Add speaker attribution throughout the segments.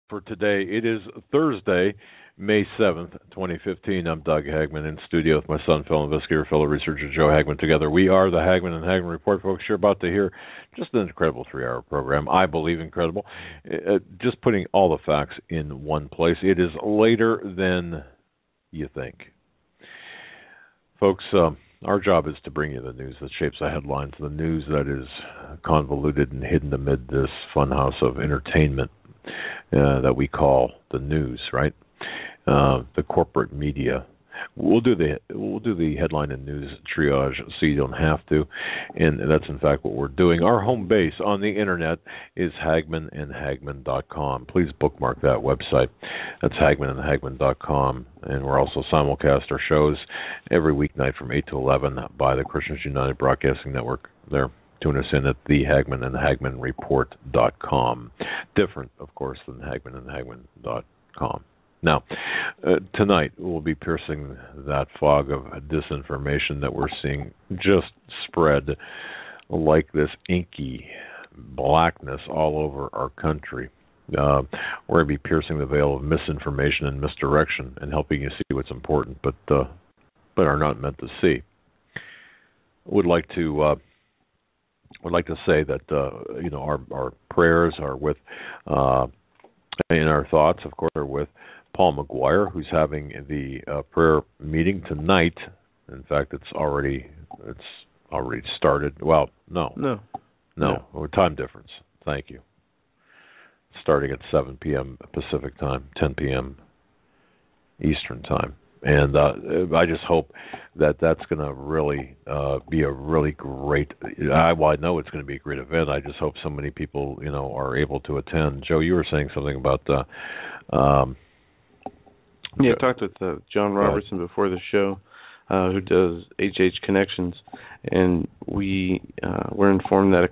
Speaker 1: For today. It is Thursday, May 7th, 2015. I'm Doug Hagmann in studio with my son, fellow investigator, fellow researcher Joe Hagmann. Together we are the Hagmann and Hagmann Report. Folks, you're about to hear just an incredible 3-hour program. I believe incredible. Just putting all the facts in one place. It is later than you think. Folks, our job is to bring you the news that shapes the headlines, the news that is convoluted and hidden amid this funhouse of entertainment that we call the news, right? The corporate media. We'll do the headline and news triage so you don't have to, and that's in fact what we're doing. Our home base on the internet is hagmanandhagmann.com. Please bookmark that website. That's hagmanandhagmann.com, and we're also simulcast our shows every weeknight from 8 to 11 by the Christians United Broadcasting Network. There. Tune us in at the hagmanandhagmannreport.com. Different, of course, than hagmanandhagmann.com. Now, tonight we'll be piercing that fog of disinformation that we're seeing just spread like this inky blackness all over our country. We're going to be piercing the veil of misinformation and misdirection and helping you see what's important, but are not meant to see. Would like to say that our prayers are with, and our thoughts, of course, are with Paul McGuire, who's having the prayer meeting tonight. In fact, it's already started. Well, no, time difference. Thank you. Starting at 7 p.m. Pacific time, 10 p.m. Eastern time. And I just hope that that's going to really be a really great. I know it's going to be a great event. I just hope so many people, are able to attend. Joe, you were saying something about.
Speaker 2: I talked with John Robertson before the show, who does HH Connections, and we were informed that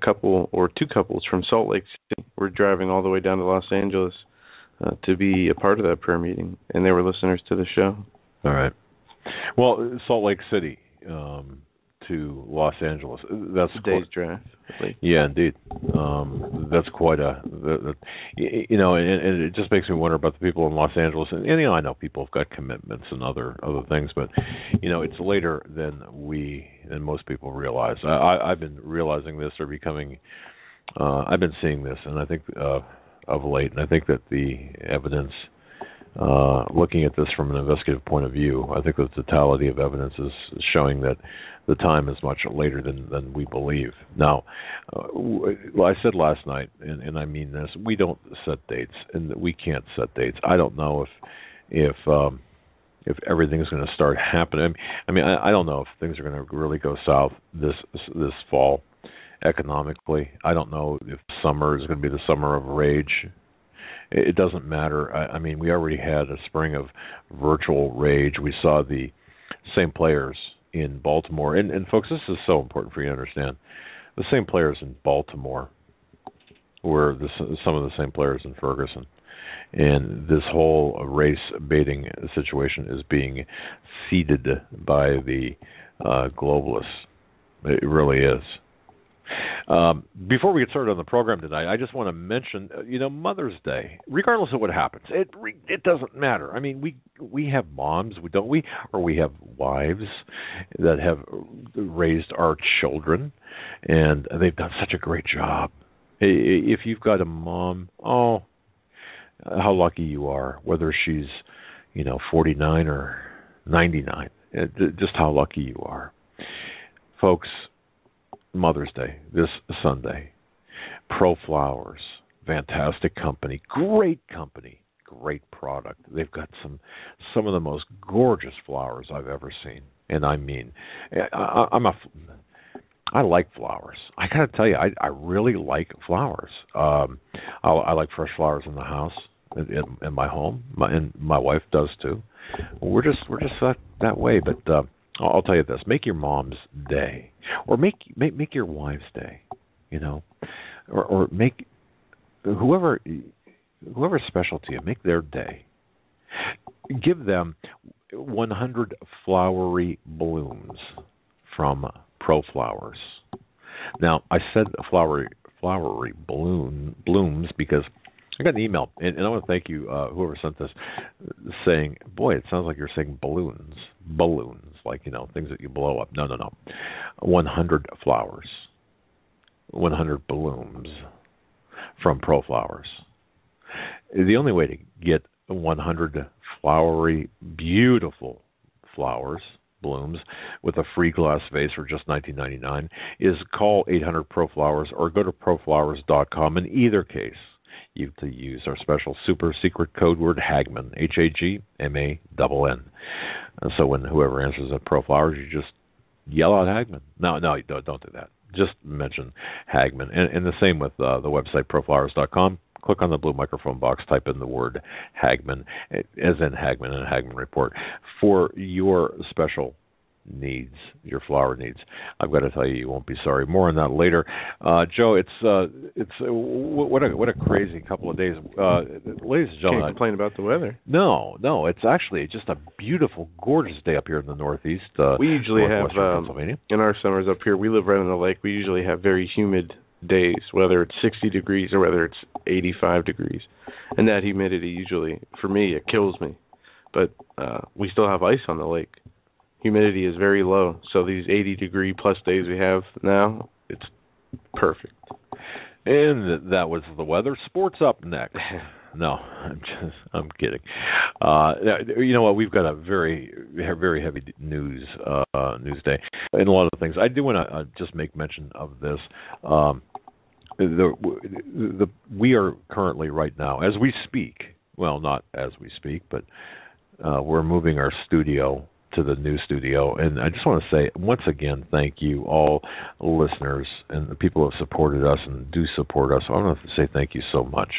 Speaker 2: two couples from Salt Lake City were driving all the way down to Los Angeles to be a part of that prayer meeting, and they were listeners to the show.
Speaker 1: All right. Well, Salt Lake City to Los Angeles. That's
Speaker 2: a day's drive.
Speaker 1: Yeah, indeed. That's quite and it just makes me wonder about the people in Los Angeles. And I know people have got commitments and other things, but it's later than most people realize. I've been realizing this or becoming. I've been seeing this, and I think of late, and I think that the evidence. Looking at this from an investigative point of view, I think the totality of evidence is showing that the time is much later than we believe. Now, I said last night, and I mean this, we don't set dates, and we can't set dates. I don't know if everything's going to start happening. I don't know if things are going to really go south this fall economically. I don't know if summer is going to be the summer of rage. It doesn't matter. We already had a spring of virtual rage. We saw the same players in Baltimore. And folks, this is so important for you to understand. The same players in Baltimore were some of the same players in Ferguson. And this whole race-baiting situation is being seeded by the globalists. It really is. Before we get started on the program tonight, I just want to mention, Mother's Day. Regardless of what happens, it doesn't matter. We have moms, don't we? Or we have wives that have raised our children, and they've done such a great job. If you've got a mom, how lucky you are. Whether she's, 49 or 99, just how lucky you are, folks. Mother's Day, this Sunday. Pro Flowers, fantastic company, great product. They've got some of the most gorgeous flowers I've ever seen. And I like flowers. I got to tell you, I really like flowers. I like fresh flowers in the house, in my home, and my wife does too. We're just that way, but. I'll tell you this: make your mom's day, or make your wife's day, or make whoever's special to you, make their day. Give them 100 flowery blooms from Pro Flowers. Now, I said flowery blooms because I got an email, and I want to thank you, whoever sent this, saying, boy, it sounds like you're saying balloons. Balloons, like, things that you blow up. No. 100 flowers. 100 blooms from Pro Flowers. The only way to get 100 flowery, beautiful flowers, blooms, with a free glass vase for just $19.99 is call 800 Pro Flowers or go to proflowers.com. In either case, you have to use our special super secret code word Hagmann, Hagmann. So when whoever answers at Pro Flowers, you just yell out Hagmann. No, don't do that. Just mention Hagmann. And the same with the website proflowers.com. Click on the blue microphone box, type in the word Hagmann, as in Hagmann and Hagmann Report, for your special needs, your flower needs. I've got to tell you, you won't be sorry. More on that later. Joe, it's what a crazy couple of days. Ladies and gentlemen,
Speaker 2: can't complain about the weather.
Speaker 1: No, it's actually just a beautiful, gorgeous day up here in the Northeast.
Speaker 2: We usually have
Speaker 1: Pennsylvania.
Speaker 2: In our summers up here. We live right on the lake. We usually have very humid days, whether it's 60 degrees or whether it's 85 degrees, and that humidity usually, for me, it kills me. But we still have ice on the lake. Humidity is very low, so these 80-degree plus days we have now, it's perfect.
Speaker 1: And that was the weather. Sports up next. No, I'm kidding. You know what? We've got a very, very heavy news day, and a lot of things. I do want to just make mention of this. We are currently right now, as we speak. Well, not as we speak, but we're moving our studio to the new studio, and I just want to say once again, thank you all listeners and the people who have supported us and do support us. I want to say thank you so much.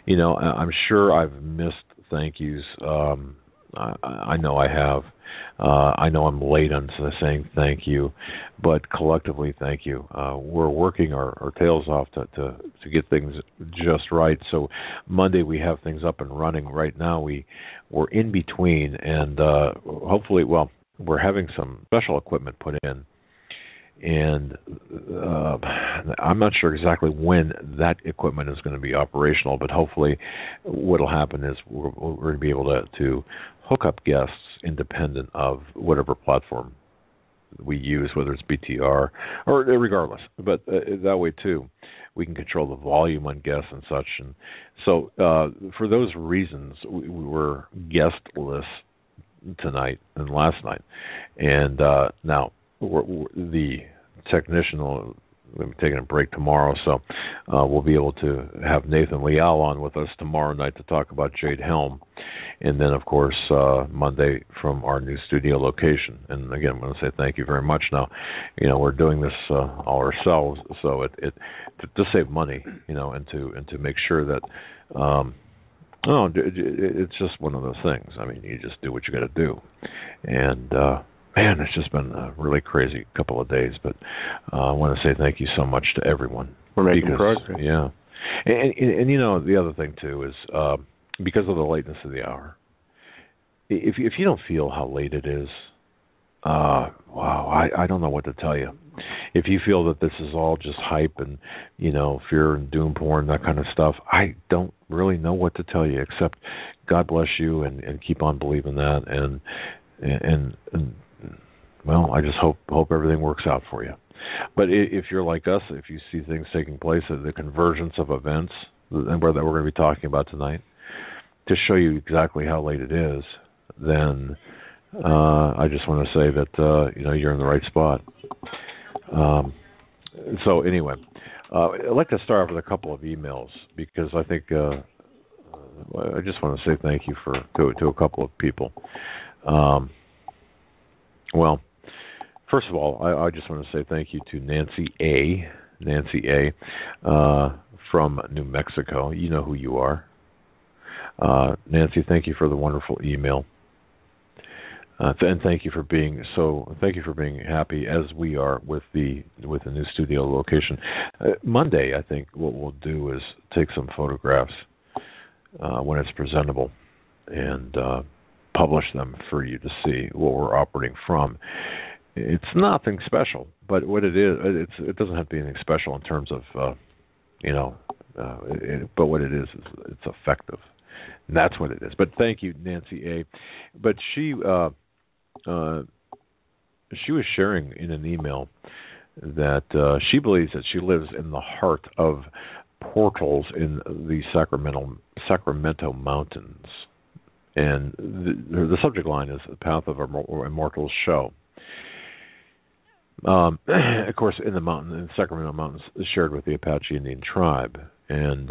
Speaker 1: I'm sure I've missed thank yous. I know I have. I know I'm late on saying thank you, but collectively, thank you. We're working our tails off to get things just right. So Monday we have things up and running. Right now we're in between, and hopefully, we're having some special equipment put in, and I'm not sure exactly when that equipment is going to be operational, but hopefully what will happen is we're going to be able to hook up guests independent of whatever platform we use, whether it's BTR or regardless. But that way, too, we can control the volume on guests and such. And so for those reasons, we were guestless tonight and last night. And now the technician will be taking a break tomorrow, so we'll be able to have Nathan Leal on with us tomorrow night to talk about Jade Helm. And then, of course, Monday from our new studio location. And again, I want to say thank you very much. Now, we're doing this all ourselves, so it to save money, and to make sure that it's just one of those things. I mean, you just do what you got to do, and man, it's just been a really crazy couple of days. But I want to say thank you so much to everyone.
Speaker 2: We're making progress.
Speaker 1: Yeah, and the other thing too is. Because of the lateness of the hour, if you don't feel how late it is, I don't know what to tell you. If you feel that this is all just hype and fear and doom porn, that kind of stuff, I don't really know what to tell you except God bless you and keep on believing that and I just hope everything works out for you. But if you're like us, if you see things taking place, the convergence of events, and that we're going to be talking about tonight, to show you exactly how late it is, then I just want to say that you're in the right spot. So anyway, I'd like to start off with a couple of emails because I think I just want to say thank you to a couple of people. First of all, I just want to say thank you to Nancy A. From New Mexico. You know who you are. Nancy, thank you for the wonderful email, and thank you for being happy as we are with the new studio location. Monday, I think what we'll do is take some photographs when it's presentable and publish them for you to see what we're operating from. It's nothing special, but what it is, it doesn't have to be anything special in terms of But what it is it's effective. And that's what it is. But thank you, Nancy A. But she was sharing in an email that she believes that she lives in the heart of portals in the Sacramento Mountains. And the subject line is "The Path of Immortals Show." Of course, in the Sacramento Mountains, shared with the Apache Indian tribe, and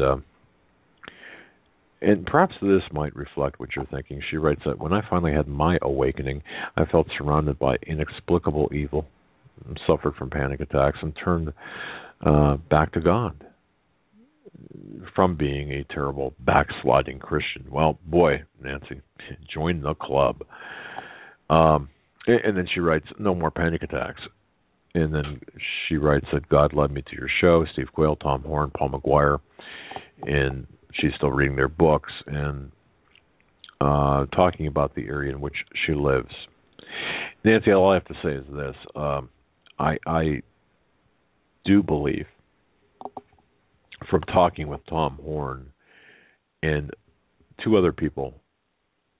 Speaker 1: perhaps this might reflect what you're thinking. She writes that when I finally had my awakening, I felt surrounded by inexplicable evil, suffered from panic attacks, and turned back to God from being a terrible backsliding Christian. Well, boy, Nancy, join the club. And then she writes, no more panic attacks. And then she writes that God led me to your show, Steve Quayle, Tom Horn, Paul McGuire, and she's still reading their books and talking about the area in which she lives. Nancy, all I have to say is this. I do believe, from talking with Tom Horn and two other people,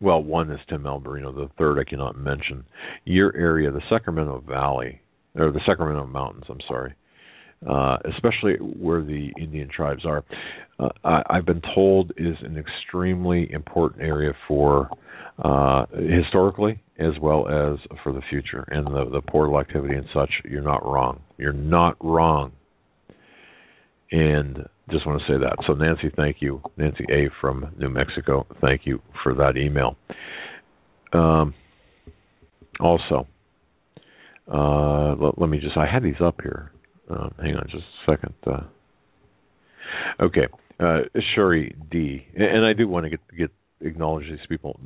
Speaker 1: well, one is Tim Alberino, the third I cannot mention, your area, the Sacramento Valley, or the Sacramento Mountains, I'm sorry, especially where the Indian tribes are, I've been told is an extremely important area for historically as well as for the future and the portal activity and such. You're not wrong. You're not wrong. And just want to say that. So Nancy, thank you. Nancy A. from New Mexico, thank you for that email. Also, let me just, I had these up here. Hang on just a second. Okay. Sherry D. And I do want to get acknowledge these people,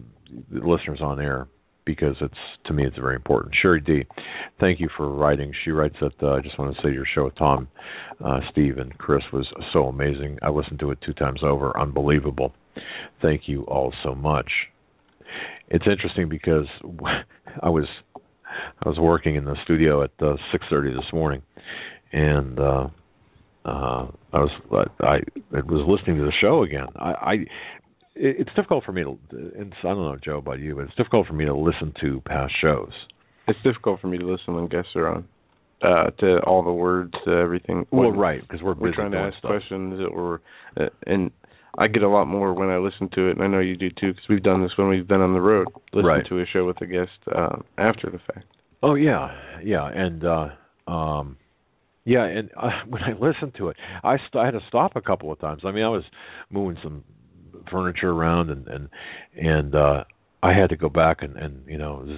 Speaker 1: the listeners on air, because to me it's very important. Sherry D., thank you for writing. She writes that I just want to say your show with Tom, Steve, and Chris was so amazing. I listened to it 2 times over. Unbelievable. Thank you all so much. It's interesting because I was working in the studio at 6:30 this morning, and I was listening to the show again. It's difficult for me to, and I don't know, Joe, about you, but it's difficult for me to listen to past shows.
Speaker 2: It's difficult for me to listen when guests are on, to all the words, to everything.
Speaker 1: Well, right, because we're
Speaker 2: trying to ask
Speaker 1: stuff.
Speaker 2: questions, and I get a lot more when I listen to it, and I know you do too, because we've done this when we've been on the road, listen to a show with a guest after the fact.
Speaker 1: Oh yeah, and when I listened to it, I had to stop a couple of times. I mean, I was moving some furniture around, and I had to go back and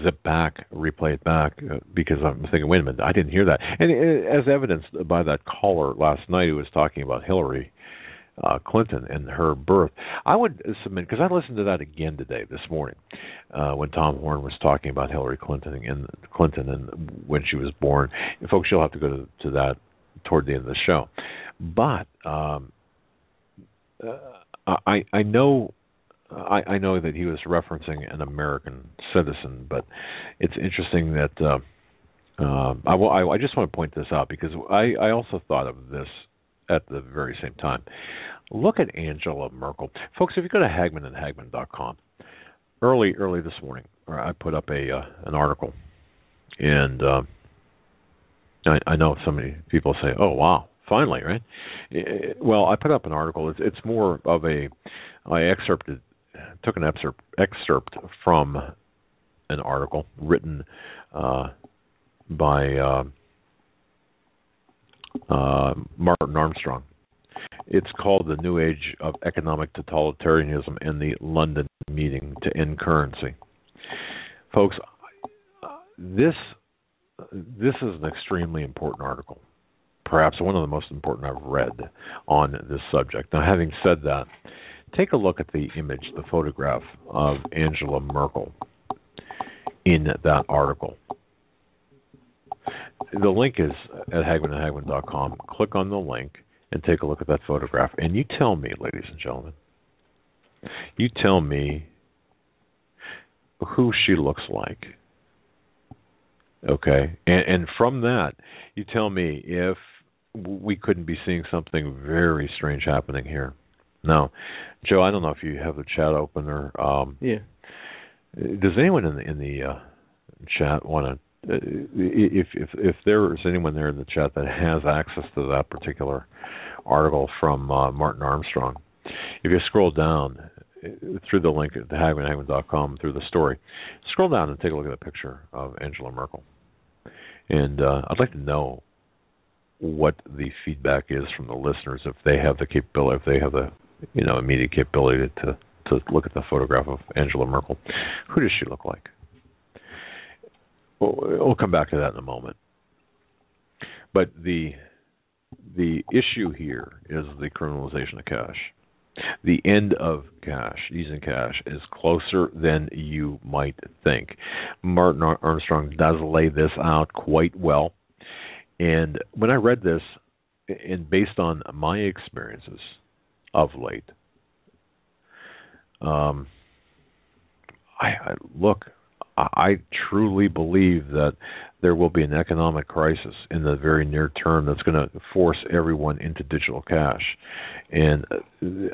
Speaker 1: zip back, replay it back, because I'm thinking, wait a minute, I didn't hear that. And as evidenced by that caller last night who was talking about Hillary Clinton and her birth, I would submit, because I listened to that again this morning, when Tom Horn was talking about Hillary Clinton and when she was born. And folks, you'll have to go to that toward the end of the show. But I know that he was referencing an American citizen, but it's interesting that I just want to point this out, because I also thought of this at the very same time. Look at Angela Merkel. Folks, if you go to hagmanhagmann.com, early this morning, I put up an article, and I know so many people say, oh, wow, finally, right? Well, I put up an article. It's more of I took an excerpt from an article written by Martin Armstrong. It's called The New Age of Economic Totalitarianism and the London Meeting to End Currency. Folks, this is an extremely important article, perhaps one of the most important I've read on this subject. Now, having said that, take a look at the image, the photograph of Angela Merkel in that article. The link is at hagmanhagmann.com. Click on the link and take a look at that photograph. And you tell me, ladies and gentlemen, you tell me who she looks like. Okay? And from that, you tell me if we couldn't be seeing something very strange happening here. Now, Joe, I don't know if you have the chat open or
Speaker 2: yeah.
Speaker 1: Does anyone in the chat want to? If there is anyone there in the chat that has access to that particular article from Martin Armstrong, if you scroll down through the link at hagmanhagmann.com through the story, scroll down and take a look at the picture of Angela Merkel. And I'd like to know what the feedback is from the listeners, if they have the capability, if they have the immediate capability to look at the photograph of Angela Merkel. Who does she look like? We'll come back to that in a moment. But the issue here is the criminalization of cash. The end of cash, using cash, is closer than you might think. Martin Armstrong does lay this out quite well. And when I read this, and based on my experiences of late, I truly believe that there will be an economic crisis in the very near term that's going to force everyone into digital cash, and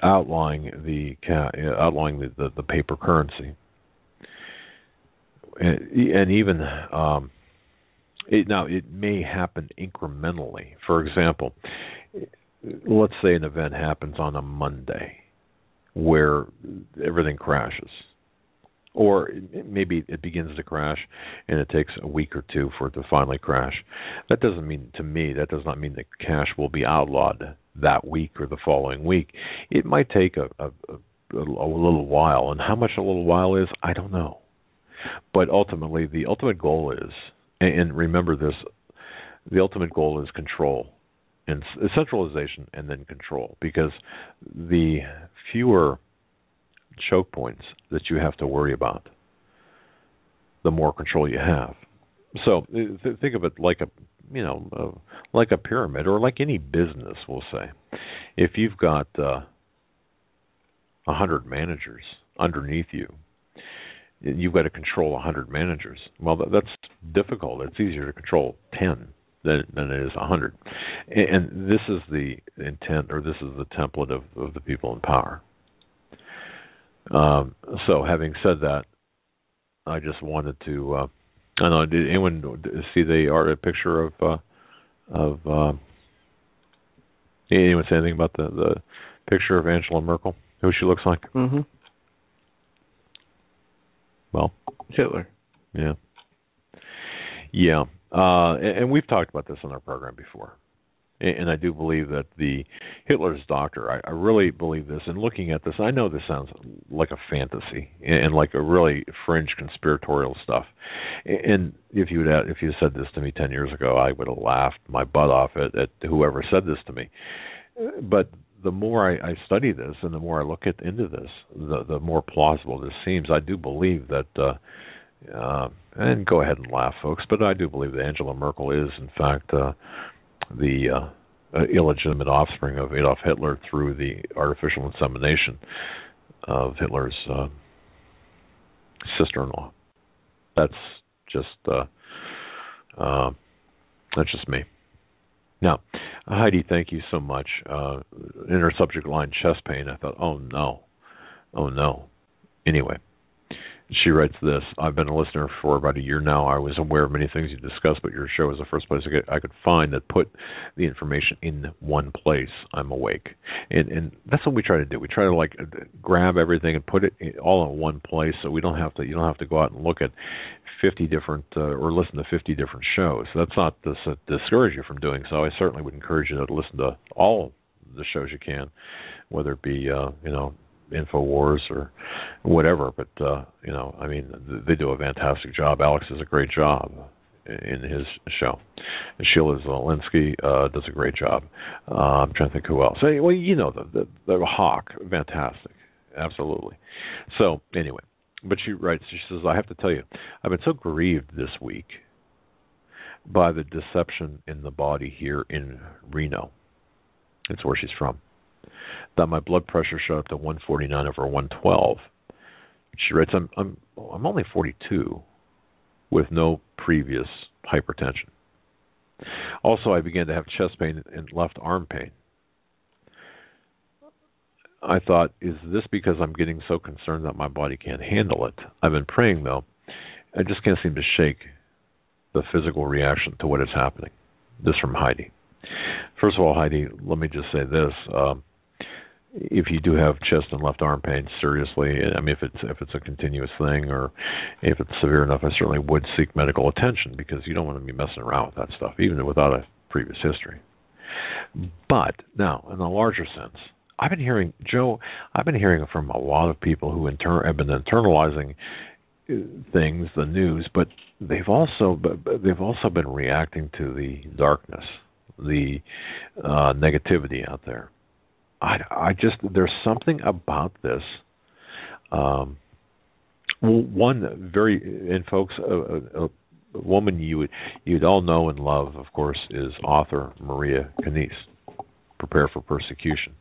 Speaker 1: outlawing the paper currency, and even it may happen incrementally. For example, let's say an event happens on a Monday where everything crashes. Or maybe it begins to crash and it takes a week or two for it to finally crash. That does not mean that cash will be outlawed that week or the following week. It might take a little while. And how much a little while is, I don't know. But ultimately, the ultimate goal is, and remember this, the ultimate goal is control. And centralization and then control. Because the fewer choke points that you have to worry about, the more control you have. So think of it like a pyramid, or like any business. We'll say, if you've got 100 managers underneath you, you've got to control 100 managers. Well, that's difficult. It's easier to control 10 than it is 100. And this is the intent, or this is the template of the people in power. So, having said that, I just wanted to. I don't know. Did anyone see a picture of? Anyone say anything about the picture of Angela Merkel? Who she looks like?
Speaker 2: Mm-hmm.
Speaker 1: Well,
Speaker 2: Hitler.
Speaker 1: Yeah. Yeah. And we've talked about this on our program before. And I do believe that the Hitler's doctor, I really believe this. And looking at this, I know this sounds like a fantasy and like a really fringe conspiratorial stuff. And if you said this to me 10 years ago, I would have laughed my butt off at whoever said this to me. But the more I study this and the more I look into this, the more plausible this seems. I do believe that, and go ahead and laugh, folks, but I do believe that Angela Merkel is, in fact, the illegitimate offspring of Adolf Hitler through the artificial insemination of Hitler's sister-in-law. That's just me. Now, Heidi, thank you so much. In her subject line, chest pain, I thought, oh no. Anyway, she writes this: I've been a listener for about a year now. I was aware of many things you discussed, but your show is the first place I could find that put the information in one place. I'm awake. And that's what we try to do. We try to grab everything and put it all in one place, so you don't have to go out and look at 50 different or listen to 50 different shows. That's not to discourage you from doing so. I certainly would encourage you to listen to all the shows you can, whether it be InfoWars or whatever, but they do a fantastic job. Alex does a great job in his show. And Sheila Zelinsky does a great job. I'm trying to think who else. Well, the Hawk, fantastic, absolutely. So anyway, but she writes. She says, I have to tell you, I've been so grieved this week by the deception in the body here in Reno. It's where she's from. That my blood pressure shot up to 149 over 112. She writes, I'm only 42 with no previous hypertension. Also, I began to have chest pain and left arm pain. I thought, is this because I'm getting so concerned that my body can't handle it? I've been praying, though. I just can't seem to shake the physical reaction to what is happening. This from Heidi. First of all, Heidi, let me just say this. If you do have chest and left arm pain, seriously, I mean, if it's a continuous thing or if it's severe enough, I certainly would seek medical attention because you don't want to be messing around with that stuff, even without a previous history. But now, in a larger sense, I've been hearing from a lot of people who have been internalizing things, the news, but they've also been reacting to the darkness, the negativity out there. I just, there's something about this. One and folks, a woman you'd all know and love, of course, is author Maria Canisse. Prepare for persecution.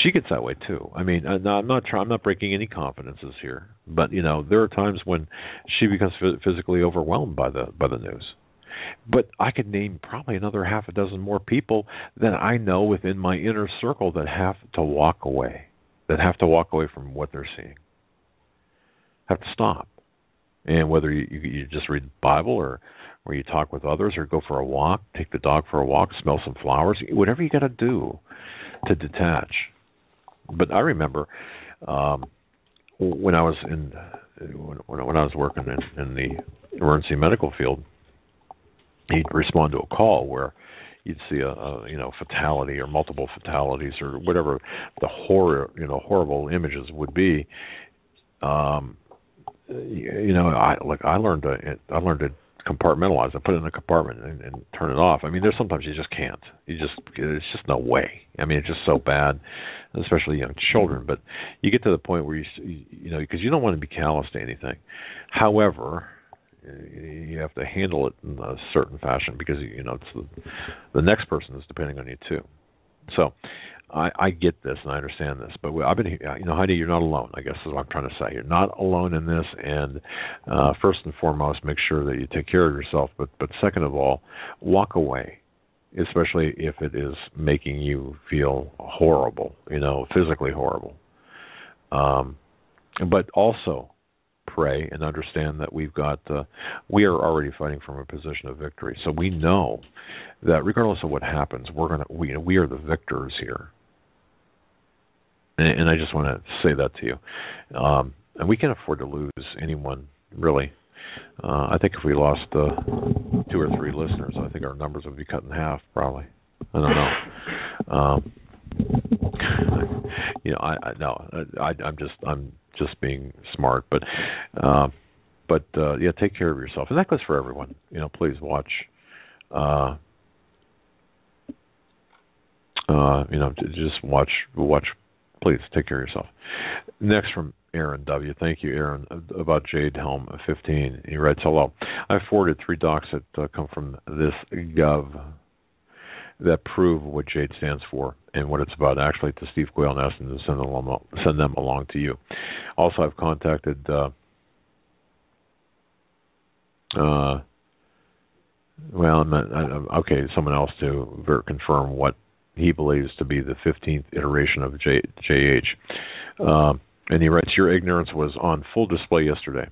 Speaker 1: She gets that way too. I mean, I'm not breaking any confidences here, but there are times when she becomes physically overwhelmed by the news. But I could name probably another half a dozen more people that I know within my inner circle that have to walk away from what they're seeing. Have to stop. And whether you just read the Bible or you talk with others or go for a walk, take the dog for a walk, smell some flowers, whatever you got to do to detach. But I remember when I was when I was working in the emergency medical field, you'd respond to a call where you'd see a fatality or multiple fatalities or whatever the horrible images would be. I learned to compartmentalize. I put it in a compartment and turn it off. I mean, there's sometimes you just can't. It's just no way. I mean, it's just so bad, especially young children. But you get to the point where because you don't want to be callous to anything. However, you have to handle it in a certain fashion because it's the next person is depending on you too. So I get this and I understand this, but I've been Heidi, you're not alone. I guess is what I'm trying to say. You're not alone in this, and first and foremost, make sure that you take care of yourself. But second of all, walk away, especially if it is making you feel horrible, physically horrible. But also pray and understand that we are already fighting from a position of victory. So we know that regardless of what happens, we are the victors here. And I just want to say that to you. And we can't afford to lose anyone, really. I think if we lost 2 or 3 listeners, I think our numbers would be cut in half, probably. I don't know. I'm just being smart, but take care of yourself, and that goes for everyone. Please watch. Just watch. Please take care of yourself. Next from Aaron W. Thank you, Aaron, about Jade Helm 15. He writes, hello. I forwarded 3 docs that come from this gov that prove what Jade stands for and what it's about, actually, to Steve Quayle and asked him to send them along to you. Also, I've contacted someone else to confirm what he believes to be the 15th iteration of JH. And he writes, your ignorance was on full display yesterday,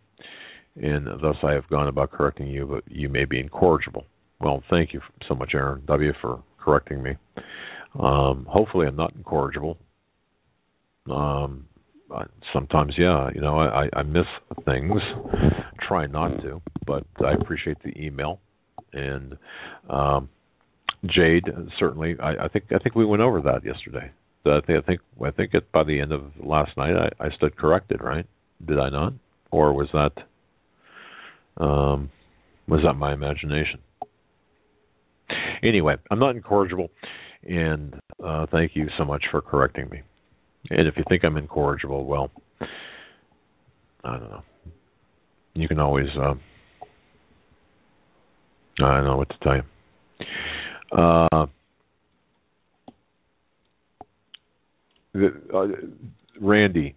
Speaker 1: and thus I have gone about correcting you, but you may be incorrigible. Well, thank you so much, Aaron W., for correcting me. Hopefully I'm not incorrigible. Sometimes, I miss things. Try not to, but I appreciate the email. And Jade, certainly, I think we went over that yesterday. I think by the end of last night I stood corrected, right? Did I not? Or was that my imagination? Anyway, I'm not incorrigible, and thank you so much for correcting me. And if you think I'm incorrigible, well, I don't know. You can always, I don't know what to tell you. Randy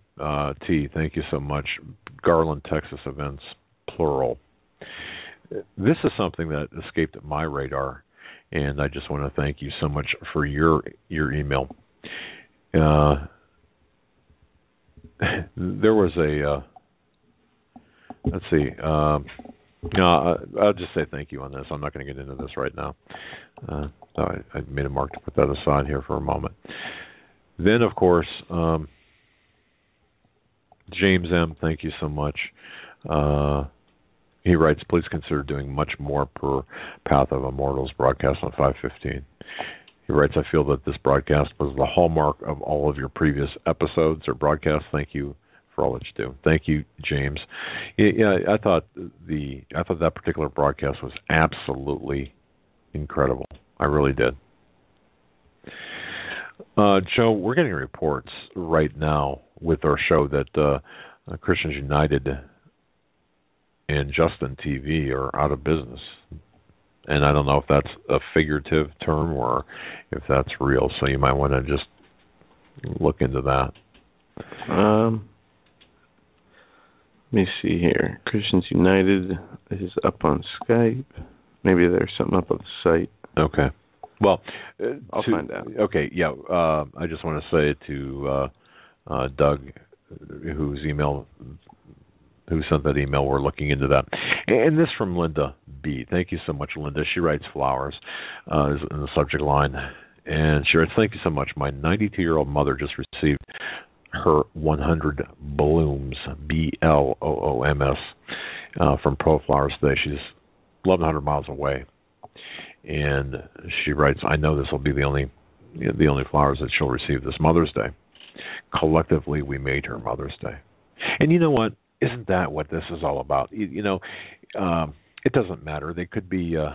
Speaker 1: T, thank you so much. Garland, Texas events, plural. this is something that escaped my radar, and I just want to thank you so much for your email. There was a let's see. No, I'll just say thank you on this. I'm not going to get into this right now. So I made a mark to put that aside here for a moment. Then, of course, James M., thank you so much. He writes, please consider doing much more per Path of Immortals broadcast on 515. He writes, I feel that this broadcast was the hallmark of all of your previous episodes or broadcasts. Thank you for all that you do. Thank you, James. Yeah, I thought that particular broadcast was absolutely incredible. I really did. Joe, we're getting reports right now with our show that Christians United and Justin TV are out of business. And I don't know if that's a figurative term or if that's real. So you might want to just look into that.
Speaker 2: Let me see here. Christians United is up on Skype. Maybe there's something up on the site.
Speaker 1: Okay. Well,
Speaker 2: I'll find out.
Speaker 1: Okay, yeah. I just want to say to Doug, who sent that email, we're looking into that. And this from Linda B. Thank you so much, Linda. She writes flowers is in the subject line. And she writes, thank you so much. My 92-year-old mother just received her 100 blooms, BLOOMS, from Pro Flowers today. She's 1,100 miles away. And she writes, I know this will be the only flowers that she'll receive this Mother's Day. Collectively, we made her Mother's Day. And you know what? Isn't that what this is all about? It doesn't matter. They could be, I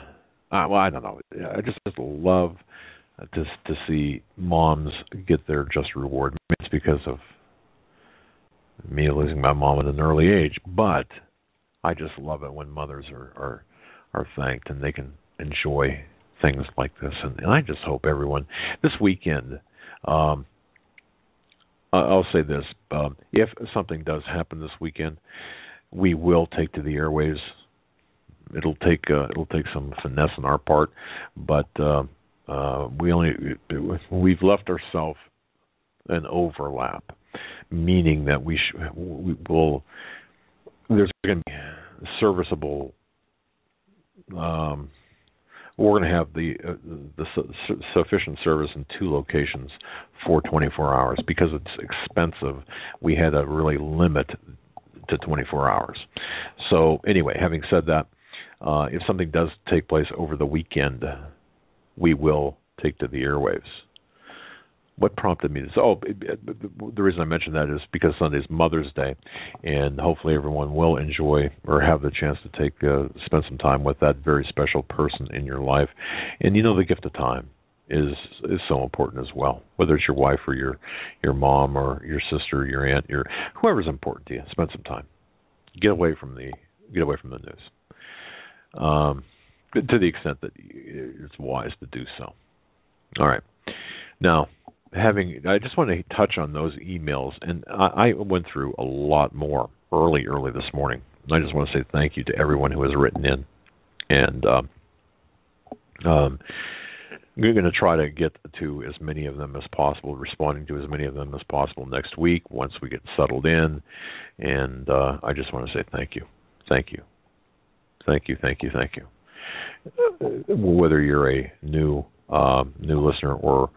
Speaker 1: don't know. I just love to see moms get their just reward. It's because of me losing my mom at an early age, but I just love it when mothers are thanked and they can enjoy things like this. And I just hope everyone this weekend. I'll say this: if something does happen this weekend, we will take to the airwaves. It'll take some finesse on our part, but we've left ourselves an overlap, meaning that we will. There's going to be serviceable. We're going to have the sufficient service in 2 locations for 24 hours. Because it's expensive, we had to really limit to 24 hours. So anyway, having said that, if something does take place over the weekend, we will take to the airwaves. What prompted me to say, the reason I mentioned that is because Sunday's Mother's Day, and hopefully everyone will enjoy or have the chance to spend some time with that very special person in your life. And the gift of time is so important as well. Whether it's your wife or your mom or your sister, your aunt, whoever's important to you, spend some time. Get away from the news. To the extent that it's wise to do so. All right. Now, I just want to touch on those emails, and I went through a lot more early this morning. I just want to say thank you to everyone who has written in, and we're going to try to get to as many of them as possible, responding to as many of them as possible next week once we get settled in, and I just want to say thank you. Whether you're a new listener or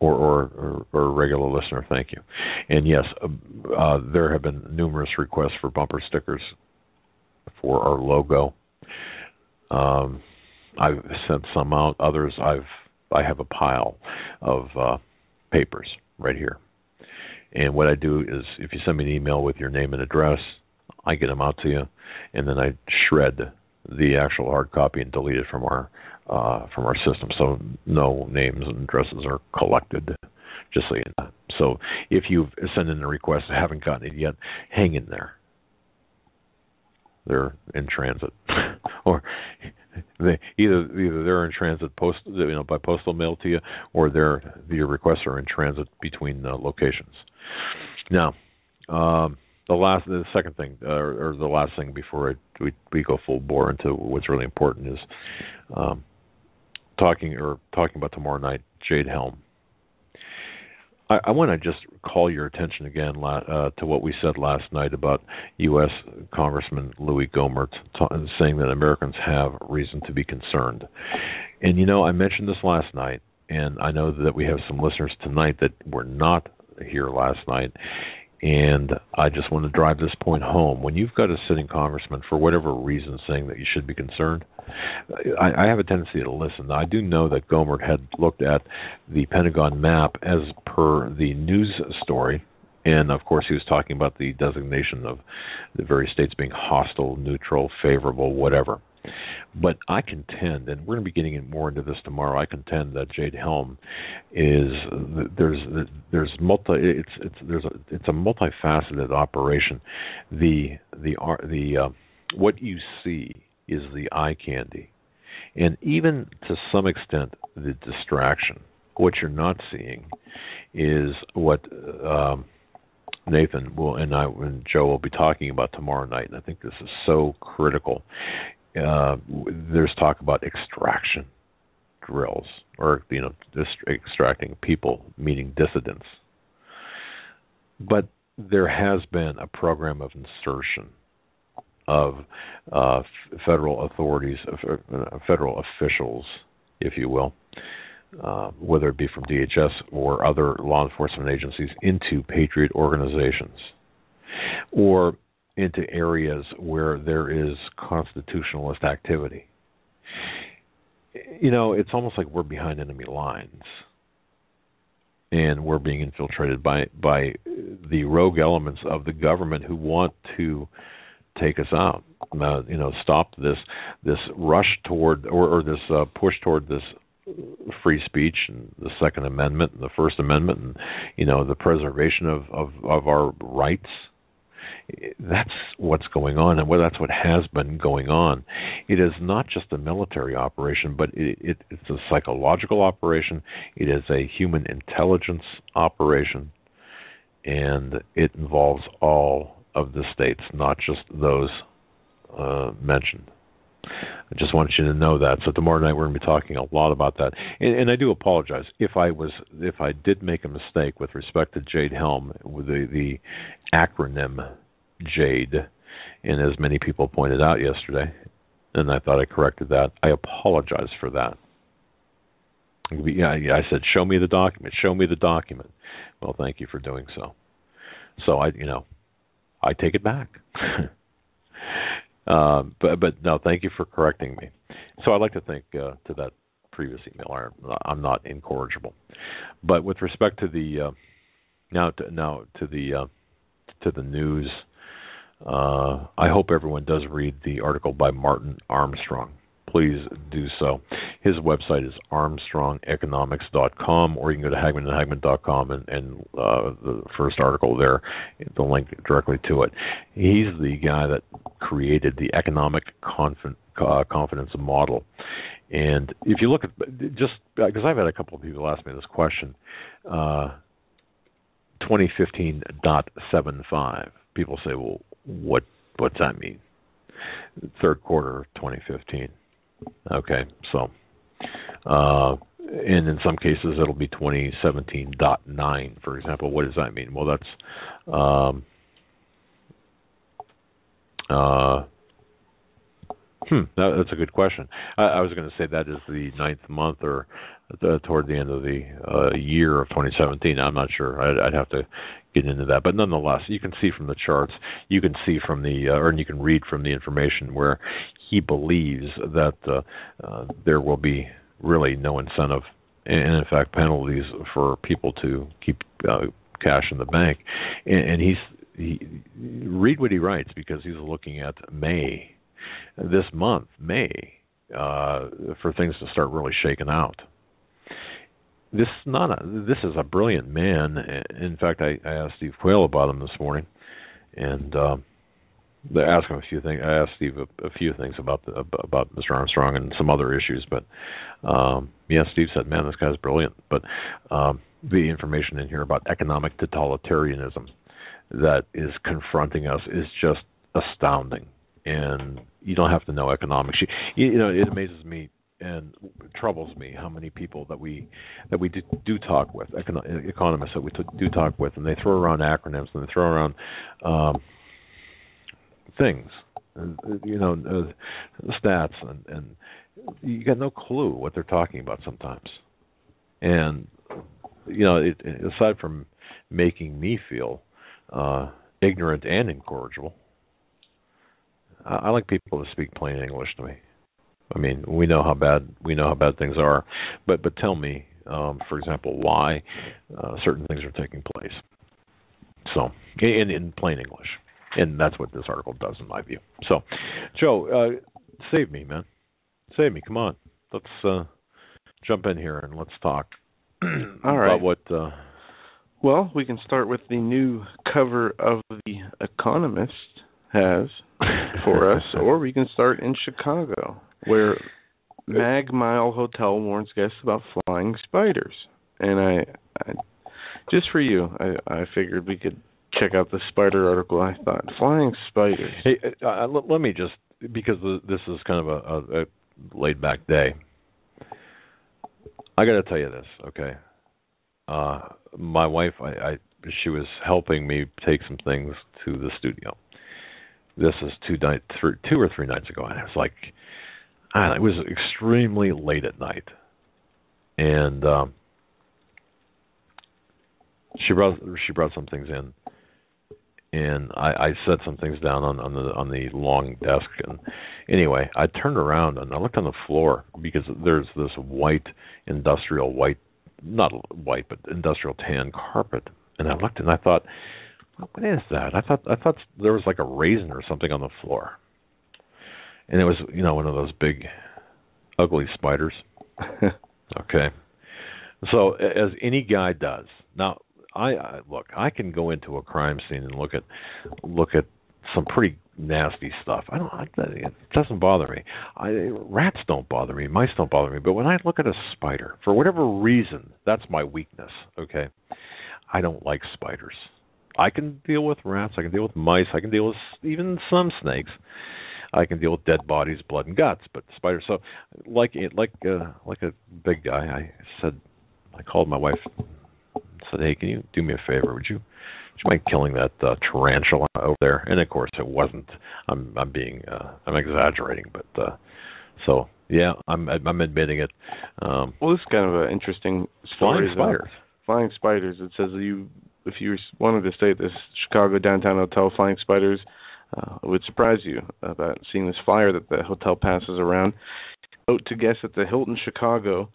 Speaker 1: a regular listener, thank you. And yes, there have been numerous requests for bumper stickers for our logo. I've sent some out. Others, I have a pile of papers right here. And what I do is, if you send me an email with your name and address, I get them out to you, and then I shred the actual hard copy and delete it from our system, so no names and addresses are collected, just so you know. So if you've sent in a request and haven't gotten it yet, hang in there. They're in transit, or either they're in transit by postal mail to you, or your requests are in transit between locations. Now, the second thing, or the last thing before we go full bore into what's really important is talking about tomorrow night, Jade Helm. I want to just call your attention again to what we said last night about U.S. Congressman Louis Gohmert saying that Americans have reason to be concerned. And, I mentioned this last night, and I know that we have some listeners tonight that were not here last night, and I just want to drive this point home. When you've got a sitting congressman, for whatever reason, saying that you should be concerned, I have a tendency to listen. I do know that Gohmert had looked at the Pentagon map as per the news story, and of course he was talking about the designation of the various states being hostile, neutral, favorable, whatever. But I contend, and we're going to be getting more into this tomorrow, I contend that Jade Helm is it's a multifaceted operation. What you see is the eye candy, and even to some extent the distraction. What you're not seeing is what Nathan and Joe will be talking about tomorrow night, and I think this is so critical. There's talk about extraction drills, or just extracting people, meaning dissidents. But there has been a program of insertion of federal authorities, federal officials, if you will, whether it be from DHS or other law enforcement agencies, into patriot organizations, or into areas where there is constitutionalist activity. It's almost like we're behind enemy lines, and we're being infiltrated by the rogue elements of the government who want to take us out. Stop this rush toward, or this push toward this free speech and the Second Amendment and the First Amendment, and the preservation of our rights. That's what's going on, and that's what has been going on. It is not just a military operation, but it's a psychological operation. It is a human intelligence operation, and it involves all of the states, not just those mentioned. I just want you to know that. So tomorrow night we're going to be talking a lot about that. And I do apologize if I did make a mistake with respect to Jade Helm, with the acronym JADE, and as many people pointed out yesterday, and I thought I corrected that. I apologize for that. Yeah, I said, show me the document. Show me the document. Well, thank you for doing so. So I take it back. But no, thank you for correcting me. So I'd like to think to that previous email, I'm not incorrigible. But with respect to the now to the news, I hope everyone does read the article by Martin Armstrong. Please do so. His website is armstrongeconomics.com, or you can go to hagmanhagmann.com and the first article there, the link directly to it. He's the guy that created the economic confidence model. And if you look at, just because I've had a couple of people ask me this question, 2015.75, people say, well, what's that mean? Third quarter of 2015. Okay, so, and in some cases it'll be 2017.9, for example. What does that mean? Well, that's that's a good question. I was going to say that is the ninth month, or toward the end of the year of 2017. I'm not sure. I'd have to get into that. But nonetheless, you can see from the charts, you can see from or you can read from the information where he believes that there will be really no incentive, and in fact penalties for people to keep cash in the bank. And he read what he writes, because he's looking at May, this month, May, for things to start really shaking out. This is a brilliant man. In fact, I asked Steve Quayle about him this morning, and they asked him a few things. I asked Steve a few things about Mr. Armstrong and some other issues, but Steve said, "Man, this guy's brilliant." But the information in here about economic totalitarianism, that is confronting us is just astounding. And you don't have to know economics. You know, it amazes me and troubles me how many people that we do talk with, economists that we do talk with, and they throw around acronyms and they throw around things, you know, stats, and you got no clue what they're talking about sometimes. And you know, aside from making me feel ignorant and incorrigible, I like people to speak plain English to me. I mean, we know how bad things are, but tell me, for example, why certain things are taking place. So, in plain English, and that's what this article does, in my view. So, Joe, save me, man, save me. Come on, let's jump in here and let's talk.
Speaker 2: All right.
Speaker 1: About what?
Speaker 2: Well, we can start with the new cover of The Economist has for us, or we can start in Chicago, where Hagmann Hotel warns guests about flying spiders. And I just for you, I figured we could check out the spider article. I thought, flying spiders.
Speaker 1: Hey, let me just, because this is kind of a laid-back day, I got to tell you this, okay? My wife, she was helping me take some things to the studio. This is 2 or 3 nights ago, and it was like, it was extremely late at night, and she brought some things in, and I set some things down on the long desk, and anyway, I turned around and I looked on the floor because there's this industrial tan carpet, and I looked and I thought, what is that? I thought there was like a raisin or something on the floor, and it was, you know, one of those big, ugly spiders. Okay, so as any guy does now. I can go into a crime scene and look at some pretty nasty stuff. It doesn't bother me. Rats don't bother me. Mice don't bother me. But when I look at a spider, for whatever reason, that's my weakness. Okay, I don't like spiders. I can deal with rats. I can deal with mice. I can deal with even some snakes. I can deal with dead bodies, blood and guts. But spiders. So, like a big guy, I called my wife. Said, hey, can you do me a favor? Would you mind killing that tarantula over there? And of course, it wasn't. I'm exaggerating, but so yeah, I'm admitting it.
Speaker 2: Well, this is kind of an interesting story. Flying spiders. It says if you wanted to stay at this Chicago downtown hotel, flying spiders would surprise you about seeing this flyer that the hotel passes around. Note to guests at the Hilton Chicago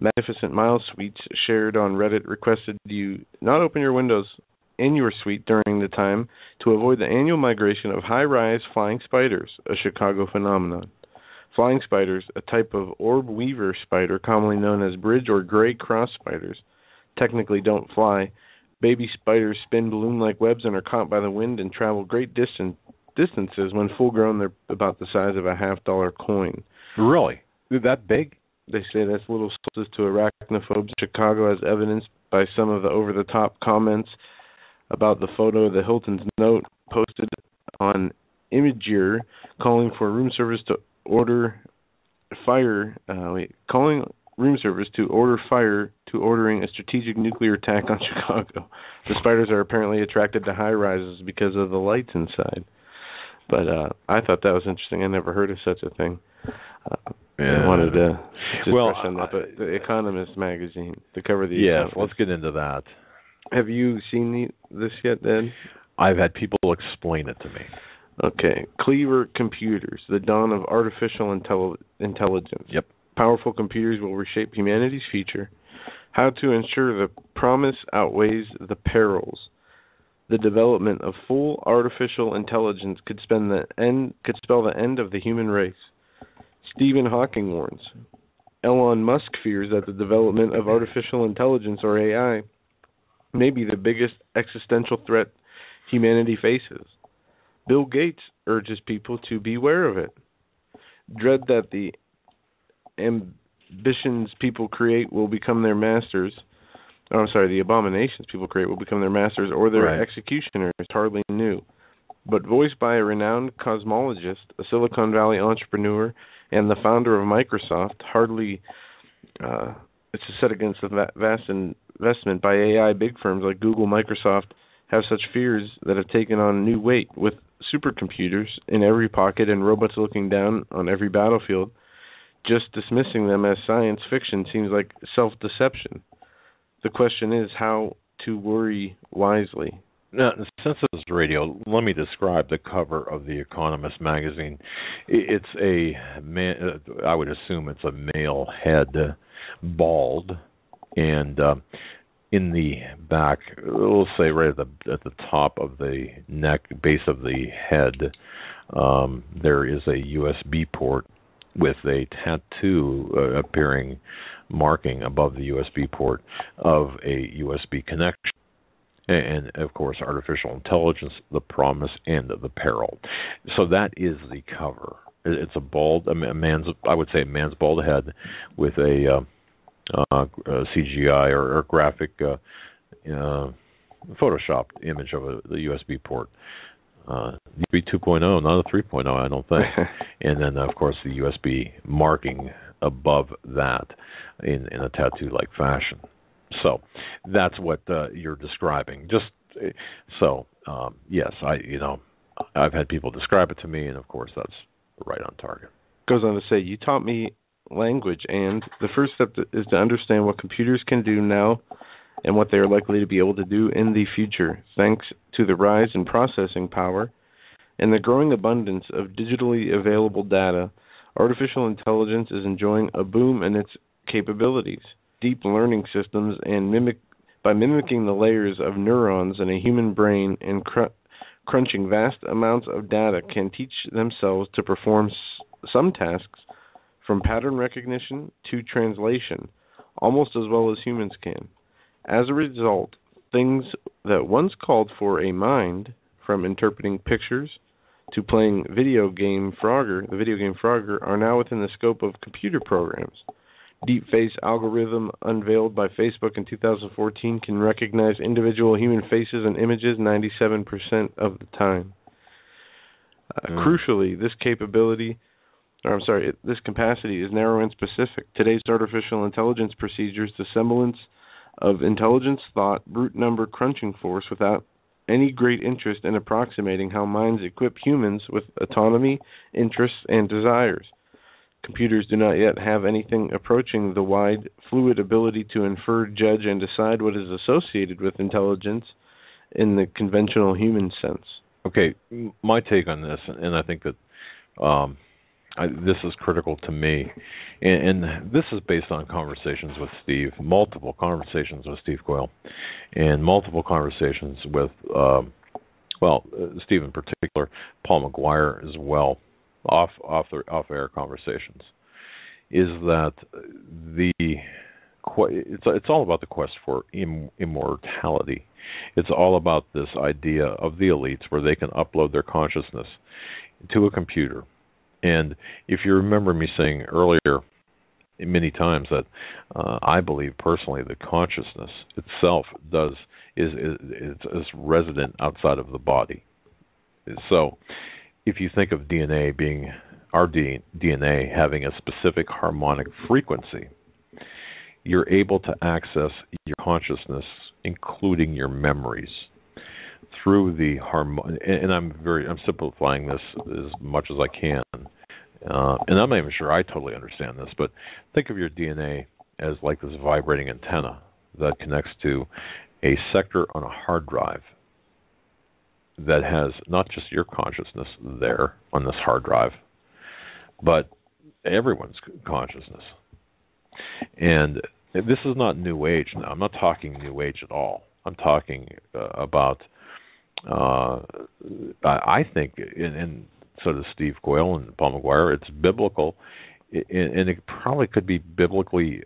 Speaker 2: Magnificent Miles Suites shared on Reddit requested you not open your windows in your suite during the time to avoid the annual migration of high-rise flying spiders, a Chicago phenomenon. Flying spiders, a type of orb weaver spider commonly known as bridge or gray cross spiders, technically don't fly. Baby spiders spin balloon-like webs and are caught by the wind and travel great distances. When full-grown, they're about the size of a $50 coin.
Speaker 1: Really? They're that big?
Speaker 2: They say that's little sources to arachnophobes. Chicago, as evidenced by some of the over-the-top comments about the photo of the Hilton's note posted on Imageer, calling for room service to order fire. Calling room service to order fire to ordering a strategic nuclear attack on Chicago. The spiders are apparently attracted to high rises because of the lights inside. But I thought that was interesting. I never heard of such a thing. I wanted to just touch on that. But The Economist magazine, the cover of the Economist.
Speaker 1: Let's get into that.
Speaker 2: Have you seen this yet, Ed?
Speaker 1: I've had people explain it to me.
Speaker 2: Okay. Clever computers, the dawn of artificial intelligence.
Speaker 1: Yep.
Speaker 2: Powerful computers will reshape humanity's future. How to ensure the promise outweighs the perils. The development of full artificial intelligence could spell the end of the human race. Stephen Hawking warns. Elon Musk fears that the development of artificial intelligence, or AI, may be the biggest existential threat humanity faces. Bill Gates urges people to beware of it. Dread that the ambitions people create will become their masters. the abominations people create will become their masters or their executioners, hardly new. But voiced by a renowned cosmologist, a Silicon Valley entrepreneur, and the founder of Microsoft, hardly it's set against the vast investment by AI big firms like Google, Microsoft, have such fears that have taken on new weight, with supercomputers in every pocket and robots looking down on every battlefield. Just dismissing them as science fiction seems like self-deception. The question is how to worry wisely.
Speaker 1: Now, since this is radio, let me describe the cover of The Economist magazine. It's I would assume it's a male head, bald, and in the back, we'll say right at the top of the neck, base of the head, there is a USB port with a tattoo appearing, marking above the USB port of a USB connection. And, of course, artificial intelligence, the promise, and the peril. So that is the cover. It's a man's bald head with a CGI or graphic photoshopped image of the USB port. USB 2.0, not a 3.0, I don't think. And then, of course, the USB marking above that in a tattoo-like fashion. So that's what you're describing. Yes, I've had people describe it to me, and of course that's right on target.
Speaker 2: Goes on to say, you taught me language, and the first step is to understand what computers can do now and what they are likely to be able to do in the future. Thanks to the rise in processing power and the growing abundance of digitally available data, artificial intelligence is enjoying a boom in its capabilities. Deep learning systems by mimicking the layers of neurons in a human brain and crunching vast amounts of data can teach themselves to perform some tasks from pattern recognition to translation almost as well as humans can. As a result, things that once called for a mind, from interpreting pictures to playing the video game Frogger, are now within the scope of computer programs. Deepface algorithm unveiled by Facebook in 2014 can recognize individual human faces and images 97% of the time. Crucially, this capacity is narrow and specific. Today's artificial intelligence procedures the semblance of intelligence, thought, brute number crunching force without any great interest in approximating how minds equip humans with autonomy, interests, and desires. Computers do not yet have anything approaching the wide, fluid ability to infer, judge, and decide what is associated with intelligence in the conventional human sense.
Speaker 1: Okay, my take on this, and I think that this is critical to me, and this is based on conversations with Steve, multiple conversations with Steve Coyle, and multiple conversations with, Steve in particular, Paul McGuire as well, off-air conversations, is that it's all about the quest for immortality. It's all about this idea of the elites where they can upload their consciousness to a computer. And if you remember me saying earlier many times that I believe personally that consciousness itself is resident outside of the body. So if you think of DNA being our DNA having a specific harmonic frequency, you're able to access your consciousness, including your memories, through the and I'm simplifying this as much as I can, and I'm not even sure I totally understand this, but think of your DNA as like this vibrating antenna that connects to a sector on a hard drive that has not just your consciousness there on this hard drive, but everyone's consciousness. And this is not New Age now. I'm not talking New Age at all. I'm talking about, I think, and so does Steve Coyle and Paul McGuire, it's biblical, and it probably could be biblically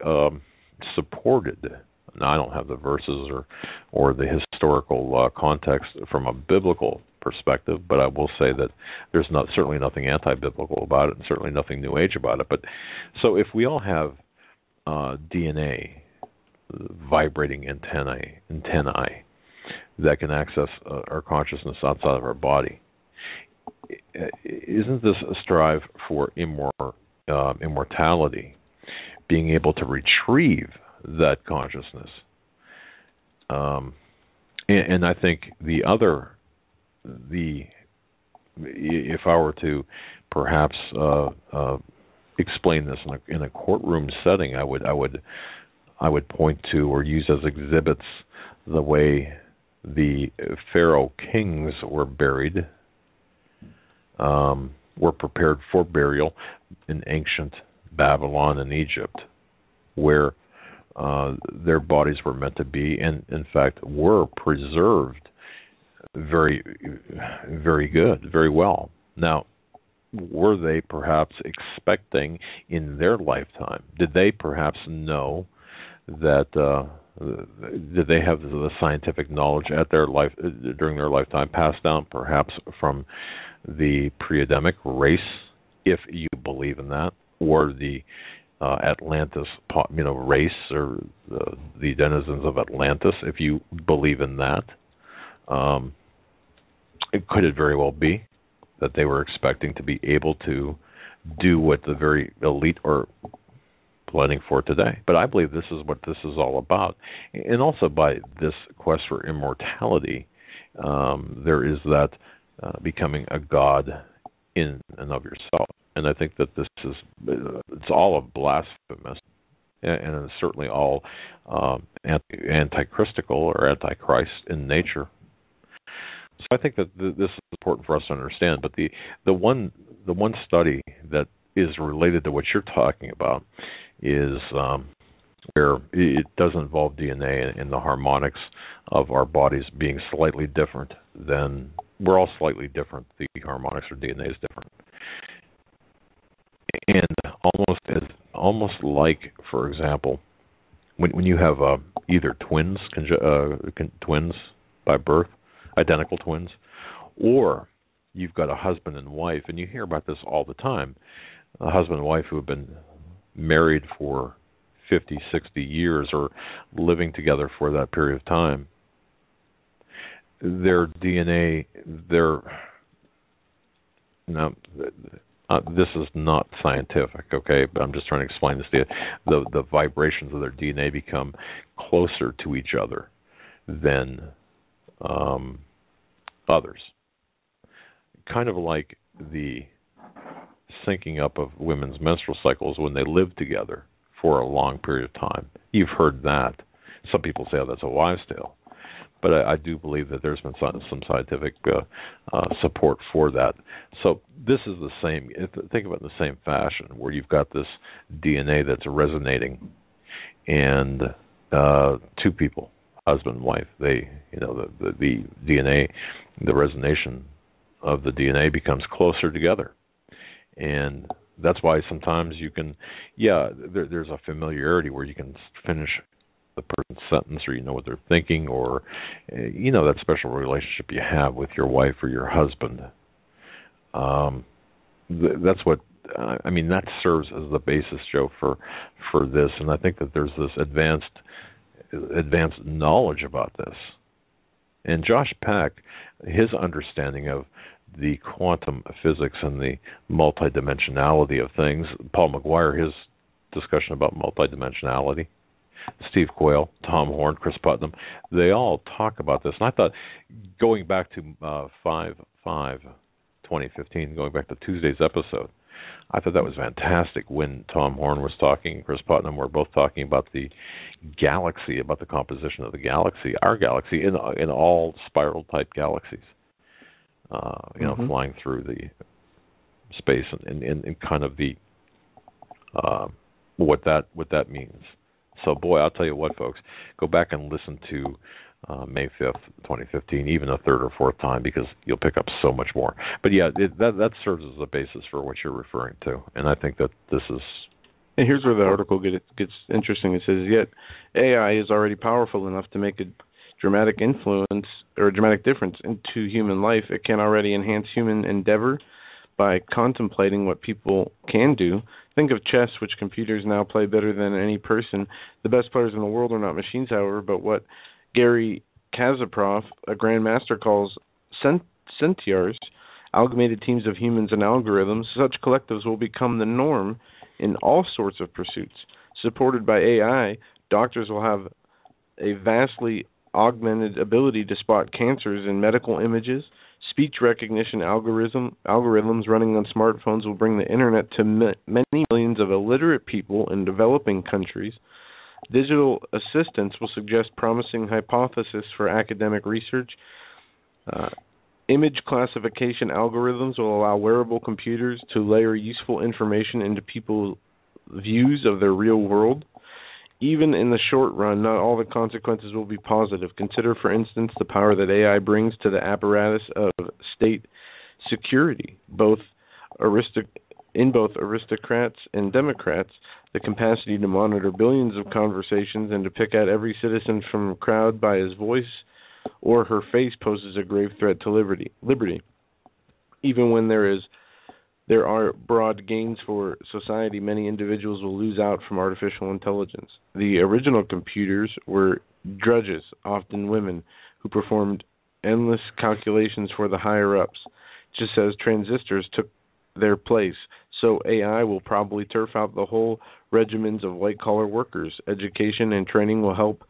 Speaker 1: supported. Now, I don't have the verses or the historical context from a biblical perspective, but I will say that there's certainly nothing anti-biblical about it, and certainly nothing New Age about it. But so if we all have DNA vibrating antennae that can access our consciousness outside of our body. Isn't this a strive for immortality, being able to retrieve that consciousness? And I think if I were to perhaps explain this in a courtroom setting, I would point to or use as exhibits the way the pharaoh kings were buried, were prepared for burial in ancient Babylon and Egypt, where their bodies were meant to be, and in fact were preserved very, very good, very well. Now, were they perhaps expecting in their lifetime? Did they perhaps know that? Did they have the scientific knowledge during their lifetime passed down, perhaps from the pre-Adamic race, if you believe in that, or the Atlantis, race, or the denizens of Atlantis, if you believe in that? Could it very well be that they were expecting to be able to do what the very elite are planning for today? But I believe this is what this is all about. And also by this quest for immortality, there is that becoming a god in and of yourself. And I think that it's all of blasphemous, and it's certainly all anti-Christical or antichrist in nature. So I think that this is important for us to understand. But the one study that is related to what you're talking about is where it does involve DNA and the harmonics of our bodies being slightly different than we're all slightly different. The harmonics or DNA is different, and almost like, for example, when you have either twins by birth, identical twins, or you've got a husband and wife, and you hear about this all the time, a husband and wife who have been married for 50, 60 years or living together for that period of time. Their DNA, this is not scientific, okay, but I'm just trying to explain this to you. The vibrations of their DNA become closer to each other than others. Kind of like the syncing up of women's menstrual cycles when they live together for a long period of time. You've heard that. Some people say, oh, that's a wives' tale. But I do believe that there's been some scientific support for that. So this is the same. Think of it in the same fashion, where you've got this DNA that's resonating, and two people, husband and wife, the DNA, the resonation of the DNA becomes closer together, and that's why sometimes you can, there's a familiarity where you can finish the person's sentence, or you know what they're thinking, or that special relationship you have with your wife or your husband. That's what that serves as the basis, Joe, for this, and I think that there's this advanced knowledge about this. And Josh Peck, his understanding of the quantum physics and the multidimensionality of things, Paul McGuire, his discussion about multidimensionality, Steve Quayle, Tom Horn, Chris Putnam, they all talk about this. And I thought, going back to 5/5/2015, going back to Tuesday's episode, I thought that was fantastic when Tom Horn was talking and Chris Putnam were both talking about the galaxy, about the composition of the galaxy, our galaxy, in all spiral-type galaxies, flying through the space and kind of the what that means. So, boy, I'll tell you what, folks, go back and listen to May 5th, 2015, even a third or fourth time, because you'll pick up so much more. But, that serves as a basis for what you're referring to, and I think that this is...
Speaker 2: And here's where the article gets interesting. It says, yet AI is already powerful enough to make a dramatic influence or a dramatic difference into human life. It can already enhance human endeavor by contemplating what people can do. Think of chess, which computers now play better than any person. The best players in the world are not machines, however, but what Gary Kasparov, a grandmaster, calls centaurs, amalgamated teams of humans and algorithms. Such collectives will become the norm in all sorts of pursuits. Supported by AI, doctors will have a vastly augmented ability to spot cancers in medical images. Speech recognition algorithms running on smartphones will bring the internet to many millions of illiterate people in developing countries. Digital assistants will suggest promising hypotheses for academic research. Image classification algorithms will allow wearable computers to layer useful information into people's views of their real world. Even in the short run, not all the consequences will be positive. Consider, for instance, the power that AI brings to the apparatus of state security, in both aristocrats and democrats. The capacity to monitor billions of conversations and to pick out every citizen from a crowd by his voice or her face poses a grave threat to liberty. Even when there are broad gains for society, many individuals will lose out from artificial intelligence. The original computers were drudges, often women, who performed endless calculations for the higher-ups. Just as transistors took their place, so AI will probably turf out the whole regimens of white-collar workers. Education and training will help,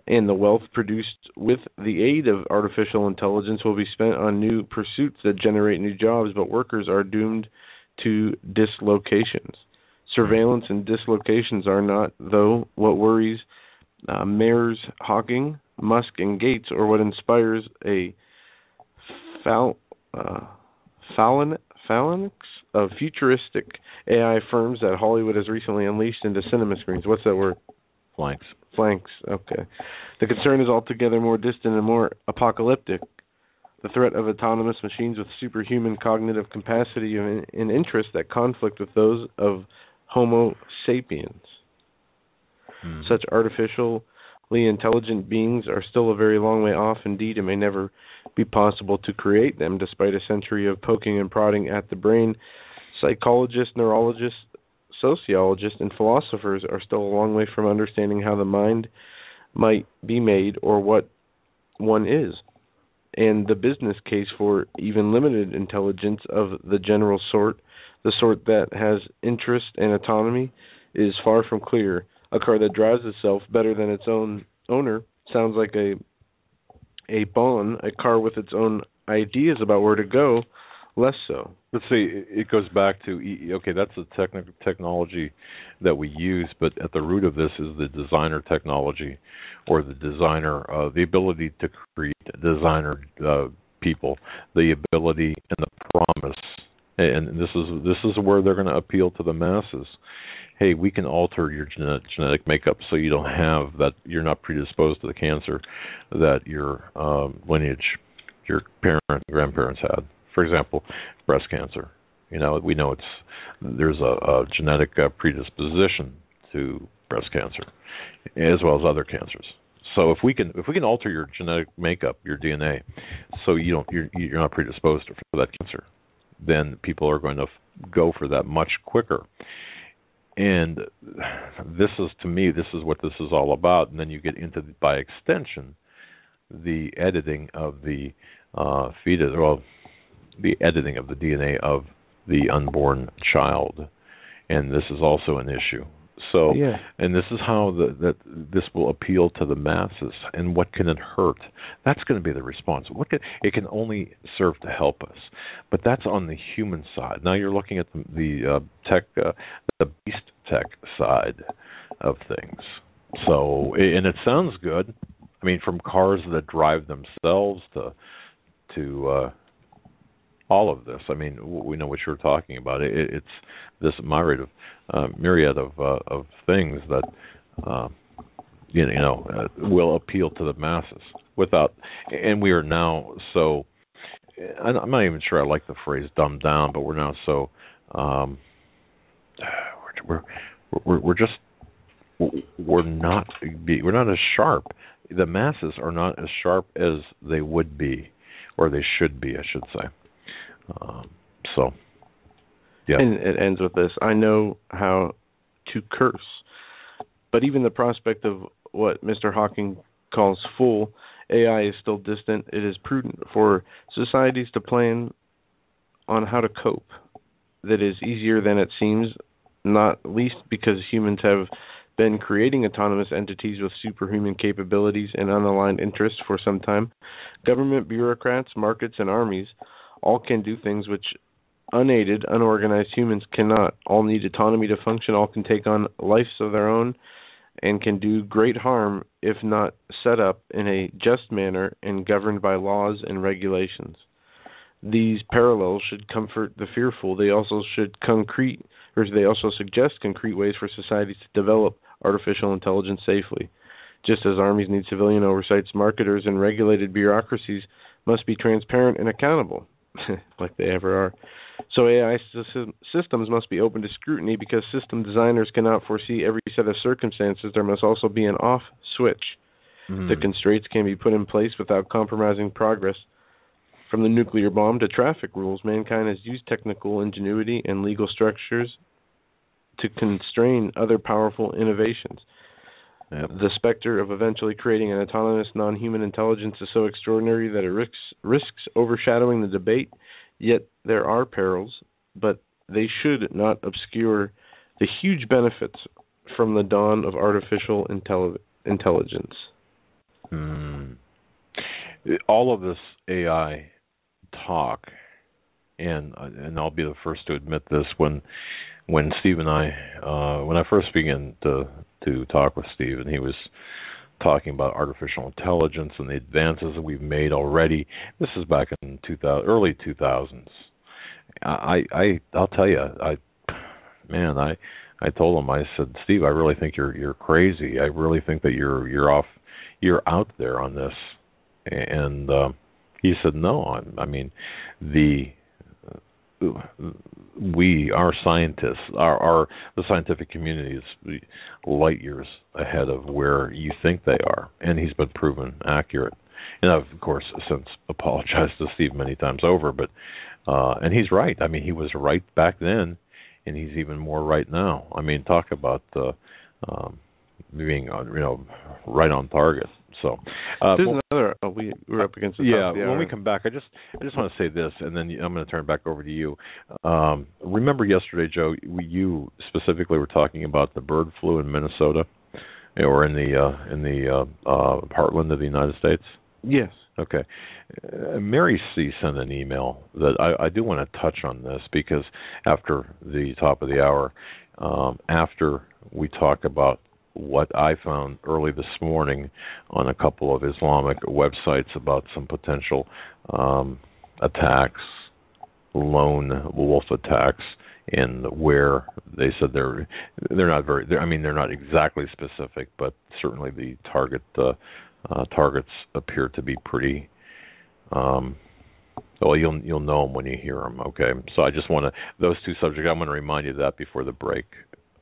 Speaker 2: and the wealth produced with the aid of artificial intelligence will be spent on new pursuits that generate new jobs, but workers are doomed to dislocations. Surveillance and dislocations are not, though, what worries mayors Hawking, Musk, and Gates, or what inspires a phalanx of futuristic AI firms that Hollywood has recently unleashed into cinema screens. What's that word? Flanks, okay. The concern is altogether more distant and more apocalyptic. The threat of autonomous machines with superhuman cognitive capacity and interests that conflict with those of Homo sapiens. Such artificially intelligent beings are still a very long way off. Indeed, it may never be possible to create them, despite a century of poking and prodding at the brain. Psychologists, neurologists, sociologists, and philosophers are still a long way from understanding how the mind might be made or what one is. And the business case for even limited intelligence of the general sort, the sort that has interest and autonomy, is far from clear. A car that drives itself better than its own owner sounds like a Bon, a car with its own ideas about where to go, less so.
Speaker 1: Let's see, it goes back to, okay, that's the technology that we use, but at the root of this is the designer technology, or the designer, the ability to create designer people, the ability and the promise, and this is where they're going to appeal to the masses. Hey, we can alter your genetic makeup so you don't have that, you're not predisposed to the cancer that your lineage, your parents and grandparents had. For example, breast cancer. You know, we know there's a genetic predisposition to breast cancer, as well as other cancers. So if we can alter your genetic makeup, your DNA, so you're not predisposed for that cancer, then people are going to go for that much quicker. And this is, to me, this is what this is all about. And then you get into, by extension, the editing of the fetus, well, the editing of the DNA of the unborn child, and this is also an issue. So, yeah. And this is how this will appeal to the masses. And what can it hurt? That's going to be the response. It can only serve to help us, but that's on the human side. Now you're looking at the tech, the beast tech side of things. So, and it sounds good. I mean, from cars that drive themselves to all of this. I mean, we know what you're talking about. It's this myriad of things that will appeal to the masses without. And we are now so. I'm not even sure I like the phrase "dumbed down," but we're now so. We're not as sharp. The masses are not as sharp as they would be, or they should be, I should say. So, yeah.
Speaker 2: And it ends with this: I know how to curse, but even the prospect of what Mr. Hawking calls full AI is still distant. It is prudent for societies to plan on how to cope. That is easier than it seems, not least because humans have been creating autonomous entities with superhuman capabilities and unaligned interests for some time. Government bureaucrats, markets, and armies all can do things which unaided, unorganized humans cannot. All need autonomy to function. All can take on lives of their own and can do great harm if not set up in a just manner and governed by laws and regulations. These parallels should comfort the fearful. They also suggest concrete ways for societies to develop artificial intelligence safely. Just as armies need civilian oversights, marketers and regulated bureaucracies must be transparent and accountable, like they ever are. So AI systems must be open to scrutiny because system designers cannot foresee every set of circumstances. There must also be an off switch. The constraints can be put in place without compromising progress. From the nuclear bomb to traffic rules, mankind has used technical ingenuity and legal structures to constrain other powerful innovations.
Speaker 1: Yep.
Speaker 2: The specter of eventually creating an autonomous non-human intelligence is so extraordinary that it risks overshadowing the debate. Yet there are perils, but they should not obscure the huge benefits from the dawn of artificial intelligence.
Speaker 1: All of this AI talk, and I'll be the first to admit this, when Steve and when I first began to talk with Steve, and he was talking about artificial intelligence and the advances that we've made already. This is back in early 2000s. I'll tell you, I told him, I said, Steve, I really think you're crazy. I really think that you're out there on this. And he said, no. I mean, our scientists, the scientific community is light years ahead of where you think they are, and he's been proven accurate. And I've, of course, since apologized to Steve many times over, but and he's right. I mean, he was right back then, and he's even more right now. I mean, talk about being right on target. So
Speaker 2: there's another. We're up against the top of the hour.
Speaker 1: When we come back, I just want to say this, and then I'm going to turn it back over to you. Remember yesterday, Joe, you specifically were talking about the bird flu in Minnesota, or in the heartland of the United States.
Speaker 2: Yes.
Speaker 1: Okay. Mary C. sent an email that I do want to touch on this, because after the top of the hour, after we talk about what I found early this morning on a couple of Islamic websites about some potential attacks, lone wolf attacks, and where they said they're not exactly specific, but certainly the targets appear to be pretty. Well, you'll know them when you hear them. Okay, so I just want to those two subjects. I'm going to remind you of that before the break.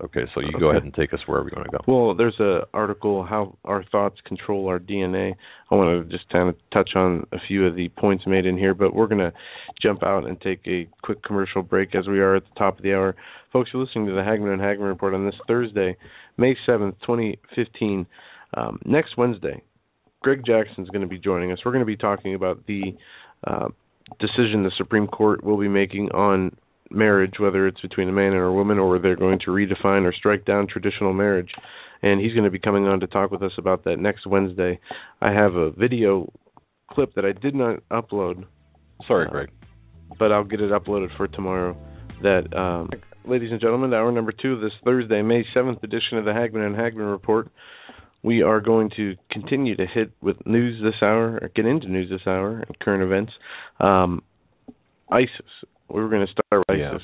Speaker 1: Okay, so you go ahead and take us wherever you want to go.
Speaker 2: Well, there's an article, How Our Thoughts Control Our DNA. I want to just kind of touch on a few of the points made in here, but we're going to jump out and take a quick commercial break as we are at the top of the hour. Folks, you're listening to the Hagmann Hagmann Report on this Thursday, May 7th, 2015. Next Wednesday, Greg Jackson's going to be joining us. We're going to be talking about the decision the Supreme Court will be making on marriage, whether it's between a man and a woman, or they're going to redefine or strike down traditional marriage. And he's going to be coming on to talk with us about that next Wednesday. I have a video clip that I did not upload.
Speaker 1: Sorry, Greg.
Speaker 2: But I'll get it uploaded for tomorrow. That, ladies and gentlemen, hour number 2 of this Thursday, May 7th edition of the Hagmann Hagmann Report. We are going to continue to hit with news this hour, or get into news this hour, and current events. ISIS. We were going to start with ISIS.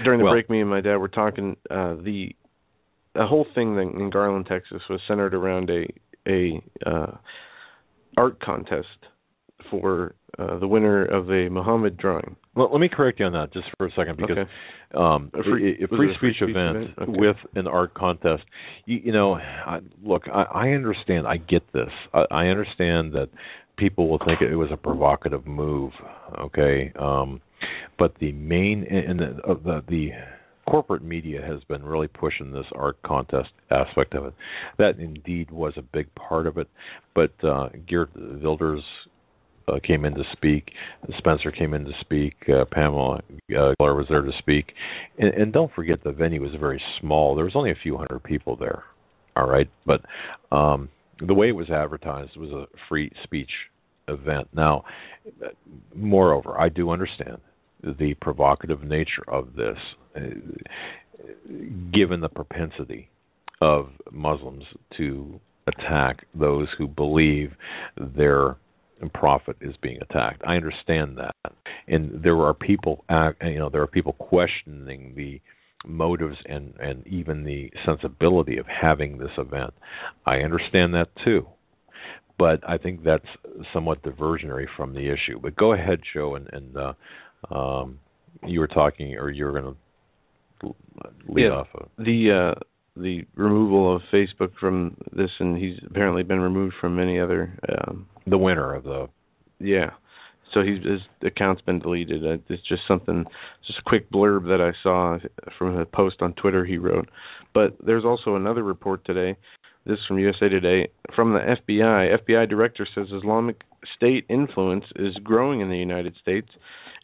Speaker 2: During the break, me and my dad were talking. The whole thing in Garland, Texas, was centered around a art contest for the winner of a Muhammad drawing.
Speaker 1: Well, let me correct you on that just for a second, because a free speech event with an art contest. Look, I understand. I get this. I understand that people will think it was a provocative move, okay? But the main and the corporate media has been really pushing this art contest aspect of it. That indeed was a big part of it. But Geert Wilders came in to speak. Spencer came in to speak. Pamela Geller was there to speak. And don't forget, the venue was very small. There was only a few hundred people there. All right, but the way it was advertised was a free speech event. Now, moreover, I do understand the provocative nature of this, given the propensity of Muslims to attack those who believe their prophet is being attacked. I understand that, and there are people, there are people questioning the motives and even the sensibility of having this event. I understand that too, but I think that's somewhat diversionary from the issue. But go ahead, Joe, and you were talking, or you were going to lead off.
Speaker 2: The removal of Facebook from this, and he's apparently been removed from many other.
Speaker 1: The winner of the.
Speaker 2: Yeah. So his account's been deleted. It's just a quick blurb that I saw from a post on Twitter he wrote. But there's also another report today, this is from USA Today, from the FBI. FBI director says Islamic State influence is growing in the United States.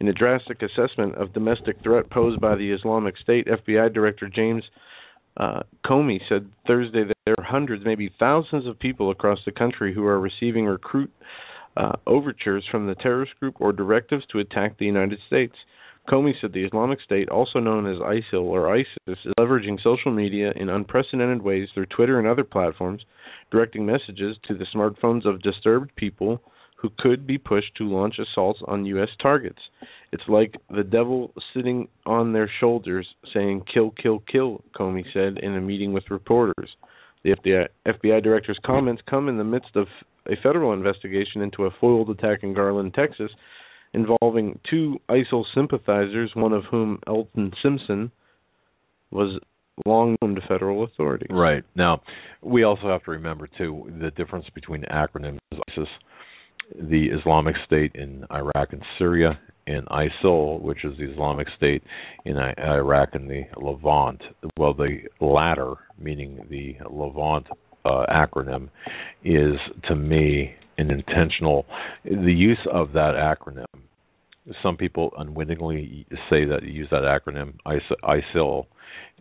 Speaker 2: In a drastic assessment of domestic threat posed by the Islamic State, FBI Director James Comey said Thursday that there are hundreds, maybe thousands of people across the country who are receiving recruit overtures from the terrorist group or directives to attack the United States. Comey said the Islamic State, also known as ISIL or ISIS, is leveraging social media in unprecedented ways through Twitter and other platforms, directing messages to the smartphones of disturbed people who could be pushed to launch assaults on U.S. targets. It's like the devil sitting on their shoulders saying, "Kill, kill, kill," Comey said in a meeting with reporters. The FBI director's comments come in the midst of a federal investigation into a foiled attack in Garland, Texas, involving two ISIL sympathizers, one of whom, Elton Simpson, was long known to federal authorities.
Speaker 1: Right. Now, we also have to remember, too, the difference between acronyms. ISIS, the Islamic State in Iraq and Syria, and ISIL, which is the Islamic State in Iraq and the Levant. Well, the latter, meaning the Levant acronym, is, to me, an intentional, the use of that acronym. Some people unwittingly say that use that acronym, ISIL,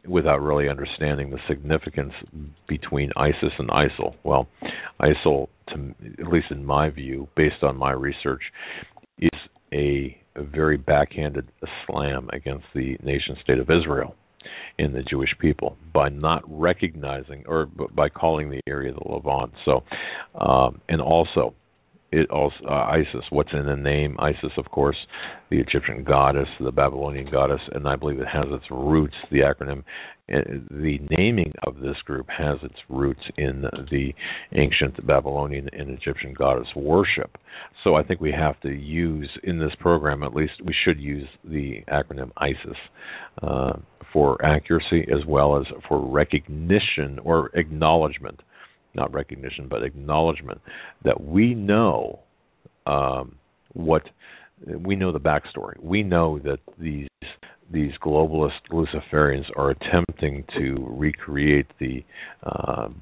Speaker 1: without really understanding the significance between ISIS and ISIL. Well, ISIL, at least in my view, based on my research, is a very backhanded slam against the nation-state of Israel and the Jewish people by not recognizing, or by calling the area the Levant. So, and also, ISIS, what's in the name? ISIS, of course, the Egyptian goddess, the Babylonian goddess, and I believe it has its roots, the acronym, the naming of this group has its roots in the ancient Babylonian and Egyptian goddess worship. So I think we have to use, in this program at least, we should use the acronym ISIS for accuracy as well as for recognition or acknowledgement. Not recognition, but acknowledgement that we know we know the backstory. We know that these globalist Luciferians are attempting to recreate the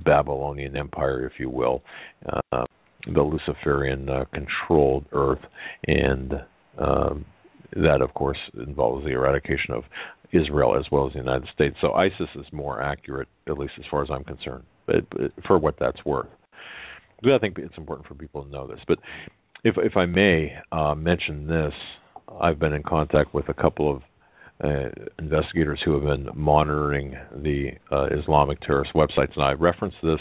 Speaker 1: Babylonian Empire, if you will, the Luciferian controlled Earth, and that, of course, involves the eradication of Israel as well as the United States. So ISIS is more accurate, at least as far as I'm concerned, but for what that's worth. But I think it's important for people to know this. But if I may mention this, I've been in contact with a couple of investigators who have been monitoring the Islamic terrorist websites, and I referenced this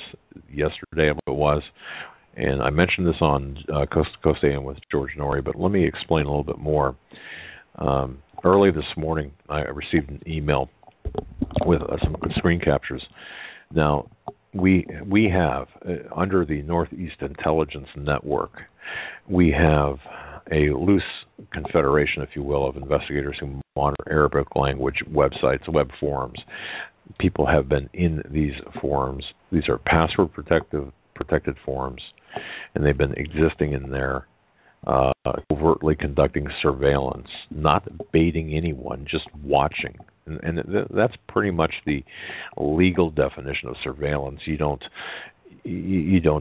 Speaker 1: yesterday, it was, and I mentioned this on Coast to Coast AM with George Norrie, but let me explain a little bit more. Early this morning, I received an email with some screen captures. Now, we have, under the Northeast Intelligence Network, we have a loose confederation, if you will, of investigators who monitor Arabic language websites, web forums. People have been in these forums. These are password protected forums. and they've been existing in there, overtly conducting surveillance, not baiting anyone, just watching. And that's pretty much the legal definition of surveillance. You don't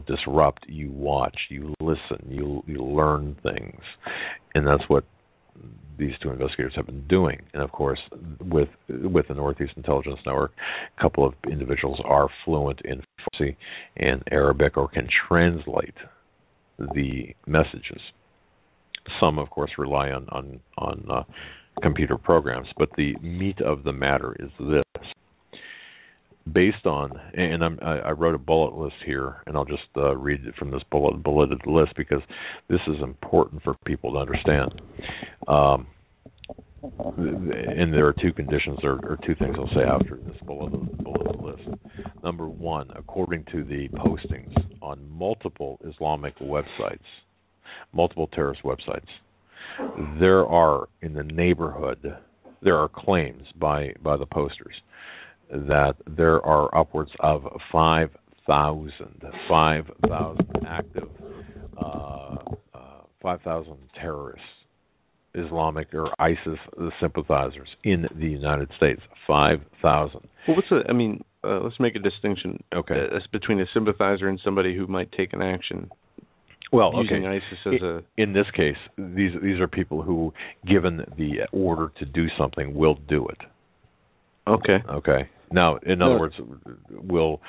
Speaker 1: disrupt. You watch. You listen. You learn things, and that's what these two investigators have been doing. And of course, with the Northeast Intelligence Network, a couple of individuals are fluent in Farsi and Arabic or can translate the messages. Some, of course, rely on computer programs, but the meat of the matter is this. Based on, and I wrote a bullet list here, and I'll just read it from this bulleted list because this is important for people to understand. And there are two conditions, or two things I'll say after this bulleted list. Number one, according to the postings on multiple Islamic websites, multiple terrorist websites, there are in the neighborhood, there are claims by the posters that there are upwards of 5,000 active, 5,000 terrorists, Islamic or ISIS sympathizers in the United States. 5,000.
Speaker 2: Well, let's make a distinction.
Speaker 1: Okay.
Speaker 2: Between a sympathizer and somebody who might take an action.
Speaker 1: Well,
Speaker 2: using ISIS as
Speaker 1: in this case, these are people who, given the order to do something, will do it.
Speaker 2: Okay.
Speaker 1: Okay. Now, in other words, will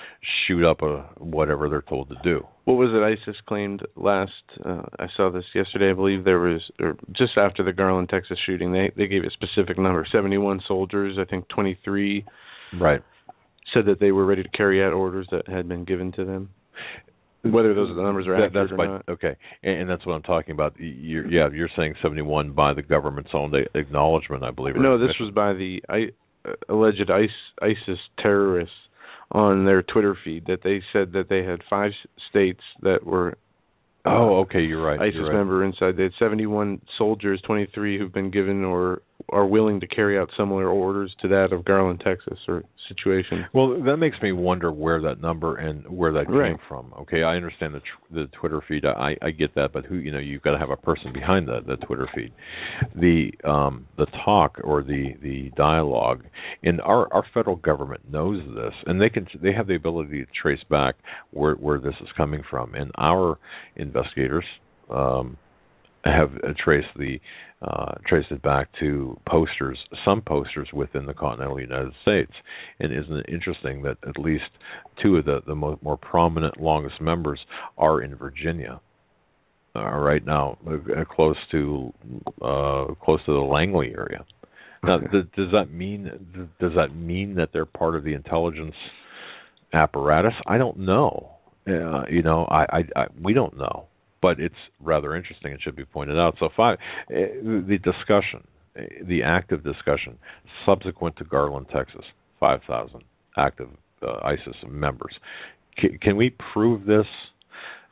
Speaker 1: shoot up whatever they're told to do.
Speaker 2: What was it ISIS claimed last? I saw this yesterday. I believe there was, or just after the Garland, Texas shooting, they gave a specific number: 71 soldiers. I think 23.
Speaker 1: Right.
Speaker 2: Said that they were ready to carry out orders that had been given to them. Whether those numbers are accurate or not.
Speaker 1: Okay, and that's what I'm talking about. You're saying 71 by the government's own acknowledgement, I believe.
Speaker 2: No, this was by the alleged ISIS terrorists on their Twitter feed, that they said that they had 5 states that were
Speaker 1: okay, you're right.
Speaker 2: ISIS member inside. They had 71 soldiers, 23 who've been given or are willing to carry out similar orders to that of Garland, Texas, or situation.
Speaker 1: Well, that makes me wonder where that number and where that came from. Okay, I understand the Twitter feed. I get that, but you've got to have a person behind the Twitter feed. The talk or the dialogue, and our federal government knows this, and they have the ability to trace back where this is coming from, and our investigators have traced it back to some posters within the continental United States. And isn't it interesting that at least 2 of the more prominent, longest members are in Virginia right now, close to the Langley area. Now, does that mean that they're part of the intelligence apparatus? I don't know. We don't know. But it's rather interesting. It should be pointed out. So the discussion, the active discussion, subsequent to Garland, Texas, 5,000 active ISIS members. Can we prove this?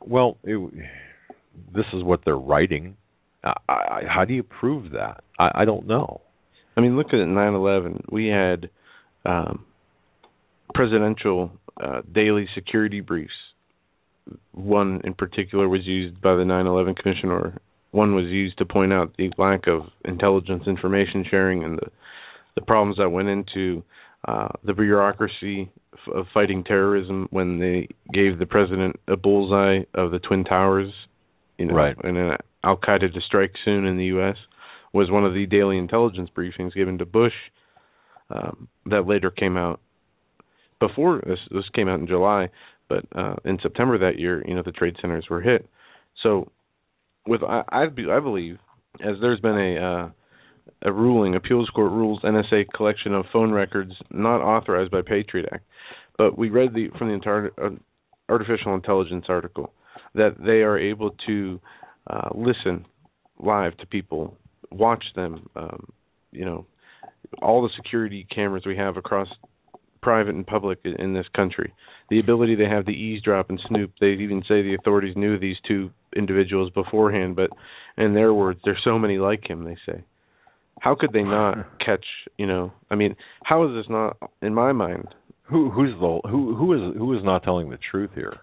Speaker 1: Well, this is what they're writing. How do you prove that? I don't know.
Speaker 2: I mean, look at 9/11. We had presidential daily security briefs. One in particular was used by the 9/11 Commission, or one was used to point out the lack of intelligence information sharing and the problems that went into the bureaucracy of fighting terrorism when they gave the president a bullseye of the Twin Towers,
Speaker 1: right,
Speaker 2: and an al-Qaeda to strike soon in the U.S. was one of the daily intelligence briefings given to Bush that later came out. Before this came out in July. But in September that year, the trade centers were hit. So, I believe, as there's been a ruling, appeals court rules, NSA collection of phone records not authorized by Patriot Act, but we read from the entire artificial intelligence article that they are able to listen live to people, watch them. All the security cameras we have across private and public in this country. The ability they have to eavesdrop and snoop. They even say the authorities knew these 2 individuals beforehand, but in their words, there's so many like him, they say. How could they not catch, how is this not, in my mind?
Speaker 1: Who is not telling the truth here?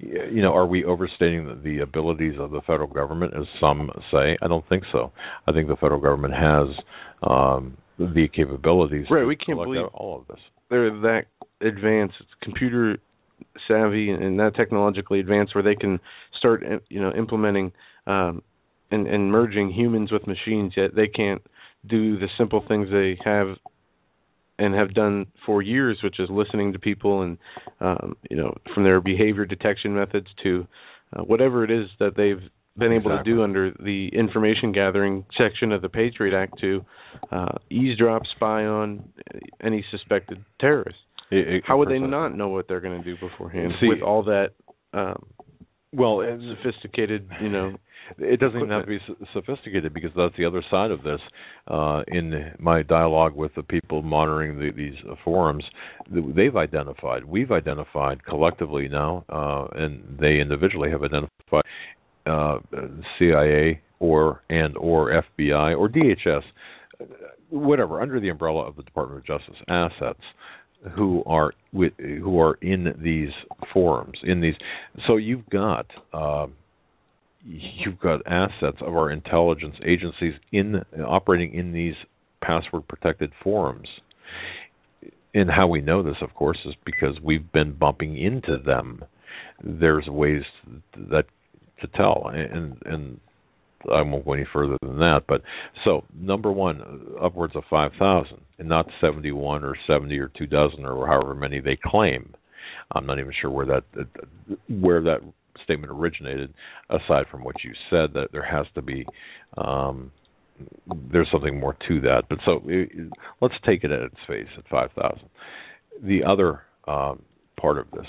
Speaker 1: Are we overstating the abilities of the federal government, as some say? I don't think so. I think the federal government has the capabilities
Speaker 2: right,
Speaker 1: to
Speaker 2: we can't believe
Speaker 1: all of this.
Speaker 2: They're that advanced, computer savvy, and that technologically advanced, where they can start, implementing and merging humans with machines. Yet they can't do the simple things they have and have done for years, which is listening to people and from their behavior detection methods to whatever it is that they've been able to do under the information gathering section of the Patriot Act to eavesdrop, spy on any suspected terrorist. How would they not know what they're going to do beforehand with all that sophisticated,
Speaker 1: It doesn't even have to be sophisticated, because that's the other side of this. In my dialogue with the people monitoring these forums, we've identified collectively now, and they individually have identified CIA or FBI or DHS, whatever, under the umbrella of the Department of Justice assets, who are in these forums. So you've got assets of our intelligence agencies operating in these password protected forums. And how we know this, of course, is because we've been bumping into them. There's ways to tell, and I won't go any further than that. But so, number one, upwards of 5,000, and not 71 or 70 or 2 dozen or however many they claim. I'm not even sure where that statement originated, aside from what you said, that there has to be there's something more to that. But so let's take it at its face at 5,000. The other part of this,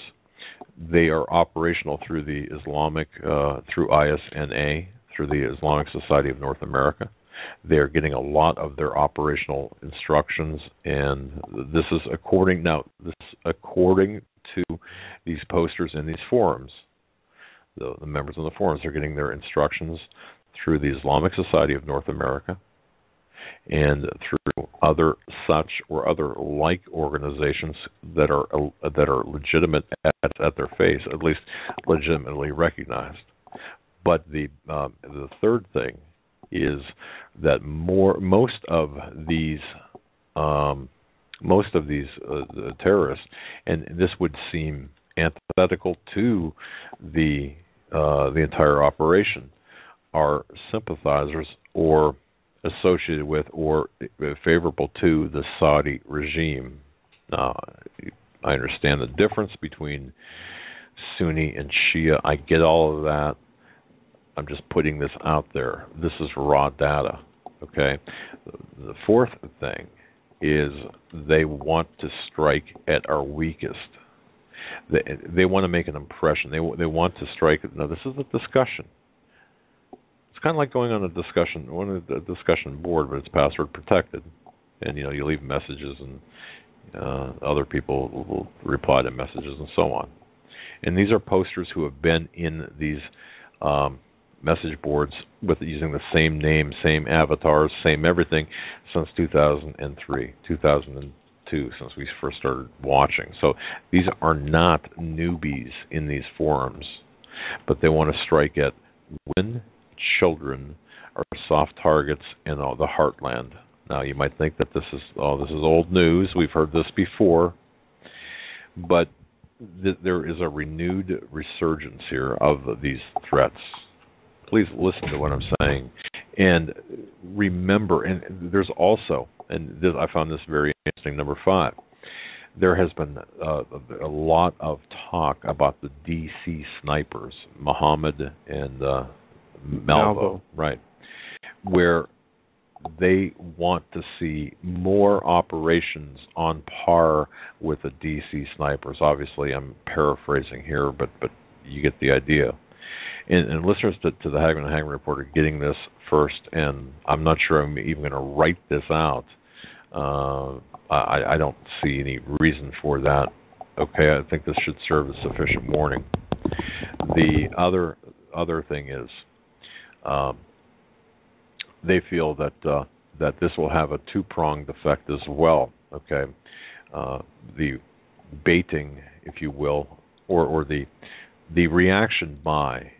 Speaker 1: they are operational through the Islamic, through ISNA, through the Islamic Society of North America. They're getting a lot of their operational instructions, and this is according to these posters in these forums. The members of the forums are getting their instructions through the Islamic Society of North America and through other such or other like organizations that are legitimate at their face, at least legitimately recognized. But the third thing is that most of these terrorists, and this would seem antithetical to the entire operation, are sympathizers or associated with or favorable to the Saudi regime. Now, I understand the difference between Sunni and Shia. I get all of that. I'm just putting this out there. This is raw data, okay? The fourth thing is they want to strike at our weakest. They want to make an impression. They want to strike. Now, this is a discussion. It's kind of like going on a discussion board, but it's password protected, and you leave messages, and other people will reply to messages and so on. And these are posters who have been in these message boards using the same name, same avatars, same everything since 2003, 2002, since we first started watching. So these are not newbies in these forums, but they want to strike at women, children, are soft targets in the heartland. Now, you might think that this is old news. We've heard this before, but there is a renewed resurgence here of these threats. Please listen to what I'm saying, and remember. And there's also, I found this very interesting. Number 5, there has been a lot of talk about the DC snipers, Muhammad and Malvo, right, where they want to see more operations on par with the DC snipers. Obviously, I'm paraphrasing here, but you get the idea. And listeners to the Hagmann Hagmann Report are getting this first, and I'm not sure I'm even going to write this out. I don't see any reason for that. Okay, I think this should serve as sufficient warning. The other thing is, they feel that this will have a two-pronged effect as well. Okay, the baiting, if you will, or the the reaction by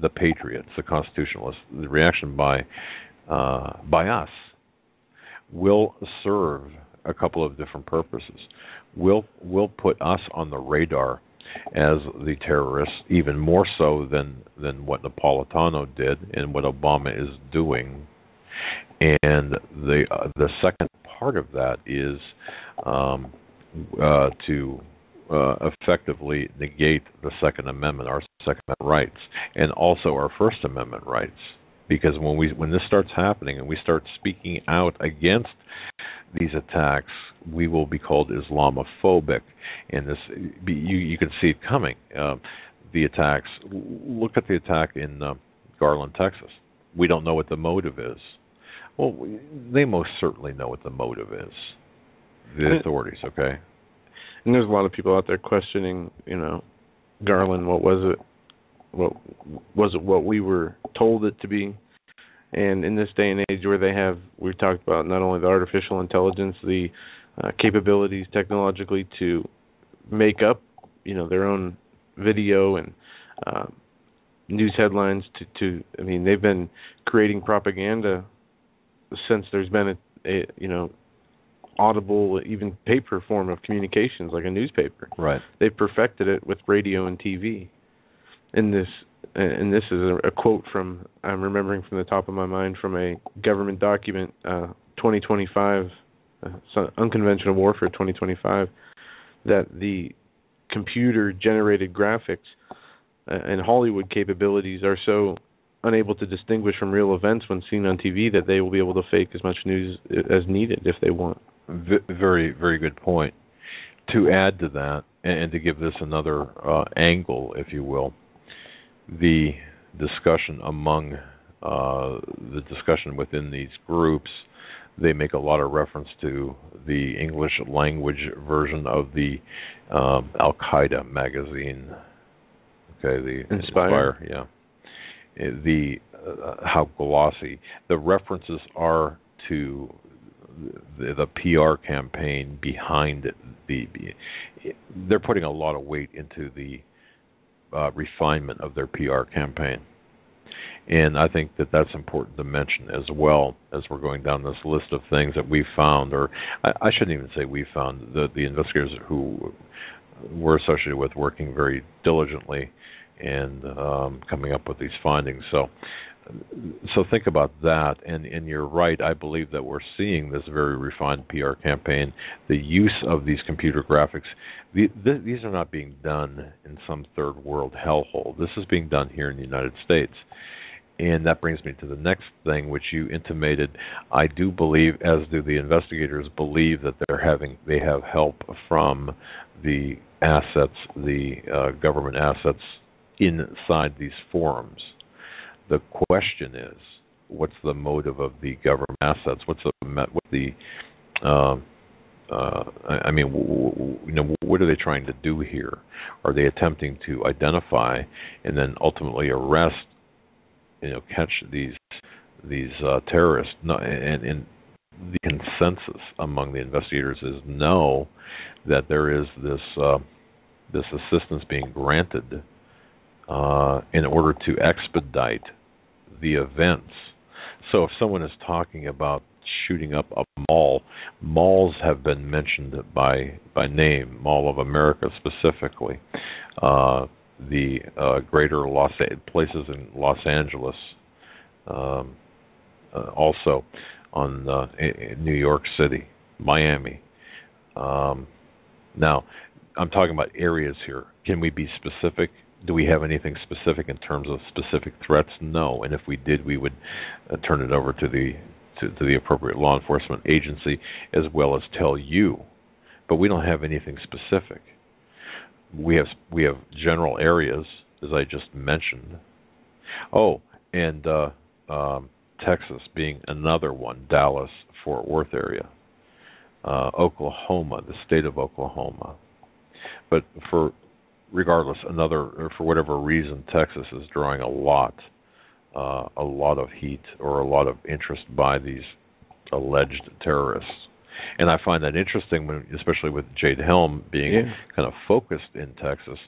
Speaker 1: the patriots, the constitutionalists, the reaction by us will serve a couple of different purposes. Will put us on the radar as the terrorists, even more so than what Napolitano did and what Obama is doing. And the second part of that is to effectively negate the Second Amendment, our Second Amendment rights, and also our First Amendment rights. Because when this starts happening and we start speaking out against these attacks, we will be called Islamophobic, and this you can see it coming. The attacks. Look at the attack in Garland, Texas. We don't know what the motive is. Well, they most certainly know what the motive is. The authorities, okay.
Speaker 2: And there's a lot of people out there questioning, Garland. What was it? What was it? What we were told it to be? And in this day and age, where we've talked about not only the artificial intelligence, the capabilities technologically to make up, their own video and news headlines. They've been creating propaganda since there's been a audible, even paper form of communications, like a newspaper.
Speaker 1: Right. They've
Speaker 2: perfected it with radio and TV. And this is a quote from, I'm remembering from the top of my mind, from a government document, 2025, Unconventional Warfare 2025, that the computer-generated graphics and Hollywood capabilities are so unable to distinguish from real events when seen on TV that they will be able to fake as much news as needed if they want.
Speaker 1: Very, very good point. To add to that, and to give this another angle, if you will, the discussion within these groups, they make a lot of reference to the English language version of the Al-Qaeda magazine. Okay, the Inspire, yeah. How glossy the references are to the PR campaign behind it. They're putting a lot of weight into the refinement of their PR campaign. And I think that that's important to mention as well as we're going down this list of things that we've found, or I shouldn't even say we found, the investigators who we're associated with working very diligently and coming up with these findings. So think about that, and you're right. I believe that we're seeing this very refined PR campaign, the use of these computer graphics. These are not being done in some third world hellhole. This is being done here in the United States. And that brings me to the next thing, which you intimated. I do believe, as do the investigators, believe that they have help from the assets, the government assets inside these forums. The question is, what's the motive of the government assets? What are they trying to do here? Are they attempting to identify and then ultimately arrest, catch these terrorists? No, and the consensus among the investigators is no, that there is this assistance being granted in order to expedite the events. So if someone is talking about shooting up a mall, malls have been mentioned by name, Mall of America specifically, the greater places in Los Angeles, also on New York City, Miami. Now, I'm talking about areas here. Can we be specific? Do we have anything specific in terms of specific threats? No. And if we did, we would turn it over to the appropriate law enforcement agency, as well as tell you. But we don't have anything specific. We have general areas, as I just mentioned. Oh, and Texas being another one, Dallas, Fort Worth area, Oklahoma, the state of Oklahoma. But regardless, for whatever reason, Texas is drawing a lot of heat or a lot of interest by these alleged terrorists. And I find that interesting, especially with Jade Helm being kind of focused in Texas.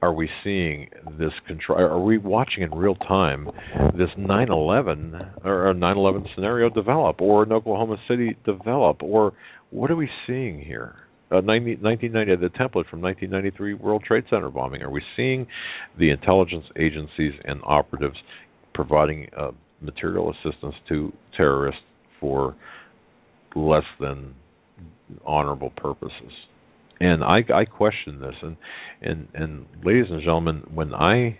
Speaker 1: are we seeing this control? Are we watching in real time this 9/11 or a 9/11 scenario develop, or an Oklahoma City develop, or what are we seeing here? 1990, the template from 1993 World Trade Center bombing. Are we seeing the intelligence agencies and operatives providing material assistance to terrorists for less than honorable purposes? And I question this, and ladies and gentlemen, when I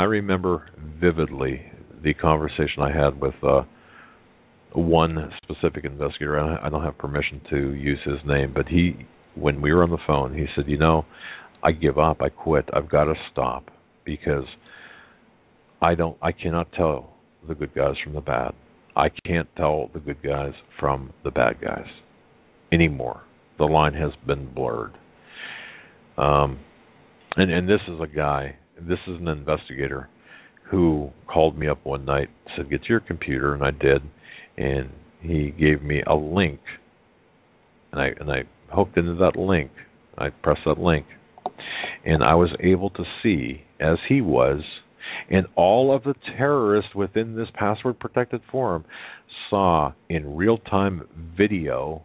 Speaker 1: remember vividly the conversation I had with one specific investigator. I don't have permission to use his name, but when we were on the phone, he said, I give up, I quit, I've got to stop, because I cannot tell the good guys from the bad. I can't tell the good guys from the bad guys anymore. The line has been blurred. And this is an investigator who called me up one night, said, get to your computer, and I did, and he gave me a link, and I hooked into that link. I pressed that link, and I was able to see, as he was, and all of the terrorists within this password-protected forum saw in real-time video.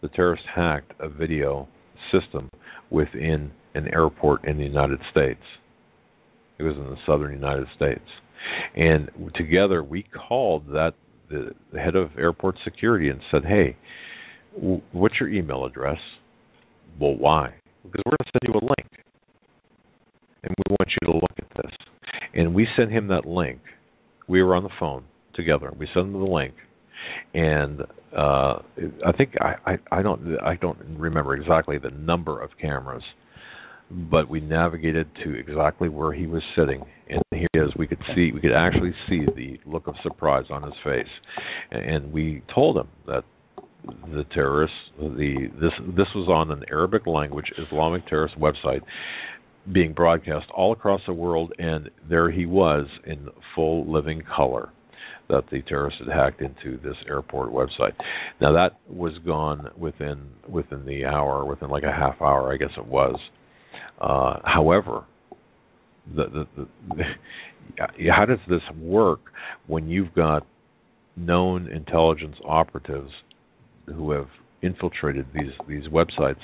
Speaker 1: The terrorists hacked a video system within an airport in the United States. It was in the southern United States. And together we called the head of airport security and said, hey, what's your email address? Well, why? Because we're going to send you a link, and we want you to look at this. And we sent him that link. We were on the phone together. We sent him the link, and I think I don't remember exactly the number of cameras, but we navigated to exactly where he was sitting, and here he is. We could actually see the look of surprise on his face, and we told him that the terrorists, this was on an Arabic language Islamic terrorist website being broadcast all across the world, and there he was in full living color, that the terrorists had hacked into this airport website. Now that was gone within the hour, within like a half hour, I guess it was. However, how does this work when you've got known intelligence operatives who have infiltrated these websites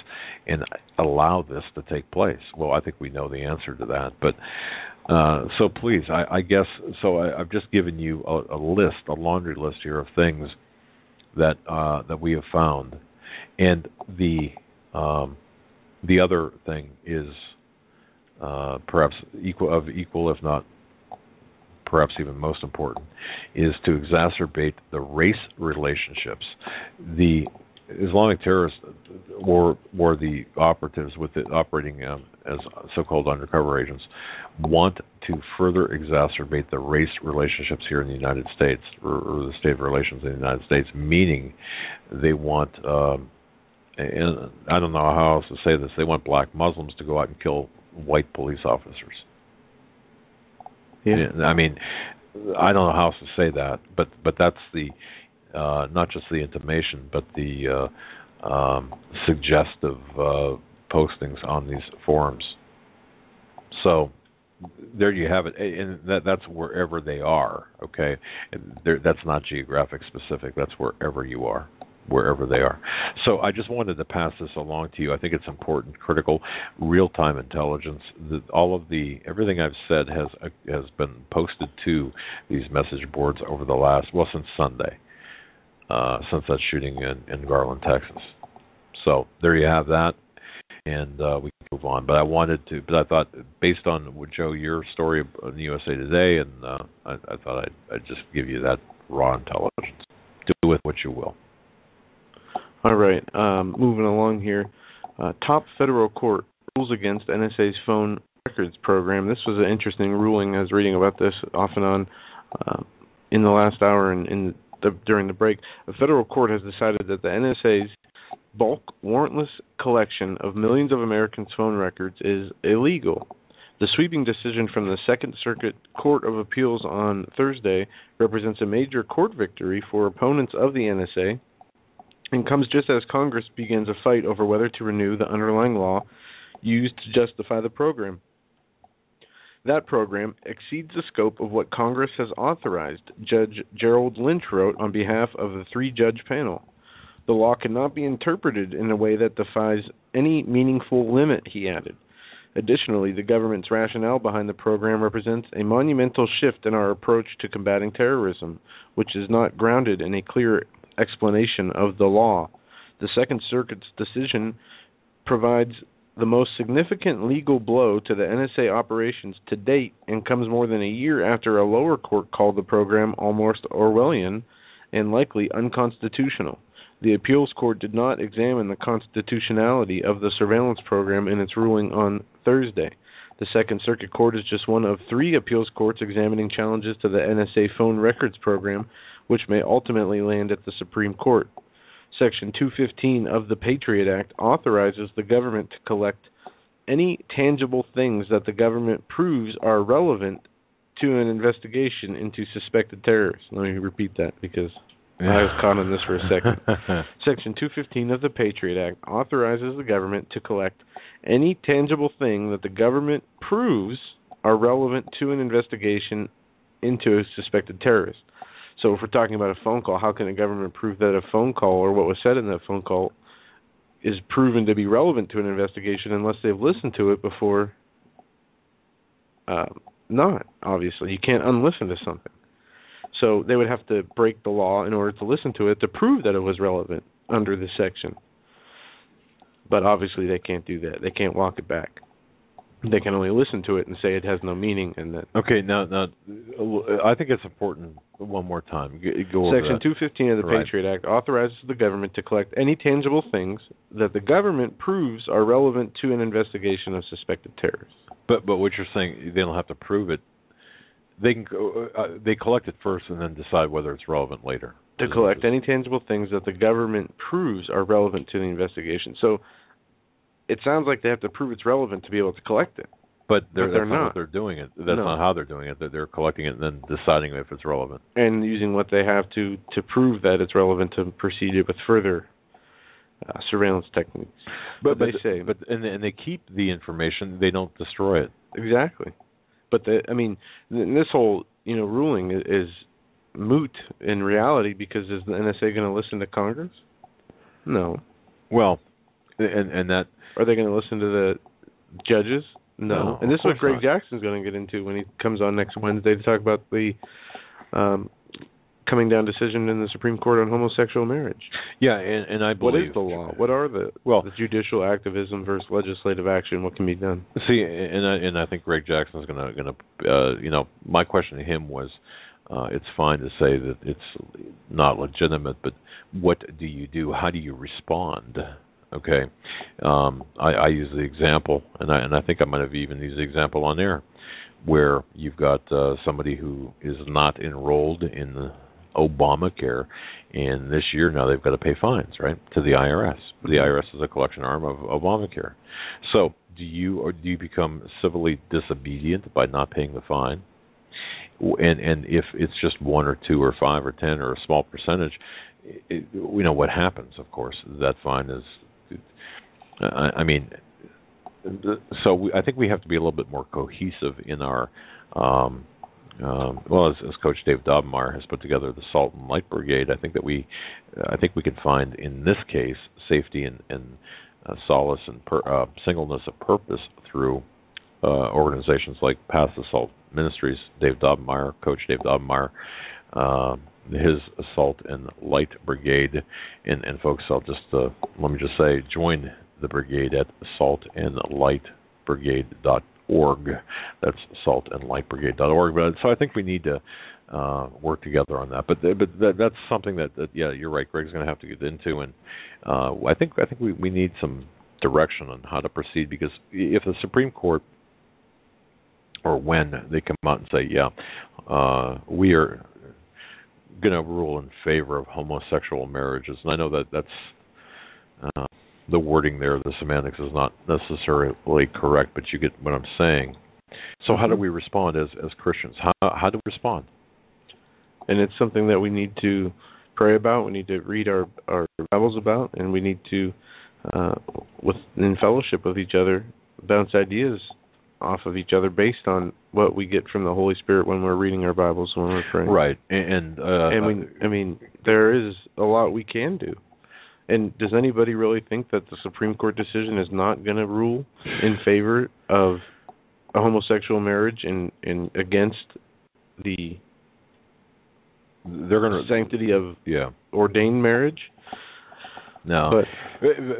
Speaker 1: and allow this to take place? Well, I think we know the answer to that, but so please, I guess, so I've just given you a laundry list here of things that we have found, and the other thing is perhaps equal, if not perhaps even most important, is to exacerbate the race relationships. The Islamic terrorists or the operatives with it operating as so-called undercover agents want to further exacerbate the race relationships here in the United States, or the state of relations in the United States, meaning they want, and I don't know how else to say this, they want black Muslims to go out and kill white police officers. Yeah. I mean, I don't know how else to say that, but that's the not just the intimation, but the suggestive postings on these forums. So there you have it, and that's wherever they are. Okay, that's not geographic specific. That's wherever you are, wherever they are. So I just wanted to pass this along to you. I think it's important, critical, real-time intelligence. Everything I've said has been posted to these message boards over the since Sunday. Since that shooting in Garland, Texas. So there you have that, and we can move on. But I thought, based on Joe, your story in the USA Today, and I thought I'd just give you that raw intelligence. Do with what you will.
Speaker 2: All right, moving along here. Top federal court rules against NSA's phone records program. This was an interesting ruling. I was reading about this off and on in the last hour and during the break. A federal court has decided that the NSA's bulk warrantless collection of millions of Americans' phone records is illegal. The sweeping decision from the Second Circuit Court of Appeals on Thursday represents a major court victory for opponents of the NSA, and comes just as Congress begins a fight over whether to renew the underlying law used to justify the program. That program exceeds the scope of what Congress has authorized, Judge Gerald Lynch wrote on behalf of the three-judge panel. The law cannot be interpreted in a way that defies any meaningful limit, he added. Additionally, the government's rationale behind the program represents a monumental shift in our approach to combating terrorism, which is not grounded in a clear explanation of the law. The Second Circuit's decision provides the most significant legal blow to the NSA operations to date and comes more than a year after a lower court called the program almost Orwellian and likely unconstitutional. The appeals court did not examine the constitutionality of the surveillance program in its ruling on Thursday. The Second Circuit Court is just one of three appeals courts examining challenges to the NSA phone records program, which may ultimately land at the Supreme Court. Section 215 of the Patriot Act authorizes the government to collect any tangible things that the government proves are relevant to an investigation into suspected terrorists. Let me repeat that because I was caught on this for a second. Section 215 of the Patriot Act authorizes the government to collect any tangible thing that the government proves are relevant to an investigation into a suspected terrorist. So if we're talking about a phone call, how can a government prove that a phone call or what was said in that phone call is proven to be relevant to an investigation unless they've listened to it before? Not, obviously. You can't unlisten to something. So they would have to break the law in order to listen to it to prove that it was relevant under this section. But obviously they can't do that. They can't walk it back. They can only listen to it and say it has no meaning. And that.
Speaker 1: Okay, now, I think it's important. One more time, go over
Speaker 2: Section 215 of the Patriot Act authorizes the government to collect any tangible things that the government proves are relevant to an investigation of suspected terrorists.
Speaker 1: But what you're saying, they don't have to prove it. They can they collect it first and then decide whether it's relevant later.
Speaker 2: To collect any tangible things that the government proves are relevant to the investigation. So it sounds like they have to prove it's relevant to be able to collect it.
Speaker 1: But they're not what they're doing it. That's not how they're doing it. They're collecting it and then deciding if it's relevant.
Speaker 2: And using what they have to prove that it's relevant to proceed with further surveillance techniques. But
Speaker 1: they keep the information. They don't destroy it.
Speaker 2: Exactly. But this whole ruling is moot in reality because is the NSA going to listen to Congress? No.
Speaker 1: Well, and that
Speaker 2: are they going to listen to the judges? No. And this is what Greg Jackson's going to get into when he comes on next Wednesday to talk about the coming down decision in the Supreme Court on homosexual marriage.
Speaker 1: Yeah, and I believe...
Speaker 2: What is the law? What are the judicial activism versus legislative action? What can be done?
Speaker 1: See, and I think Greg Jackson's going to my question to him was, it's fine to say that it's not legitimate, but what do you do? How do you respond? Okay, I use the example, and I think I might have even used the example on air, where you've got somebody who is not enrolled in the Obamacare, and this year now they've got to pay fines, right, to the IRS. The IRS is a collection arm of Obamacare. So do you become civilly disobedient by not paying the fine? And if it's just 1 or 2 or 5 or 10 or a small percentage, we know what happens. Of course, that fine is. So I think we have to be a little bit more cohesive in our, as Coach Dave Dobmeyer has put together the Salt and Light Brigade. I think we can find in this case safety and solace and singleness of purpose through organizations like Path to Salt Ministries, Dave Dobmeyer, Coach Dave Dobmeyer, his Assault and Light Brigade, and folks, I'll just let me just say, join the brigade at saltandlightbrigade.org. That's saltandlightbrigade.org. But so I think we need to work together on that. But that's something that you're right, Greg's going to have to get into, and I think we need some direction on how to proceed, because if the Supreme Court, or when they come out and say, we are going to rule in favor of homosexual marriages, and I know that's the wording there, the semantics is not necessarily correct, but you get what I'm saying. So how do we respond as Christians? How do we respond?
Speaker 2: And it's something that we need to pray about, we need to read our Bibles about, and we need to, in fellowship with each other, bounce ideas off of each other based on what we get from the Holy Spirit when we're reading our Bibles, when we're praying.
Speaker 1: Right,
Speaker 2: there is a lot we can do. And does anybody really think that the Supreme Court decision is not going to rule in favor of a homosexual marriage and against the sanctity of ordained marriage?
Speaker 1: No,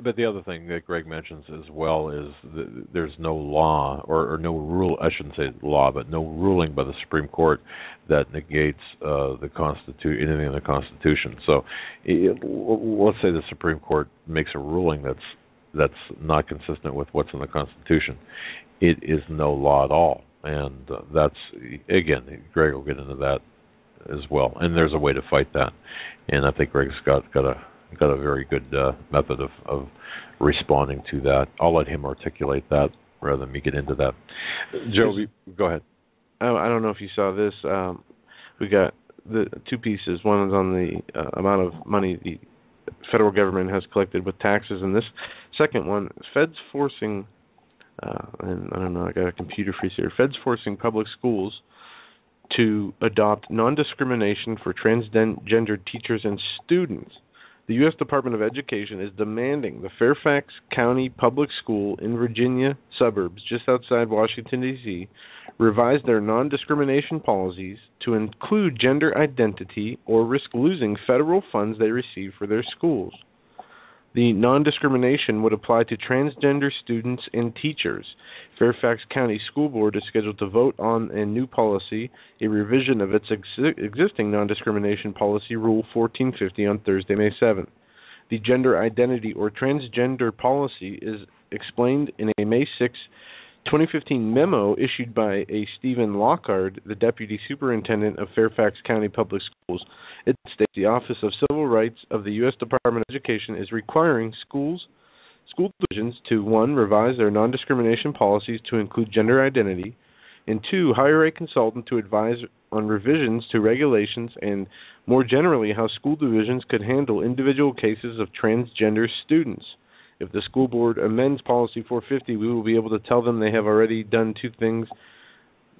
Speaker 1: but the other thing that Greg mentions as well is that there's no law or no rule. I shouldn't say law, but no ruling by the Supreme Court that negates anything in the Constitution. So, let's say the Supreme Court makes a ruling that's not consistent with what's in the Constitution. It is no law at all, and that's, again, Greg will get into that as well. And there's a way to fight that, and I think Greg's got a very good method of responding to that. I'll let him articulate that rather than me get into that. Joe, go ahead.
Speaker 2: I don't know if you saw this. We got the two pieces. One is on the amount of money the federal government has collected with taxes, and this second one, Fed's forcing, and I don't know, I got a computer freeze here. Fed's forcing public schools to adopt non-discrimination for transgender teachers and students. The U.S. Department of Education is demanding the Fairfax County Public School in Virginia suburbs, just outside Washington, D.C., revise their non-discrimination policies to include gender identity or risk losing federal funds they receive for their schools. The non-discrimination would apply to transgender students and teachers. Fairfax County School Board is scheduled to vote on a new policy, a revision of its existing non-discrimination policy, Rule 1450, on Thursday, May 7th. The gender identity or transgender policy is explained in a May 6, 2015 memo issued by a Stephen Lockhart, the Deputy Superintendent of Fairfax County Public Schools. It states the Office of Civil Rights of the U.S. Department of Education is requiring school divisions to, 1, revise their non-discrimination policies to include gender identity, and 2, hire a consultant to advise on revisions to regulations and, more generally, how school divisions could handle individual cases of transgender students. If the school board amends Policy 450, we will be able to tell them they have already done two things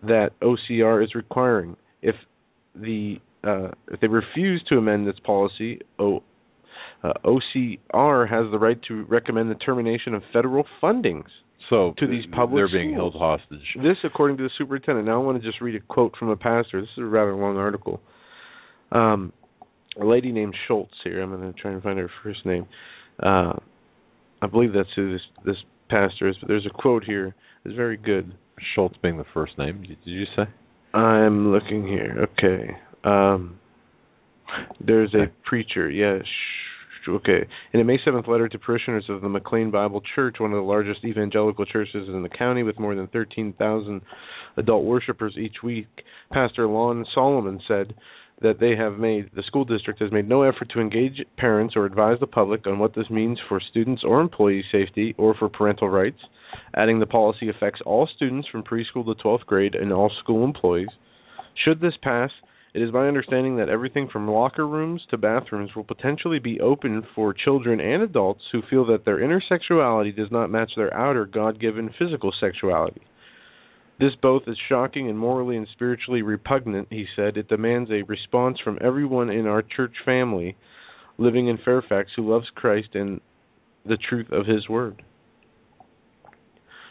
Speaker 2: that OCR is requiring. If they refuse to amend this policy, OCR has the right to recommend the termination of federal fundings to these public schools.
Speaker 1: They're being held hostage.
Speaker 2: This, according to the superintendent. Now I want to just read a quote from a pastor. This is a rather long article. A lady named Schultz here. I'm going to try and find her first name. I believe that's who this pastor is, but there's a quote here. It's very good.
Speaker 1: Schultz being the first name, did you say?
Speaker 2: I'm looking here. Okay. There's a preacher. Yes. Okay. In a May 7th letter to parishioners of the McLean Bible Church, one of the largest evangelical churches in the county with more than 13,000 adult worshipers each week, Pastor Lon Solomon said that the school district has made no effort to engage parents or advise the public on what this means for students or employee safety or for parental rights, adding the policy affects all students from preschool to 12th grade and all school employees. Should this pass, it is my understanding that everything from locker rooms to bathrooms will potentially be open for children and adults who feel that their inner sexuality does not match their outer God-given physical sexuality. This both is shocking and morally and spiritually repugnant, he said. It demands a response from everyone in our church family living in Fairfax who loves Christ and the truth of his word.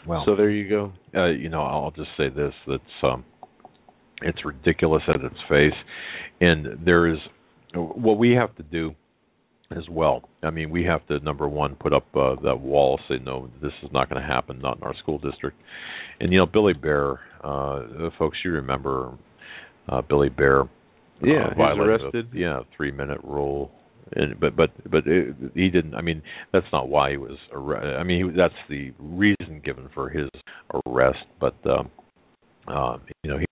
Speaker 1: Well,
Speaker 2: so there you go.
Speaker 1: I'll just say this, that's it's ridiculous at its face, and there is what we have to do as well. I mean, we have to, number one, put up that wall, say, no, this is not going to happen, not in our school district. And, Billy Bear, folks, you remember Billy Bear.
Speaker 2: Yeah, he was arrested.
Speaker 1: 3-minute rule. But he didn't, I mean, that's not why he was arrested. I mean, that's the reason given for his arrest, but, he's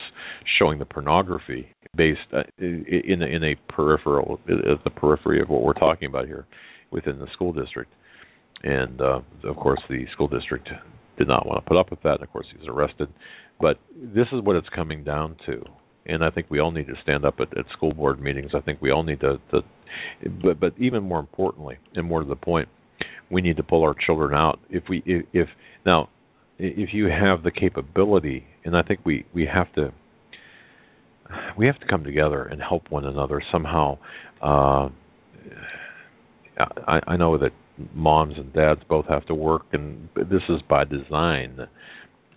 Speaker 1: showing the pornography based in a peripheral, at the periphery of what we're talking about here within the school district. And, of course, the school district did not want to put up with that. And, of course, he was arrested. But this is what it's coming down to. And I think we all need to stand up at school board meetings. I think we all need to but even more importantly, and more to the point, we need to pull our children out. If you have the capability, and I think we have to come together and help one another somehow. I know that moms and dads both have to work, and this is by design.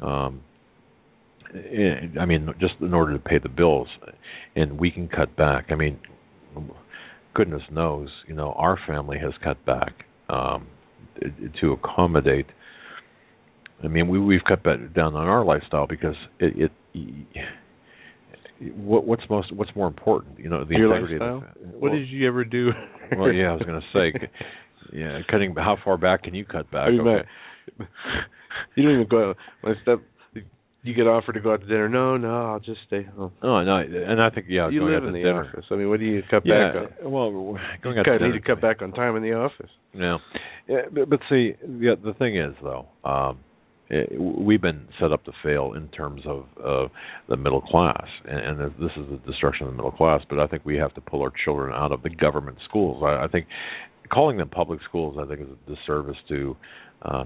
Speaker 1: I mean, just in order to pay the bills, and we can cut back. I mean, goodness knows, our family has cut back to accommodate. I mean, we've cut back down on our lifestyle because what's more important? The
Speaker 2: Your
Speaker 1: integrity
Speaker 2: lifestyle? What did you ever do?
Speaker 1: Well, yeah, I was going to say, cutting. How far back can you cut back?
Speaker 2: You don't even go. You get offered to go out to dinner. No, I'll just stay home.
Speaker 1: Oh no, and I think
Speaker 2: you
Speaker 1: going
Speaker 2: live
Speaker 1: out
Speaker 2: in
Speaker 1: to
Speaker 2: the
Speaker 1: dinner.
Speaker 2: office. I mean, what do you cut back on?
Speaker 1: Well, going out
Speaker 2: you
Speaker 1: to dinner.
Speaker 2: need to cut back on time in the office.
Speaker 1: No, but see, the thing is though, we've been set up to fail in terms of the middle class, and this is the destruction of the middle class. But I think we have to pull our children out of the government schools. I think calling them public schools, I think, is a disservice to. I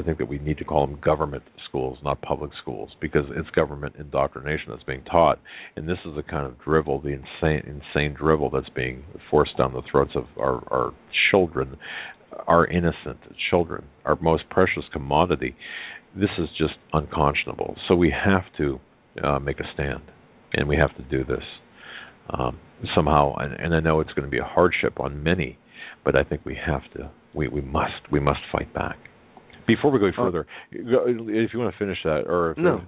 Speaker 1: think that we need to call them government schools, not public schools, because it's government indoctrination that's being taught, and this is the kind of drivel, the insane drivel that's being forced down the throats of our children, our innocent children, our most precious commodity. This is just unconscionable. So we have to make a stand, and we have to do this somehow. And I know it's going to be a hardship on many, but I think we have to. We must fight back. Before we go further, if you want to finish that, or
Speaker 2: no,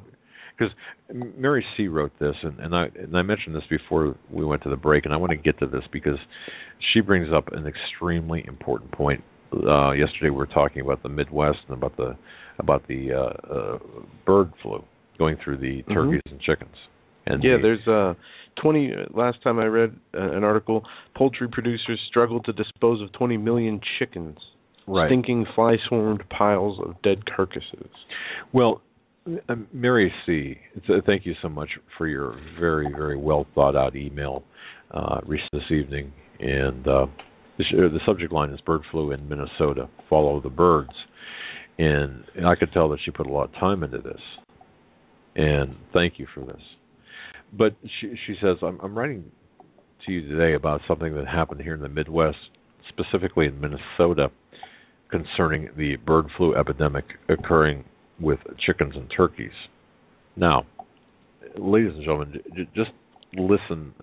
Speaker 1: because Mary C. wrote this, and I mentioned this before we went to the break, and I want to get to this because she brings up an extremely important point. Yesterday we were talking about the Midwest and about the bird flu going through the turkeys and chickens. And
Speaker 2: there's 20. Last time I read an article, poultry producers struggle to dispose of 20 million chickens. Right. Stinking, fly-swarmed piles of dead carcasses.
Speaker 1: Well, Mary C., thank you so much for your very, very well thought out email this evening. And the subject line is bird flu in Minnesota. Follow the birds. And I could tell that she put a lot of time into this. And thank you for this. But she says, I'm writing to you today about something that happened here in the Midwest, specifically in Minnesota, concerning the bird flu epidemic occurring with chickens and turkeys. Now, ladies and gentlemen, just listen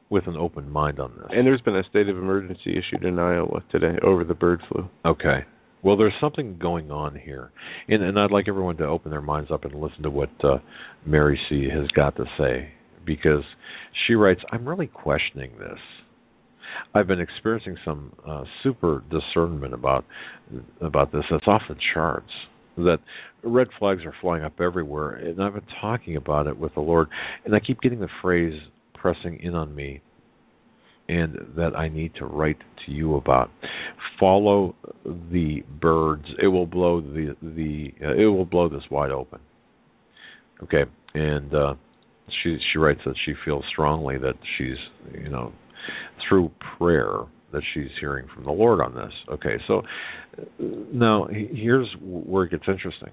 Speaker 1: with an open mind on this.
Speaker 2: And there's been a state of emergency issued in Iowa today over the bird flu.
Speaker 1: Okay. Well, there's something going on here, and I'd like everyone to open their minds up and listen to what Mary C. has got to say, because she writes, I'm really questioning this. I've been experiencing some super discernment about this that's off the charts, that red flags are flying up everywhere, and I've been talking about it with the Lord, and I keep getting the phrase pressing in on me, and that I need to write to you about. Follow the birds. It will blow it will blow this wide open. Okay, and she writes that she feels strongly that she's through prayer that she's hearing from the Lord on this. Okay, so now here's where it gets interesting.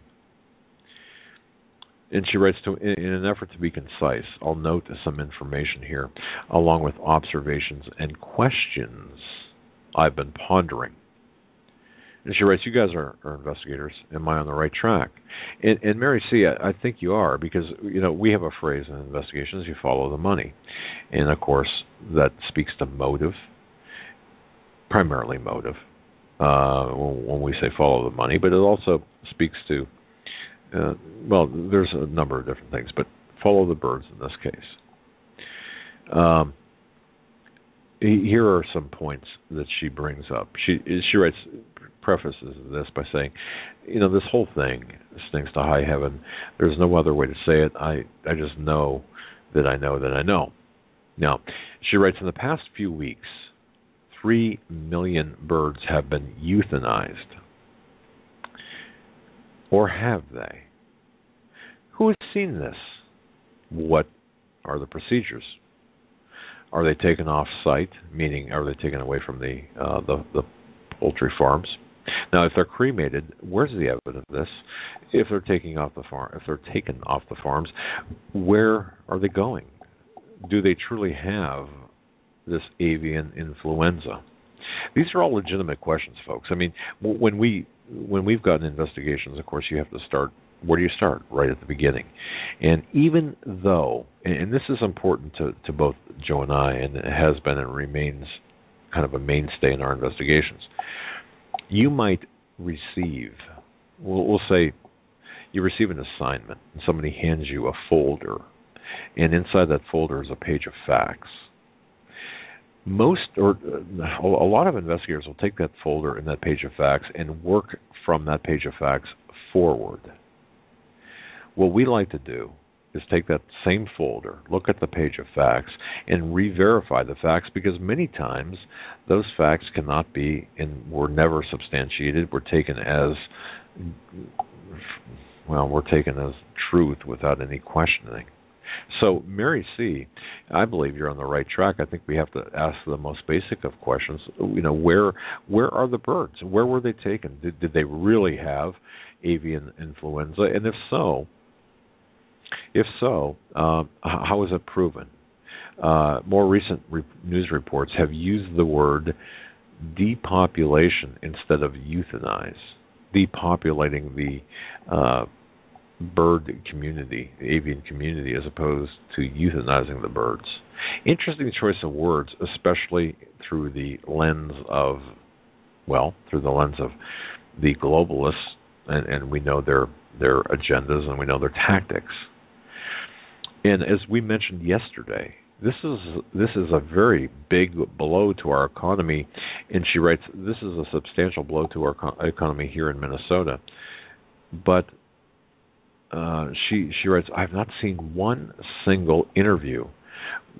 Speaker 1: And she writes, in an effort to be concise, I'll note some information here, along with observations and questions I've been pondering. And she writes, you guys are investigators. Am I on the right track? And Mary C., I think you are, because we have a phrase in investigations, you follow the money. And, of course, that speaks to motive, primarily motive, when we say follow the money. But it also speaks to there's a number of different things, but follow the birds in this case. Here are some points that she brings up. She writes, prefaces this by saying, this whole thing stinks to high heaven. There's no other way to say it. I just know that I know that I know. Now, she writes, in the past few weeks, 3 million birds have been euthanized. Or have they? Who has seen this? What are the procedures. Are they taken off site? Meaning, are they taken away from the poultry farms? Now, if they're cremated, where's the evidence of this? If they're taken off the farms, where are they going? Do they truly have this avian influenza? These are all legitimate questions, folks. I mean, when we've gotten investigations, of course, you have to start. Where do you start? Right at the beginning. And even though, and this is important to both Joe and I, and it has been and remains kind of a mainstay in our investigations, you might receive, we'll say you receive an assignment, and somebody hands you a folder, and inside that folder is a page of facts. A lot of investigators will take that folder and that page of facts and work from that page of facts forward. What we like to do is take that same folder, look at the page of facts, and re-verify the facts, because many times those facts cannot be and were never substantiated. We're taken as truth without any questioning. So, Mary C., I believe you're on the right track. I think we have to ask the most basic of questions. Where are the birds? Where were they taken? Did they really have avian influenza? And if so, how is it proven? More recent news reports have used the word depopulation instead of euthanize, depopulating the bird community, the avian community, as opposed to euthanizing the birds. Interesting choice of words, especially through the lens of the globalists, and we know their agendas and we know their tactics. And as we mentioned yesterday, this is a very big blow to our economy. And she writes, this is a substantial blow to our economy here in Minnesota. But she writes, I've not seen one single interview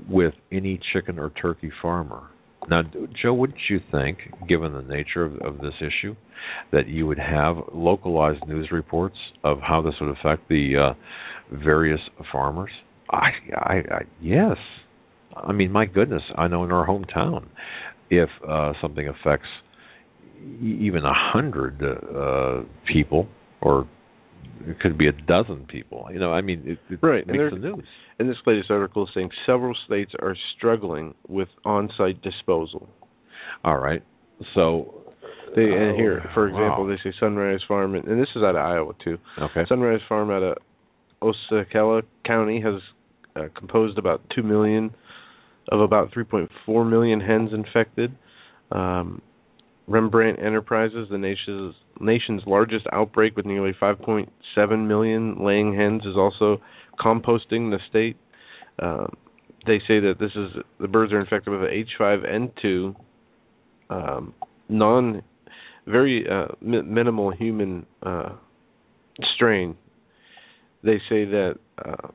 Speaker 1: with any chicken or turkey farmer. Now, Joe, wouldn't you think, given the nature of this issue, that you would have localized news reports of how this would affect the various farmers? Yes. I mean, my goodness, I know in our hometown, if something affects even 100 people, or it could be a dozen people, I mean, it
Speaker 2: right.
Speaker 1: makes the news.
Speaker 2: In this latest article, saying several states are struggling with on-site disposal.
Speaker 1: All right. So,
Speaker 2: and here, for example, they say Sunrise Farm, and this is out of Iowa too.
Speaker 1: Okay.
Speaker 2: Sunrise Farm out of Osceola County has composed about 2 million of about 3.4 million hens infected. Rembrandt Enterprises, the nation's largest outbreak with nearly 5.7 million laying hens, is also composting the state. They say that the birds are infected with the H5N2, very minimal human strain. They say that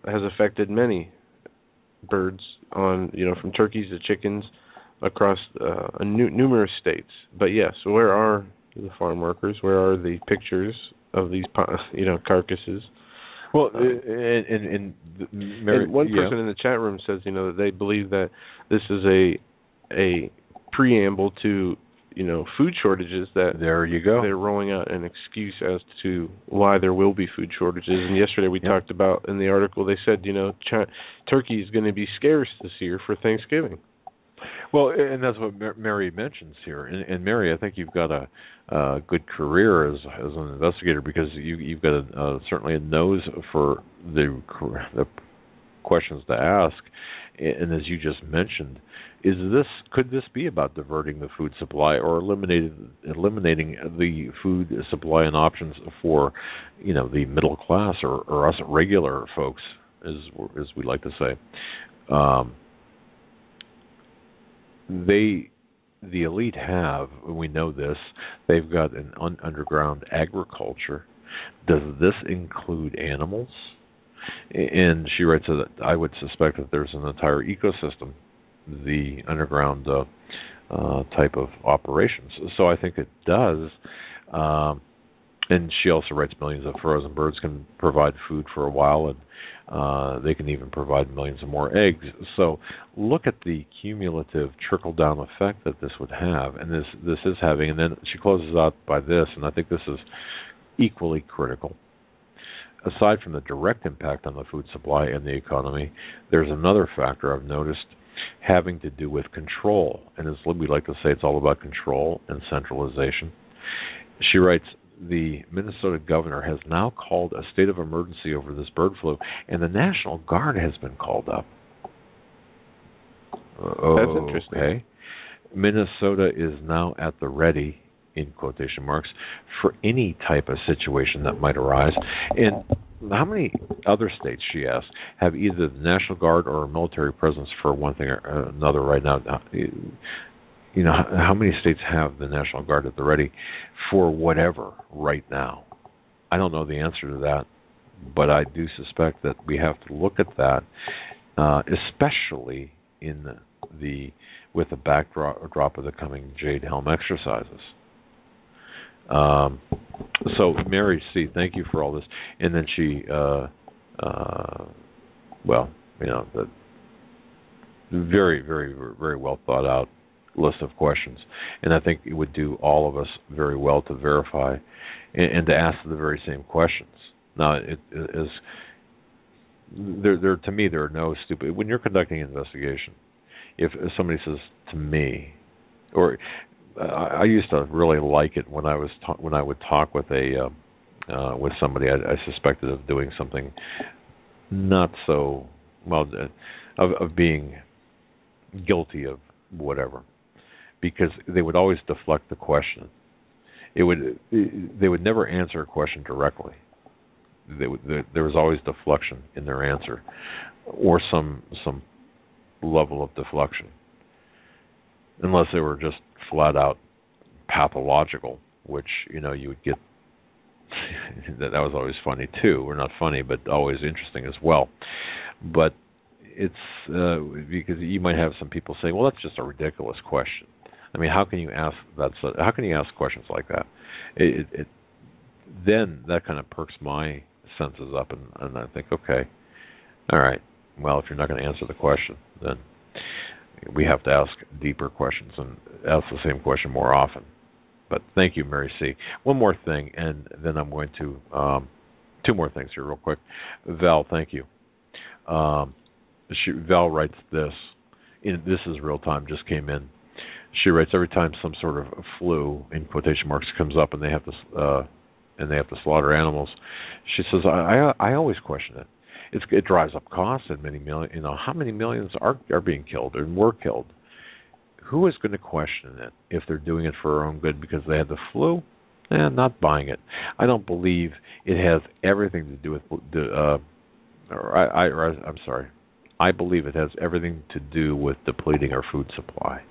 Speaker 2: has affected many birds from turkeys to chickens across numerous states. But yes, where are the farm workers? Where are the pictures of these carcasses?
Speaker 1: Well, and
Speaker 2: one person in the chat room says that they believe that this is a preamble to food shortages, that
Speaker 1: there you go.
Speaker 2: They're rolling out an excuse as to why there will be food shortages. And yesterday we talked about, in the article, they said, turkey is going to be scarce this year for Thanksgiving.
Speaker 1: Well, and that's what Mary mentions here. And Mary, I think you've got a good career as an investigator, because you've got certainly a nose for the questions to ask. And as you just mentioned, could this be about diverting the food supply, or eliminating the food supply and options for the middle class, or us regular folks, as we like to say? The elite have, we know this, they've got an underground agriculture. Does this include animals? And she writes that I would suspect that there's an entire ecosystem, the underground type of operations. So I think it does. And she also writes millions of frozen birds can provide food for a while, and they can even provide millions of more eggs. So look at the cumulative trickle-down effect that this would have, and this is having. And then she closes out by this, and I think this is equally critical. Aside from the direct impact on the food supply and the economy, there's another factor I've noticed having to do with control. And as we like to say, it's all about control and centralization. She writes, the Minnesota governor has now called a state of emergency over this bird flu, and the National Guard has been called up.
Speaker 2: That's interesting.
Speaker 1: Okay. Minnesota is now at the ready, in quotation marks, for any type of situation that might arise. And how many other states, she asked, have either the National Guard or a military presence for one thing or another right now? You know, how many states have the National Guard at the ready for whatever right now? I don't know the answer to that, but I do suspect that we have to look at that, especially with the backdrop of the coming Jade Helm exercises. So Mary C., thank you for all this. And then she, the very, very, very well thought out list of questions, and I think it would do all of us very well to verify and to ask the very same questions. Now, it is there to me there are no stupid. When you're conducting an investigation, if somebody says to me, or I used to really like it when I would talk with with somebody I suspected of doing something not so well, of being guilty of whatever. Because they would always deflect the question. They would never answer a question directly. There was always deflection in their answer, or some level of deflection, unless they were just flat out pathological, which you would get. that was always funny too, or not funny, but always interesting as well. But it's because you might have some people say, "Well, that's just a ridiculous question." I mean, how can you ask that? How can you ask questions like that? Then that kind of perks my senses up, and I think, okay, all right. Well, if you're not going to answer the question, then we have to ask deeper questions and ask the same question more often. But thank you, Mary C. One more thing, and then I'm going to two more things here, real quick. Val, thank you. Val writes this. This is real time. Just came in. She writes, every time some sort of flu, in quotation marks, comes up and they have to slaughter animals, she says, I always question it. It drives up costs, and many million. How many millions are being killed and were killed? Who is going to question it if they're doing it for their own good because they had the flu? Not buying it. I don't believe it has everything to do with. I'm sorry. I believe it has everything to do with depleting our food supply.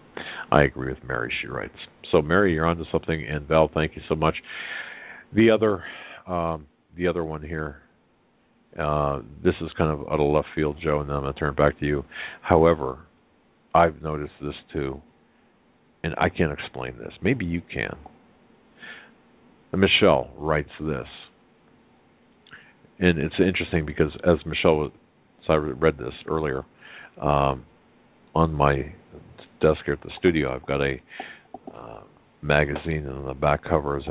Speaker 1: I agree with Mary, she writes. So, Mary, you're onto something, and Val, thank you so much. The other one here, this is kind of out of left field, Joe, and then I'm going to turn it back to you. However, I've noticed this too, and I can't explain this. Maybe you can. Michelle writes this, and it's interesting because as Michelle I read this earlier, on my desk here at the studio, I've got a magazine, and on the back cover is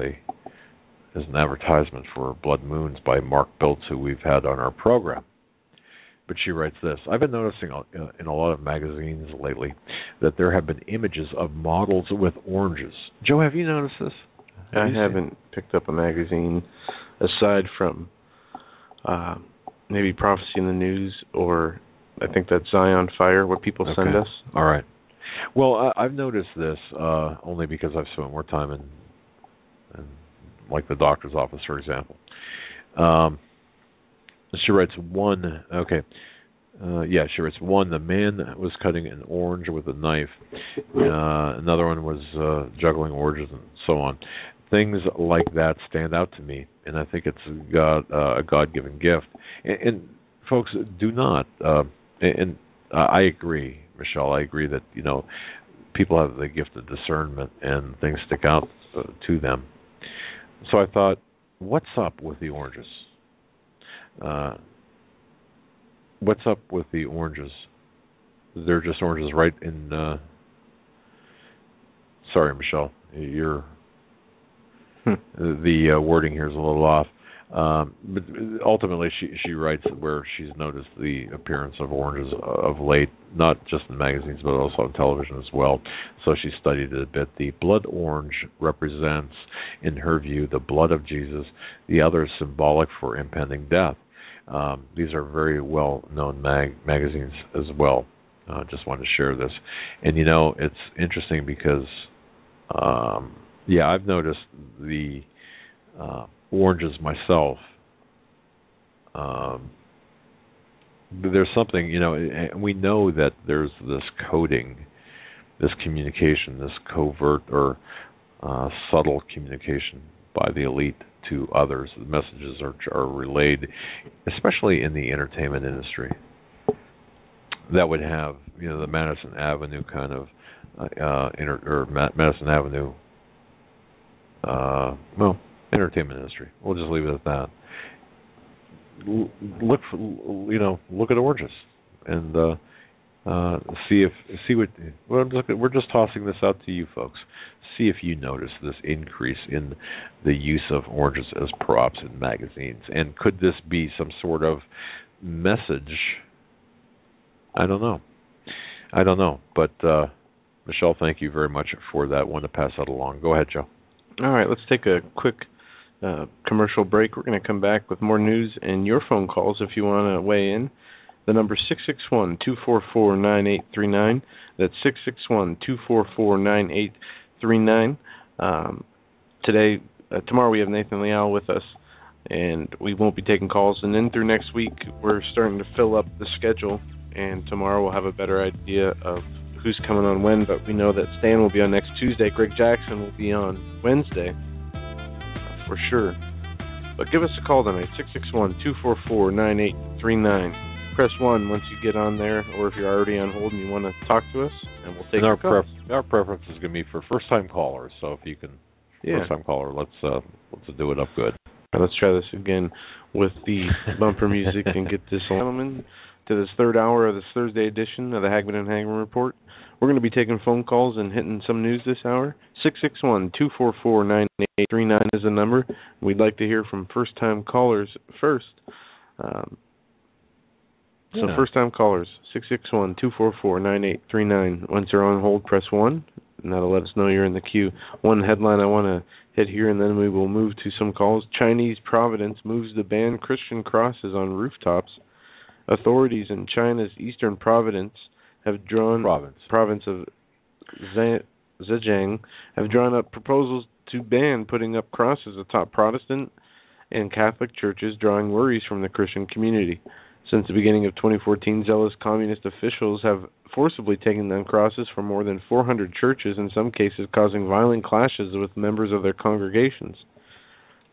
Speaker 1: an advertisement for Blood Moons by Mark Biltz, who we've had on our program. But she writes this: I've been noticing in a lot of magazines lately that there have been images of models with oranges. Joe, have you noticed this?
Speaker 2: I haven't picked up a magazine aside from maybe Prophecy in the News, or I think that's Zion Fire, what people send us.
Speaker 1: All right. Well, I've noticed this only because I've spent more time in like the doctor's office, for example. She writes one. Okay. She writes one. The man was cutting an orange with a knife. Another one was juggling oranges and so on. Things like that stand out to me, and I think it's a God-given gift. And folks, do not. And I agree, Michelle. I agree that people have the gift of discernment, and things stick out to them. So I thought, what's up with the oranges? What's up with the oranges? They're just oranges, right? In sorry, Michelle, the wording here is a little off. But ultimately, she writes where she's noticed the appearance of oranges of late, not just in magazines, but also on television as well. So she studied it a bit. The blood orange represents, in her view, the blood of Jesus. The other is symbolic for impending death. These are very well-known magazines as well. Just wanted to share this. And, it's interesting because, I've noticed the oranges myself. There's something, and we know that there's this coding, this communication, this covert or subtle communication by the elite to others. The messages are relayed, especially in the entertainment industry. That would have, the Madison Avenue kind of, Madison Avenue, entertainment industry. We'll just leave it at that. Look at oranges and see what. We're just tossing this out to you folks. See if you notice this increase in the use of oranges as props in magazines, and could this be some sort of message? I don't know. But Michelle, thank you very much for that one to pass that along. Go ahead, Joe.
Speaker 2: All right, let's take a quick commercial break. We're going to come back with more news and your phone calls if you want to weigh in. The number is 661-244-9839. That's 661-244-9839. Tomorrow we have Nathan Leal with us, and we won't be taking calls. And then through next week, we're starting to fill up the schedule, and tomorrow we'll have a better idea of who's coming on when, but we know that Stan will be on next Tuesday. Greg Jackson will be on Wednesday, for sure. But give us a call tonight, 661-244-9839. Press 1 once you get on there, or if you're already on hold and you want to talk to us, and we'll take your call.
Speaker 1: Our preference is going to be for first-time callers, so if you can, first-time caller, let's do it up good.
Speaker 2: Right, let's try this again with the bumper music and get this on. Gentlemen, to this third hour of this Thursday edition of the Hagmann Hagmann Report. We're going to be taking phone calls and hitting some news this hour. 661-244-9839 is the number. We'd like to hear from first-time callers first. So first-time callers, 661-244-9839. Once you're on hold, press 1, and that'll let us know you're in the queue. One headline I want to hit here, and then we will move to some calls. Chinese Providence moves to ban Christian crosses on rooftops. Authorities in China's eastern province of Zhejiang have drawn up proposals to ban putting up crosses atop Protestant and Catholic churches, drawing worries from the Christian community. Since the beginning of 2014, zealous communist officials have forcibly taken down crosses from more than 400 churches, in some cases causing violent clashes with members of their congregations.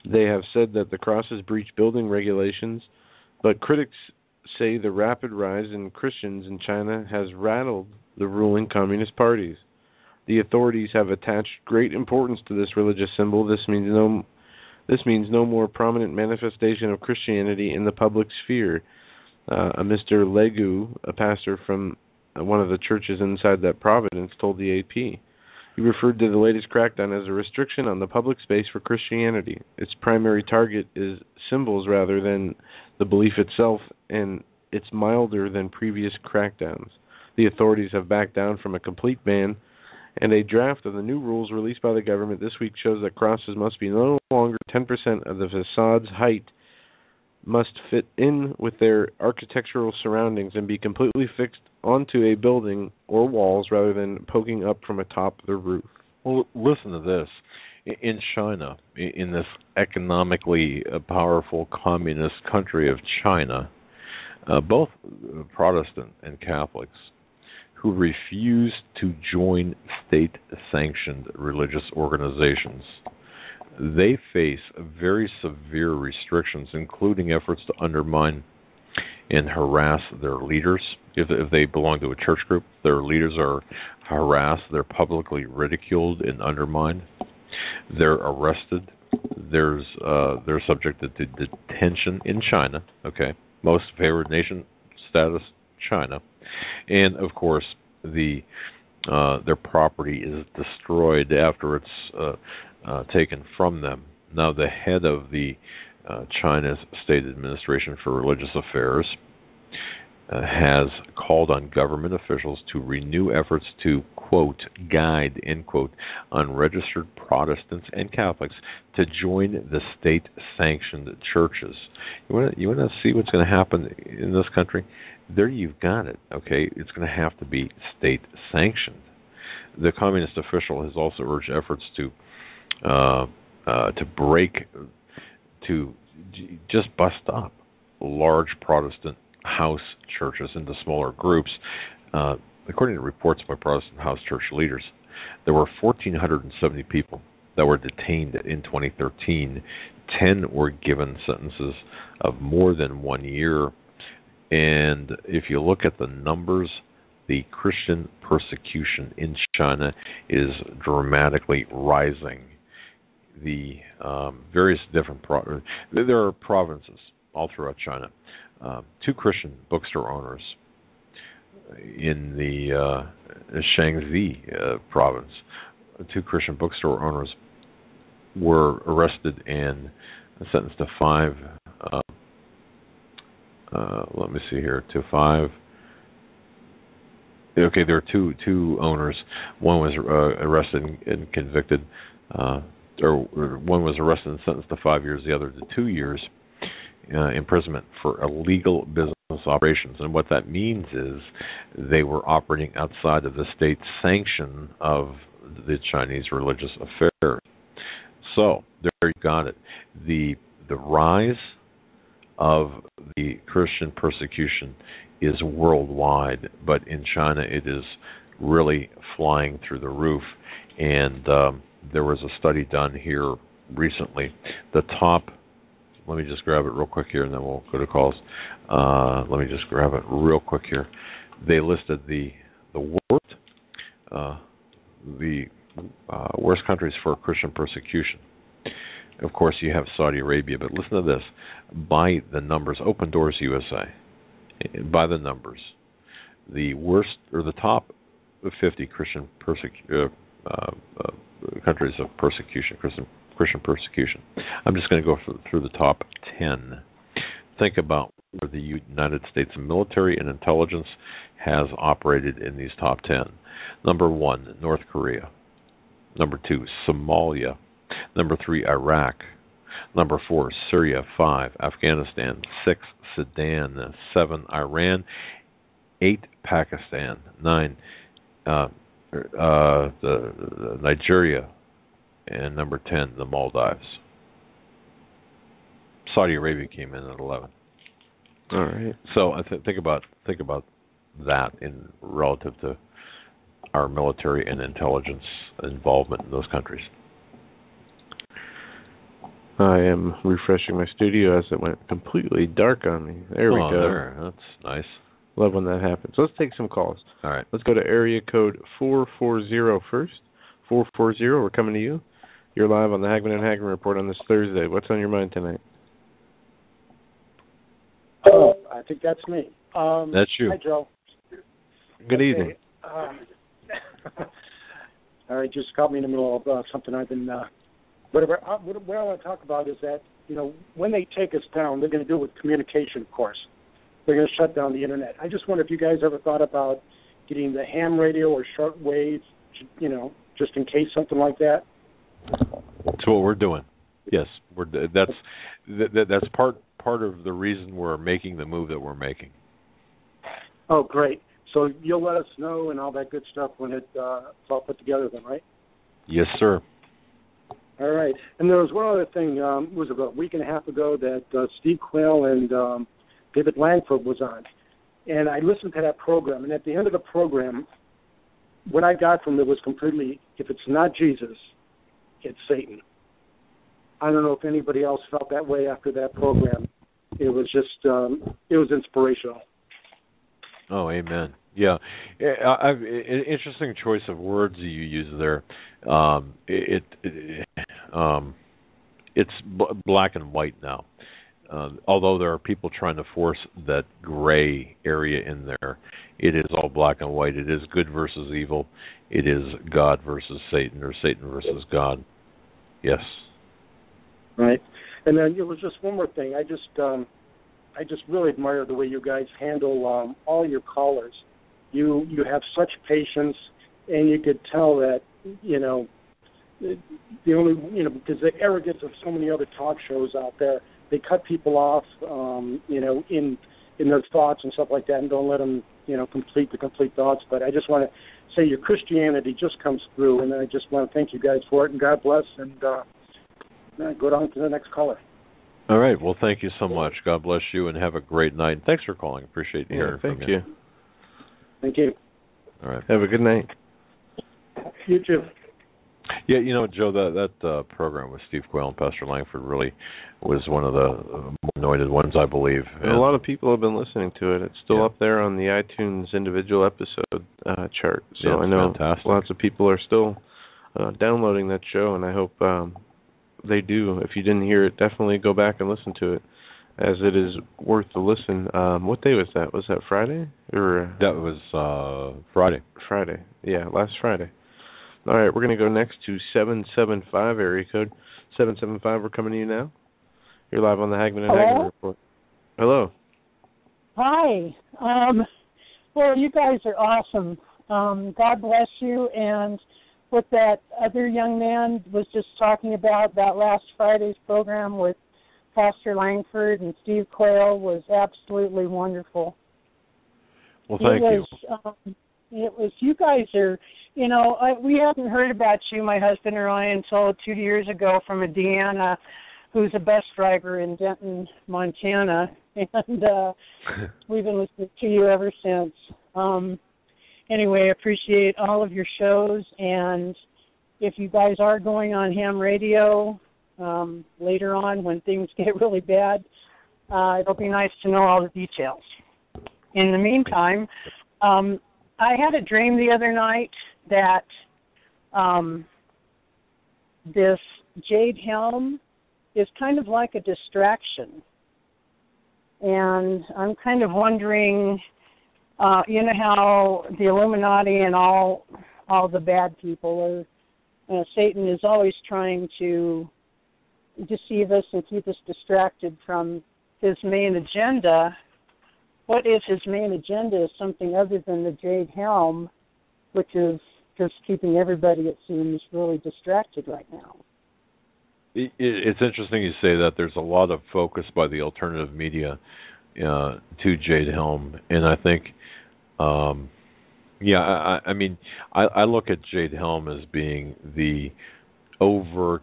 Speaker 2: They have said that the crosses breach building regulations, but critics say the rapid rise in Christians in China has rattled the ruling communist parties. The authorities have attached great importance to this religious symbol. This means no more prominent manifestation of Christianity in the public sphere. Mr. Legu, a pastor from one of the churches inside that province, told the AP. He referred to the latest crackdown as a restriction on the public space for Christianity. Its primary target is symbols rather than the belief itself, and it's milder than previous crackdowns. The authorities have backed down from a complete ban, and a draft of the new rules released by the government this week shows that crosses must be no longer 10% of the facade's height, must fit in with their architectural surroundings, and be completely fixed onto a building or walls rather than poking up from atop the roof.
Speaker 1: Well, listen to this. In China, in this economically powerful communist country of China, both Protestant and Catholics who refuse to join state-sanctioned religious organizations, they face very severe restrictions, including efforts to undermine and harass their leaders. If they belong to a church group, their leaders are harassed, they're publicly ridiculed and undermined. They're arrested, they're subjected to detention in China. Okay, most favored nation status, China, and of course their property is destroyed after it's taken from them. Now, the head of the China's State Administration for Religious Affairs has called on government officials to renew efforts to, quote, guide, end quote, unregistered Protestants and Catholics to join the state-sanctioned churches. You want to see what's going to happen in this country? There you've got it, okay? It's going to have to be state-sanctioned. The communist official has also urged efforts to just bust up large Protestant house churches into smaller groups. According to reports by Protestant house church leaders, there were 1,470 people that were detained in 2013. 10 were given sentences of more than 1 year. And if you look at the numbers, the Christian persecution in China is dramatically rising. The various different there are provinces all throughout China. 2 Christian bookstore owners in the Shaanxi province, 2 Christian bookstore owners were arrested and sentenced to 5. Let me see here, to 5. Okay, there are two owners. One was arrested and convicted, or one was arrested and sentenced to 5 years. The other to 2 years imprisonment for illegal business operations. And what that means is they were operating outside of the state sanction of the Chinese religious affairs. So there you got it. The rise of the Christian persecution is worldwide, but in China it is really flying through the roof. And there was a study done here recently. The top, let me just grab it real quick here and then we'll go to calls. Let me just grab it real quick here. They listed the worst countries for Christian persecution. Of course, you have Saudi Arabia, but listen to this. By the numbers, Open Doors USA, by the numbers, the worst, or the top 50 Christian countries of persecution, Christian persecution. I'm just going to go through the top 10. Think about where the United States military and intelligence has operated in these top 10. Number 1, North Korea. Number 2, Somalia. Number 3, Iraq. Number 4, Syria. 5, Afghanistan. 6, Sudan. 7, Iran. 8, Pakistan. 9, the Nigeria. And number 10, the Maldives. Saudi Arabia came in at 11.
Speaker 2: All right.
Speaker 1: So think about that in relative to our military and intelligence involvement in those countries.
Speaker 2: I am refreshing my studio as it went completely dark on me. There we go.
Speaker 1: There. That's nice.
Speaker 2: Love when that happens. Let's take some calls.
Speaker 1: All right.
Speaker 2: Let's go to area code 440 first. 440, we're coming to you. You're live on the Hagmann and Hagmann Report on this Thursday. What's on your mind tonight?
Speaker 3: Oh, I think that's me.
Speaker 1: That's you.
Speaker 3: Hi, Joe.
Speaker 1: Good evening.
Speaker 3: All right, just caught me in the middle of something I've been... Whatever. What I want to talk about is that, when they take us down, they're going to do it with communication, of course. They're going to shut down the Internet. I just wonder if you guys ever thought about getting the ham radio or short wave, just in case something like that.
Speaker 1: That's what we're doing. Yes, that's part of the reason we're making the move that we're making.
Speaker 3: Oh, great. So you'll let us know and all that good stuff when it's all put together then, right?
Speaker 1: Yes, sir.
Speaker 3: All right. And there was one other thing. It was about a week and a half ago that Steve Quayle and David Langford was on. And I listened to that program. And at the end of the program, what I got from it was completely, if it's not Jesus, it's Satan. I don't know if anybody else felt that way after that program. It was just, it was inspirational.
Speaker 1: Oh, amen. Yeah, interesting choice of words you use there. it's black and white now. Although there are people trying to force that gray area in there, it is all black and white. It is good versus evil. It is God versus Satan, or Satan versus God. Yes.
Speaker 3: Right. And then there was just one more thing. I just really admire the way you guys handle all your callers. You have such patience, and you could tell that, the only, because the arrogance of so many other talk shows out there, they cut people off, in their thoughts and stuff like that, and don't let them, complete the complete thoughts. But I just want to say your Christianity just comes through, and I just want to thank you guys for it, and God bless, and go on to the next caller.
Speaker 1: All right. Well, thank you so much. God bless you, and have a great night. Thanks for calling. Appreciate hearing from you.
Speaker 2: Thank you.
Speaker 3: Thank you.
Speaker 1: All right.
Speaker 2: Have a good night.
Speaker 3: You too.
Speaker 1: Yeah, Joe, that program with Steve Quayle and Pastor Langford really was one of the more anointed ones, I believe.
Speaker 2: And a lot of people have been listening to it. It's still up there on the iTunes individual episode chart. So I know fantastic. Lots of people are still downloading that show, and I hope they do. If you didn't hear it, definitely go back and listen to it, as it is worth the listen. What day was that? Was that Friday? Or
Speaker 1: that was Friday.
Speaker 2: Friday. Yeah, last Friday. All right, we're going to go next to 775 area code. 775, we're coming to you now. You're live on the Hagmann Hagmann Report. Hello.
Speaker 4: Hi. Well, you guys are awesome. God bless you. And what that other young man was just talking about, that last Friday's program with Pastor Langford and Steve Quayle, was absolutely wonderful.
Speaker 1: Well, thank you.
Speaker 4: It was, you guys are, we hadn't heard about you, my husband and I, until 2 years ago from a Deanna, who's a bus driver in Denton, Montana, and we've been listening to you ever since. Anyway, I appreciate all of your shows, and if you guys are going on ham radio later on when things get really bad, it'll be nice to know all the details. In the meantime, I had a dream the other night that this jade helm is kind of like a distraction. And I'm kind of wondering, how the Illuminati and all the bad people are, Satan is always trying to deceive us and keep us distracted from his main agenda. What if his main agenda is something other than the jade helm, which is just keeping everybody, it seems, really distracted right now?
Speaker 1: It's interesting you say that. There's a lot of focus by the alternative media to Jade Helm, and I think, I look at Jade Helm as being the overt,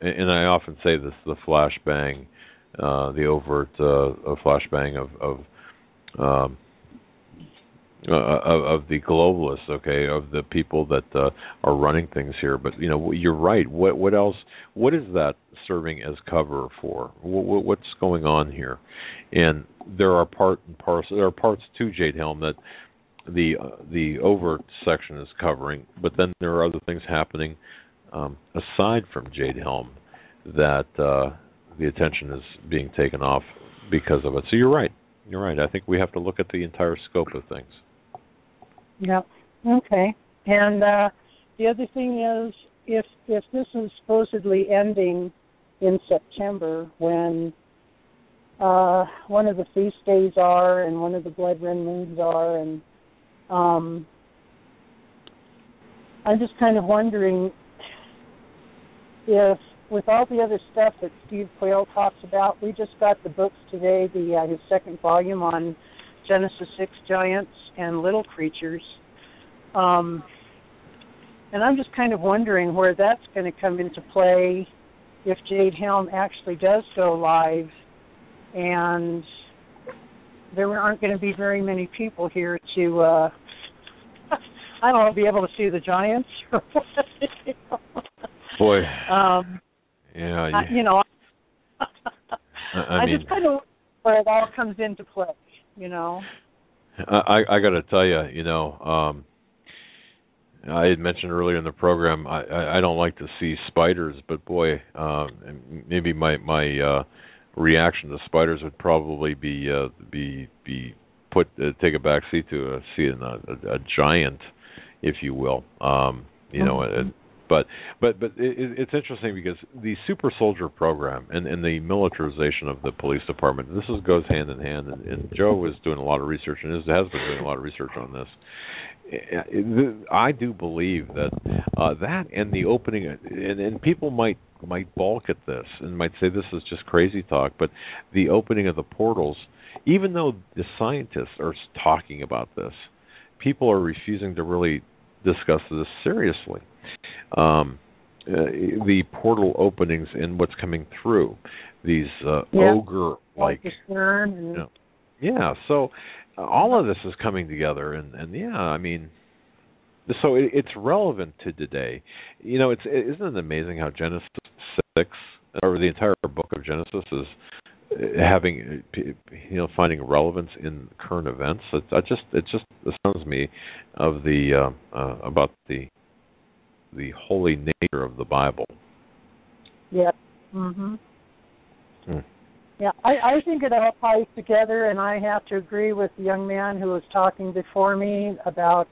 Speaker 1: and I often say this, the flashbang, the overt flashbang of the globalists, of the people that are running things here. But you're right. What else? What is that serving as cover for? What's going on here? And there are parts to Jade Helm that the overt section is covering, but then there are other things happening aside from Jade Helm that the attention is being taken off because of it. So you're right. You're right. I think we have to look at the entire scope of things.
Speaker 4: Yep. Okay. And the other thing is, if this is supposedly ending in September, when one of the feast days are and one of the blood red moons are, and I'm just kind of wondering if, with all the other stuff that Steve Quayle talks about, we just got the books today, his second volume on Genesis 6 giants and little creatures. And I'm just kind of wondering where that's going to come into play if Jade Helm actually does go live, and there aren't going to be very many people here to, I don't know, be able to see the giants.
Speaker 1: Boy.
Speaker 4: I
Speaker 1: mean,
Speaker 4: just kind of where it all comes into play,
Speaker 1: I got to tell you, I had mentioned earlier in the program I don't like to see spiders, but boy, maybe my reaction to spiders would probably be take a back seat to seeing a giant, if you will. You know, but it's interesting because the super soldier program and the militarization of the police department, goes hand in hand. And Joe was doing a lot of research and has been doing a lot of research on this. I do believe that that and the opening, and people might balk at this and might say this is just crazy talk, but the opening of the portals, even though the scientists are talking about this, people are refusing to really discuss this seriously. The portal openings and what's coming through, these ogre-like, so all of this is coming together, and yeah, I mean, so it's relevant to today. You know, isn't it amazing how Genesis 6, or the entire book of Genesis, is having, finding relevance in current events? It just astounds me of the about the holy nature of the Bible.
Speaker 4: Yep. Yeah, I think it all ties together, and I have to agree with the young man who was talking before me about,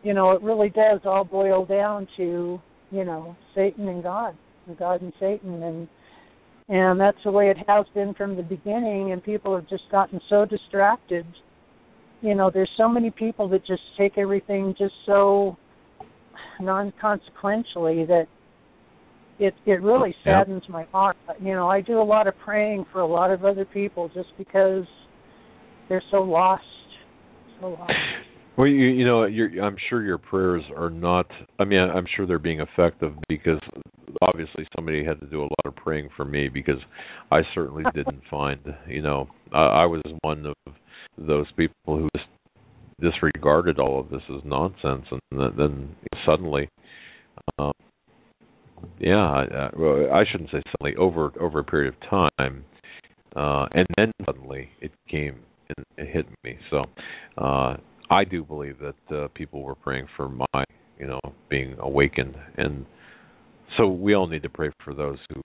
Speaker 4: it really does all boil down to, Satan and God and Satan, and that's the way it has been from the beginning, and people have just gotten so distracted. There's so many people that just take everything just so non-consequentially that it really saddens my heart. I do a lot of praying for a lot of other people just because they're so lost.
Speaker 1: Well, I'm sure your prayers are not. I mean, I'm sure they're being effective because obviously somebody had to do a lot of praying for me because I certainly didn't find. I was one of those people who just disregarded all of this as nonsense, and then suddenly. I shouldn't say suddenly, over a period of time, and then suddenly it came and it hit me. So I do believe that people were praying for my, being awakened, and so we all need to pray for those who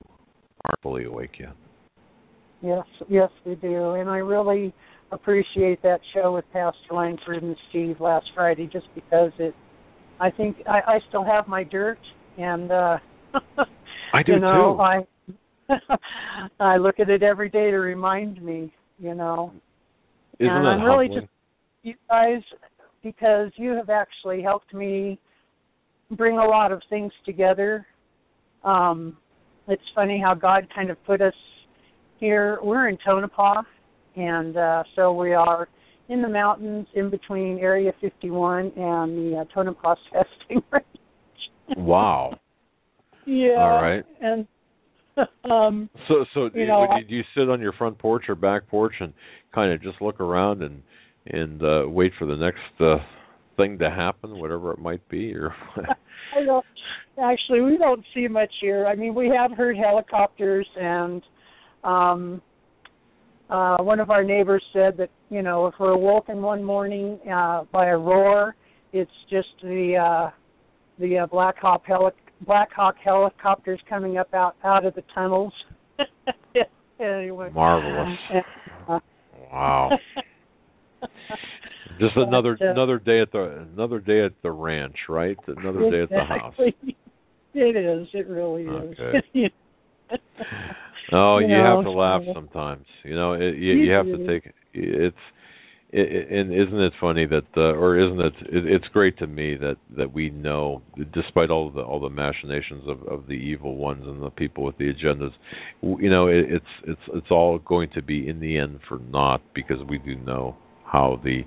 Speaker 1: aren't fully awake yet.
Speaker 4: Yes, we do, and I really appreciate that show with Pastor Langford and Steve last Friday, just because I think I still have my dirt, and
Speaker 1: I do too.
Speaker 4: I look at it every day to remind me,
Speaker 1: Isn't
Speaker 4: and
Speaker 1: I'm
Speaker 4: really
Speaker 1: humbling?
Speaker 4: just you guys, because you have actually helped me bring a lot of things together. It's funny how God kind of put us here. We're in Tonopah, and so we are in the mountains in between Area 51 and the Tonopah testing range.
Speaker 1: Wow.
Speaker 4: Yeah.
Speaker 1: All right.
Speaker 4: And
Speaker 1: so do you sit on your front porch or back porch and kind of just look around and wait for the next thing to happen, whatever it might be, or?
Speaker 4: I don't. Actually, we don't see much here. I mean, we have heard helicopters, and one of our neighbors said that if we're awoken one morning by a roar, it's just the Black Hawk helicopters coming up out of the tunnels. Anyway.
Speaker 1: Marvelous. Wow. Just another day at the ranch, right? Another day at the house.
Speaker 4: It is. It really is.
Speaker 1: Okay. Oh, you have to laugh sometimes. You have to take it's. And isn't it funny that, or isn't it? It's great to me that we know, despite all the machinations of the evil ones and the people with the agendas, it's all going to be in the end for naught, because we do know how this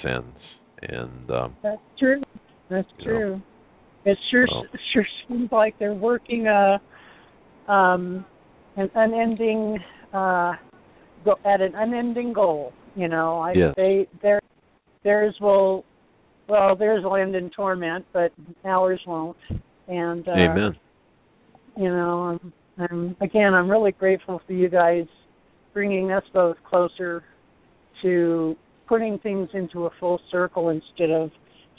Speaker 1: ends. And
Speaker 4: that's true. That's true. It sure seems like they're working an unending at an unending goal.
Speaker 1: Yes.
Speaker 4: Theirs will end in torment, but ours won't. And
Speaker 1: Amen.
Speaker 4: I'm really grateful for you guys bringing us both closer to putting things into a full circle instead of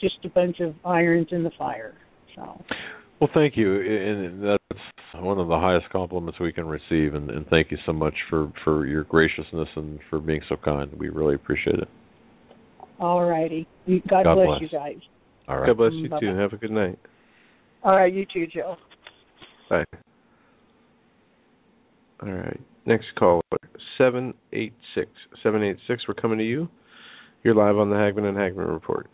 Speaker 4: just a bunch of irons in the fire. So.
Speaker 1: Well, thank you, and that's one of the highest compliments we can receive, and thank you so much for your graciousness and for being so kind. We really appreciate it.
Speaker 4: All righty. God bless you guys.
Speaker 1: All right.
Speaker 2: God bless you,
Speaker 4: Bye-bye.
Speaker 2: too. Have a good night.
Speaker 4: All right, you too, Joe.
Speaker 2: Bye. All right. Next caller, 786. 786, we're coming to you. You're live on the Hagmann Hagmann Report.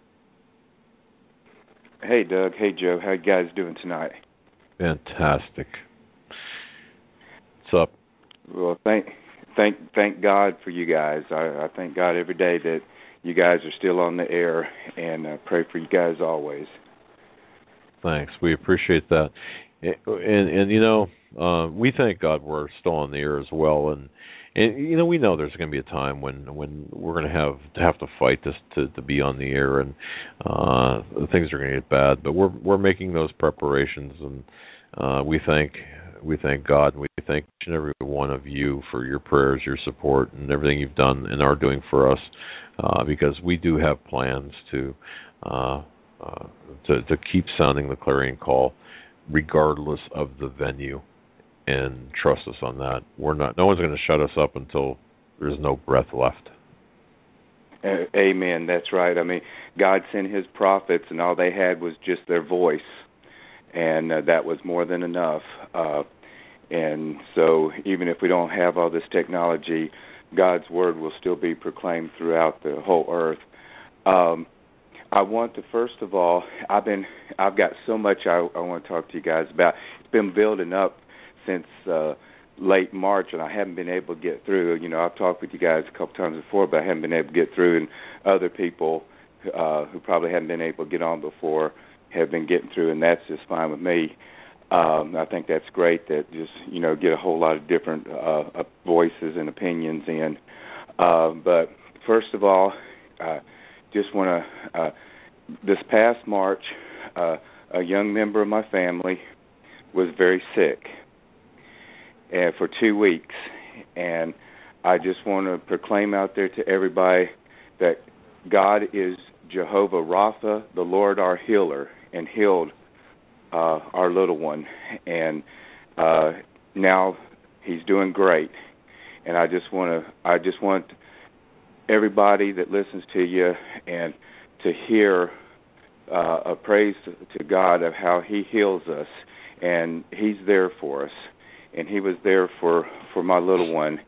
Speaker 5: Hey, Doug. Hey, Joe. How you guys doing tonight?
Speaker 1: Fantastic. What's up?
Speaker 5: Well, thank God for you guys. I thank God every day that you guys are still on the air, and pray for you guys always.
Speaker 1: Thanks. We appreciate that. And you know, we thank God we're still on the air as well. And you know, we know there's going to be a time when we're going to have to fight this to be on the air, and things are going to get bad. But we're making those preparations, and we thank God, and we thank each and every one of you for your prayers, your support, and everything you've done and are doing for us, because we do have plans to keep sounding the clarion call, regardless of the venue, and trust us on that. No one's going to shut us up until there's no breath left.
Speaker 5: Amen. That's right. I mean, God sent His prophets, and all they had was just their voice, and that was more than enough. And so, even if we don't have all this technology, God's word will still be proclaimed throughout the whole earth. I want to, first of all, I've got so much I want to talk to you guys about. It's been building up since late March, and I haven't been able to get through. You know, I've talked with you guys a couple times before, but I haven't been able to get through, and other people who probably haven't been able to get on before have been getting through, and that's just fine with me. I think that's great that just, you know, get a whole lot of different voices and opinions in. But first of all, just want to, this past March, a young member of my family was very sick for 2 weeks, and I just want to proclaim out there to everybody that God is Jehovah Rapha, the Lord our healer, and healed our little one, and now he's doing great. And I just want everybody that listens to you and to hear a praise to God of how He heals us, and He's there for us, and He was there for my little one,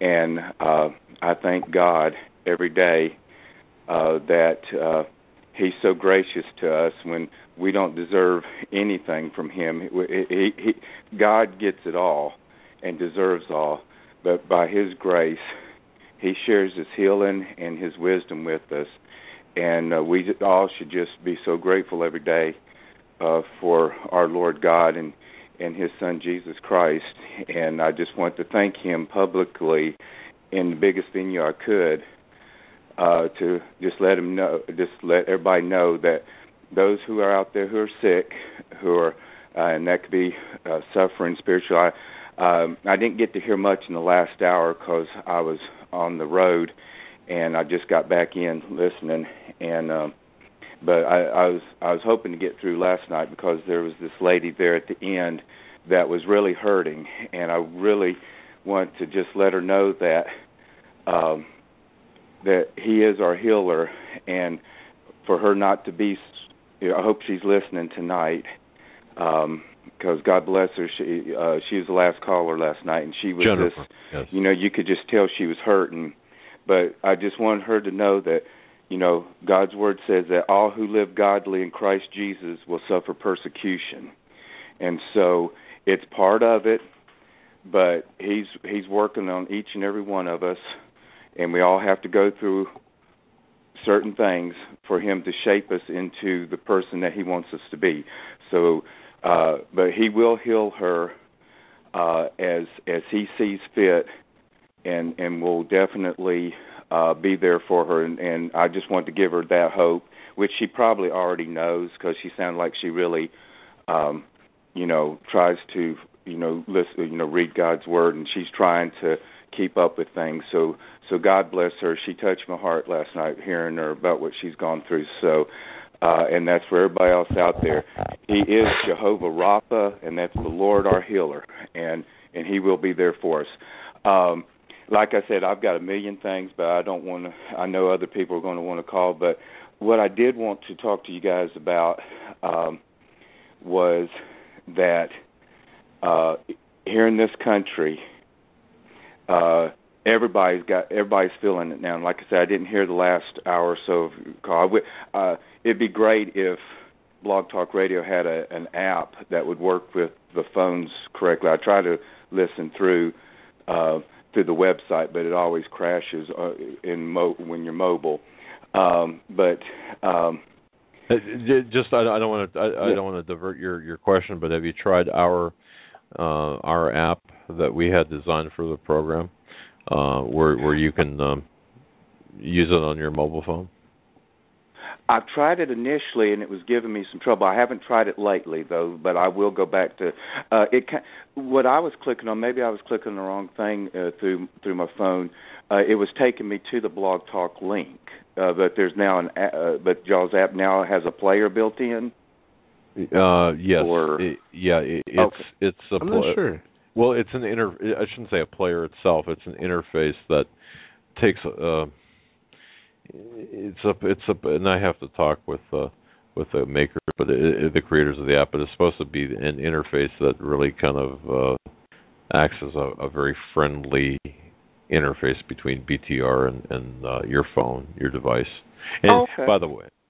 Speaker 5: and I thank God every day that He's so gracious to us when we don't deserve anything from Him. God gets it all and deserves all, but by His grace, He shares His healing and His wisdom with us, and we all should just be so grateful every day for our Lord God and His Son Jesus Christ. And I just want to thank Him publicly in the biggest venue I could, to just let Him know, just let everybody know that those who are out there who are sick, who are, and that could be suffering spiritually. I didn't get to hear much in the last hour because I was on the road, and I just got back in listening. And but I was hoping to get through last night because there was this lady there at the end that was really hurting, and I really want to just let her know that that He is our healer, and for her not to be. I hope she's listening tonight, because God bless her. She was the last caller last night, and she was
Speaker 1: Jennifer,
Speaker 5: just,
Speaker 1: yes.
Speaker 5: You know, you could just tell she was hurting. But I just wanted her to know that, you know, God's word says that all who live godly in Christ Jesus will suffer persecution, and so it's part of it. But He's working on each and every one of us, and we all have to go through certain things for Him to shape us into the person that He wants us to be. So, but He will heal her as He sees fit, and will definitely be there for her. And I just want to give her that hope, which she probably already knows because she sounded like she really, you know, tries to, you know, listen, you know, read God's word, and she's trying to keep up with things. So God bless her. She touched my heart last night hearing her about what she's gone through. So and that's for everybody else out there. He is Jehovah Rapha, and that's the Lord our healer, and He will be there for us. Like I said, I've got a million things, but I don't want to. I know other people are going to want to call, but what I did want to talk to you guys about was that here in this country, everybody's feeling it now. And like I said, I didn't hear the last hour or so of your call. It'd be great if Blog Talk Radio had an app that would work with the phones correctly. I try to listen through the website, but it always crashes when you're mobile. But
Speaker 1: just I don't want to divert your question, but have you tried our app that we had designed for the program, where you can use it on your mobile phone?
Speaker 5: I've tried it initially, and it was giving me some trouble. I haven't tried it lately, though, but I will go back to it. What I was clicking on, maybe I was clicking the wrong thing through my phone. It was taking me to the Blog Talk link, but there's now but y'all's app now has a player built in.
Speaker 1: Yes.
Speaker 5: Okay.
Speaker 1: It's a
Speaker 2: I'm not sure.
Speaker 1: Well, it's an I shouldn't say a player itself. It's an interface that takes and I have to talk with the maker, but the creators of the app. But it's supposed to be an interface that really kind of acts as a very friendly interface between BTR and your phone, your device. And
Speaker 5: okay.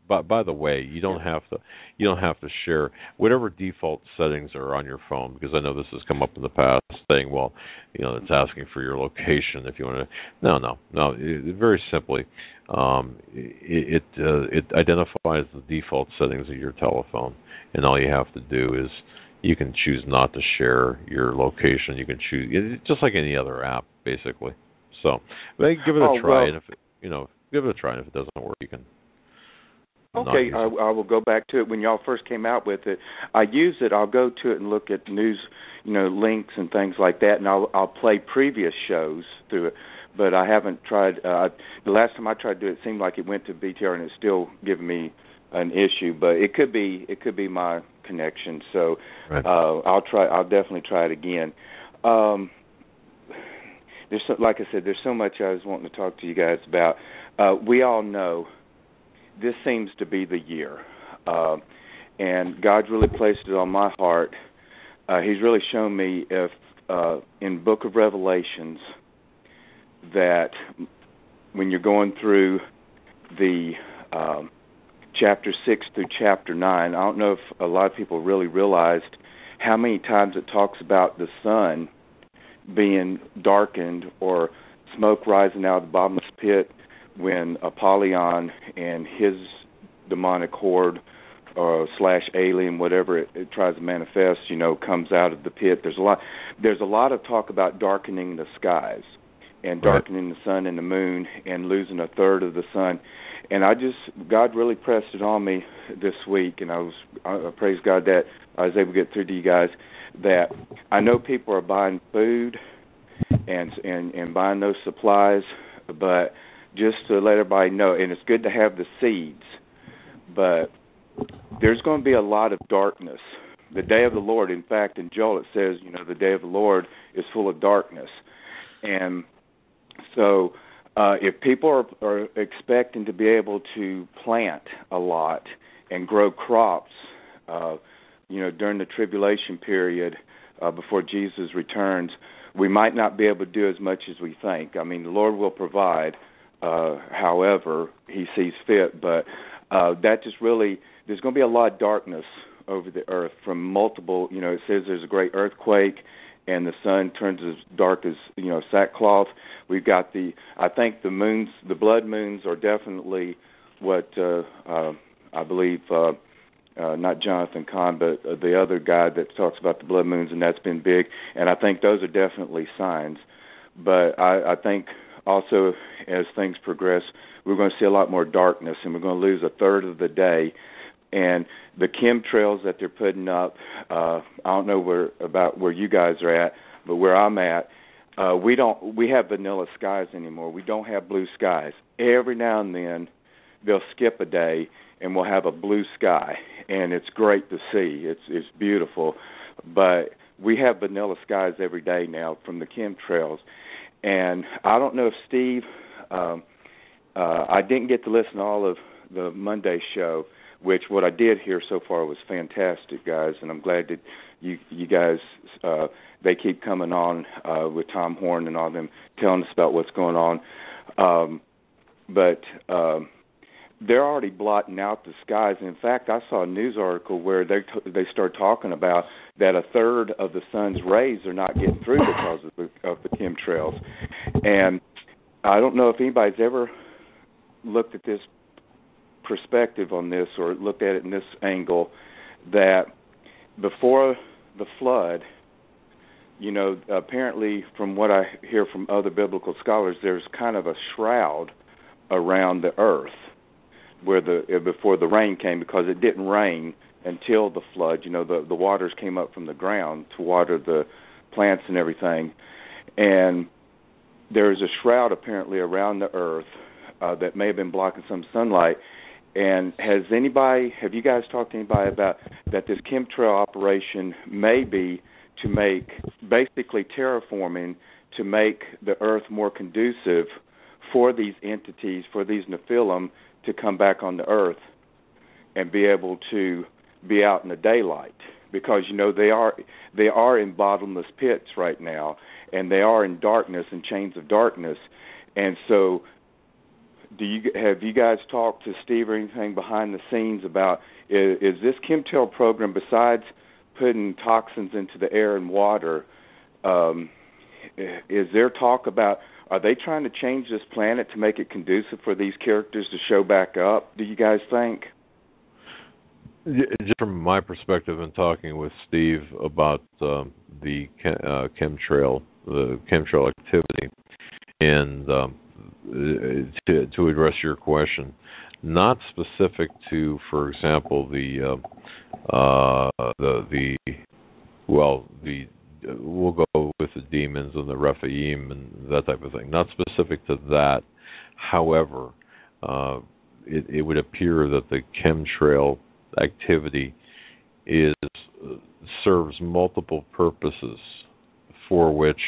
Speaker 1: By the way, you don't have to share whatever default settings are on your phone, because I know this has come up in the past, saying, well, it's asking for your location if you want to. No. Very simply, it identifies the default settings of your telephone, and all you have to do is you can choose not to share your location. You can choose just like any other app, basically. So, give it a try, and if give it a try, and if it doesn't work, you can.
Speaker 5: Okay, I will go back to it. When y'all first came out with it, I use it. I'll go to it and look at news, links and things like that, and I'll play previous shows through it. But I haven't tried. The last time I tried to do it, it seemed like it went to BTR, and it's still giving me an issue. But it could be my connection. So
Speaker 1: right.
Speaker 5: I'll definitely try it again. Like I said, there's so much I was wanting to talk to you guys about. We all know this seems to be the year, and God's really placed it on my heart. He's really shown me in Book of Revelations that when you're going through the chapter 6 through chapter 9, I don't know if a lot of people really realized how many times it talks about the sun being darkened or smoke rising out of the bottomless pit when Apollyon and his demonic horde / alien, whatever it tries to manifest, comes out of the pit. There's a lot of talk about darkening the skies and darkening the sun and the moon and losing a third of the sun. And God really pressed it on me this week, and I praise God that I was able to get through to you guys, that I know people are buying food and buying those supplies, but just to let everybody know, and it's good to have the seeds, but there's going to be a lot of darkness. The day of the Lord, in fact, in Joel it says, the day of the Lord is full of darkness. And so if people are expecting to be able to plant a lot and grow crops, during the tribulation period before Jesus returns, we might not be able to do as much as we think. I mean, the Lord will provide, however He sees fit, but that just really, there's going to be a lot of darkness over the earth from multiple, it says there's a great earthquake and the sun turns as dark as, sackcloth. We've got I think the moons, the blood moons are definitely what I believe, not Jonathan Kahn, but the other guy that talks about the blood moons, and that's been big. And I think those are definitely signs. But I think also as things progress, we're going to see a lot more darkness, and we're going to lose a third of the day. And the chemtrails that they're putting up, I don't know where you guys are at, but where I'm at, we have vanilla skies anymore. We don't have blue skies. Every now and then they'll skip a day and we'll have a blue sky, and it's great to see. It's beautiful, but we have vanilla skies every day now from the chemtrails. And I don't know if Steve, I didn't get to listen to all of the Monday show, which what I did hear so far was fantastic, guys, and I'm glad that you guys, they keep coming on with Tom Horn and all them telling us about what's going on. But they're already blotting out the skies. In fact, I saw a news article where they start talking about that a third of the sun's rays are not getting through because of the chemtrails. And I don't know if anybody's ever looked at this perspective on this or looked at it in this angle, that before the flood, you know, apparently from what I hear from other biblical scholars, there's kind of a shroud around the earth where before the rain came, because it didn't rain until the flood. You know, the waters came up from the ground to water the plants and everything, and there's a shroud apparently around the earth that may have been blocking some sunlight. And have you guys talked to anybody about that this chemtrail operation may be to make, basically terraforming, to make the earth more conducive for these entities, for these Nephilim, to come back on the earth and be able to be out in the daylight? Because, you know, they are in bottomless pits right now, and they are in darkness and chains of darkness. And so have you guys talked to Steve or anything behind the scenes about, is this chemtrail program, besides putting toxins into the air and water, is there talk about, are they trying to change this planet to make it conducive for these characters to show back up, do you guys think?
Speaker 1: Just from my perspective and talking with Steve about the chemtrail activity, and to address your question, not specific to, for example, we'll go with the demons and the Rephaim and that type of thing. Not specific to that. However, it would appear that the chemtrail activity serves multiple purposes for which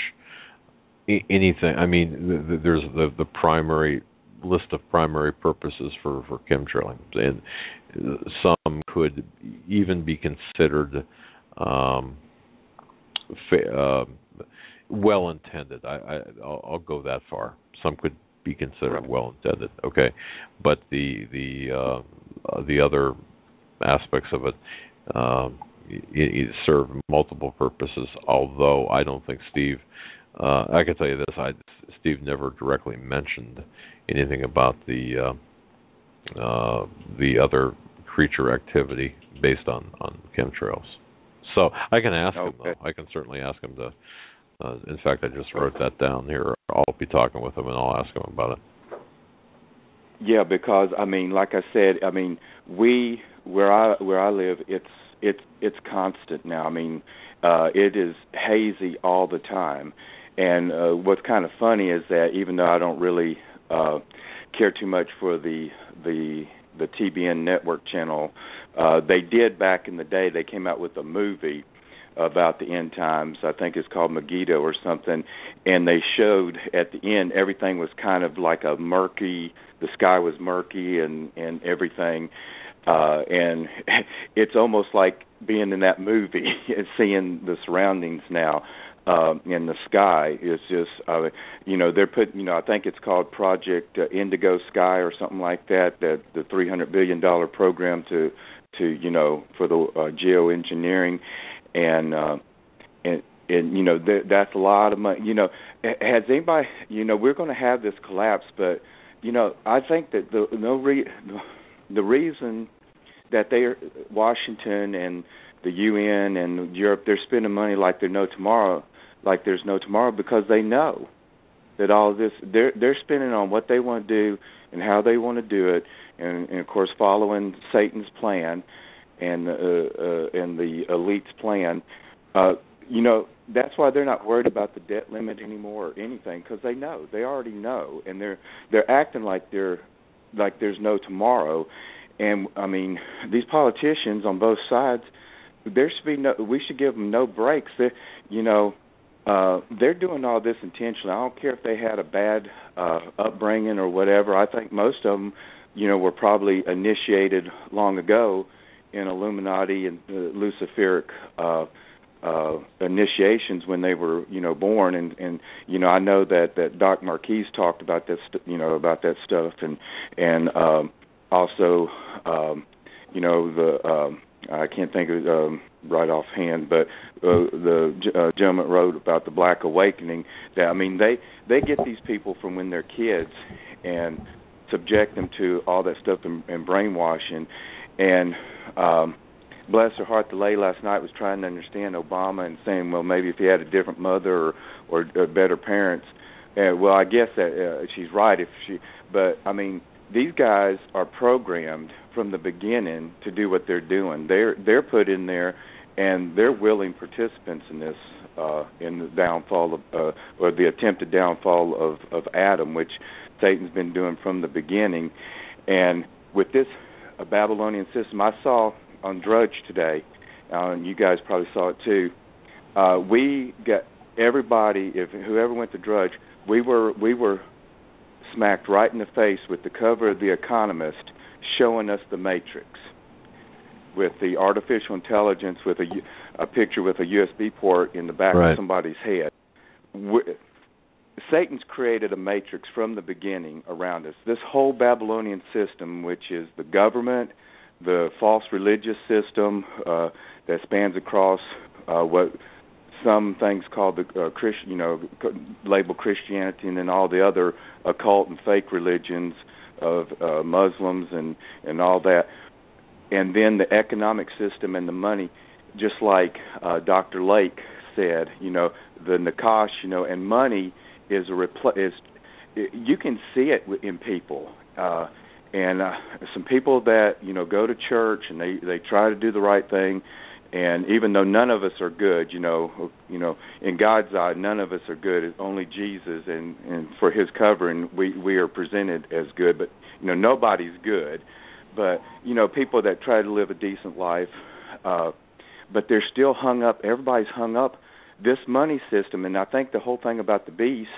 Speaker 1: anything. I mean, there's the primary list of primary purposes for chemtrailing, and some could even be considered well-intended. I'll go that far. Some could be considered well-intended. Okay, but the other aspects of it serve multiple purposes. Although I don't think Steve. I can tell you this: Steve never directly mentioned anything about the other creature activity based on chemtrails. So I can ask him, though. I can certainly ask him to. In fact, I just wrote that down here. I'll be talking with him, and I'll ask him about it.
Speaker 5: Yeah, because I mean, like I said, I mean, where I live, it's constant now. I mean, it is hazy all the time. And what's kind of funny is that even though I don't really care too much for the TBN network channel, they did back in the day. They came out with a movie about the end times. I think it's called Megiddo or something. And they showed at the end everything was kind of like a murky. The sky was murky and everything. And it's almost like being in that movie and seeing the surroundings now. In the sky is just, they're putting, I think it's called Project Indigo Sky or something like that. That the $300 billion program to for the geoengineering, and that's a lot of money. Has anybody, we're going to have this collapse, but I think that the reason that Washington and the UN and Europe, they're spending money like there's no tomorrow, because they know that all of this, they're spending on what they want to do and how they want to do it, and of course following Satan's plan and the elite's plan. That's why they're not worried about the debt limit anymore or anything, because they already know, and they're acting like there's no tomorrow. And I mean, these politicians on both sides, we should give them no breaks. They're doing all this intentionally. I don't care if they had a bad upbringing or whatever. I think most of them, were probably initiated long ago in Illuminati and Luciferic initiations when they were, born. And I know that Doc Marquis talked about this, about that stuff, and also, I can't think of it right offhand, but the gentleman wrote about the Black Awakening. That, I mean, they get these people from when they're kids and subject them to all that stuff and brainwashing. And bless her heart, the lady last night was trying to understand Obama and saying, well, maybe if he had a different mother or better parents. Well, I guess that she's right. But I mean, these guys are programmed from the beginning to do what they're doing. They're put in there, and they're willing participants in this, in the downfall of, or the attempted downfall of Adam, which Satan's been doing from the beginning. And with this Babylonian system, I saw on Drudge today, and you guys probably saw it too. We got everybody. If whoever went to Drudge, we were smacked right in the face with the cover of The Economist showing us the Matrix with the artificial intelligence with a picture with a USB port in the back of somebody's head. Satan's created a matrix from the beginning around us. This whole Babylonian system, which is the government, the false religious system that spans across what some things called the label Christianity, and then all the other occult and fake religions of Muslims and all that, and then the economic system and the money, just like Dr. Lake said, the Nakash, and money is you can see it in people, and some people that go to church and they try to do the right thing. And even though none of us are good, in God's eye, none of us are good. It's only Jesus, and for His covering, we are presented as good. But nobody's good. But people that try to live a decent life, but they're still hung up. Everybody's hung up this money system, and I think the whole thing about the beast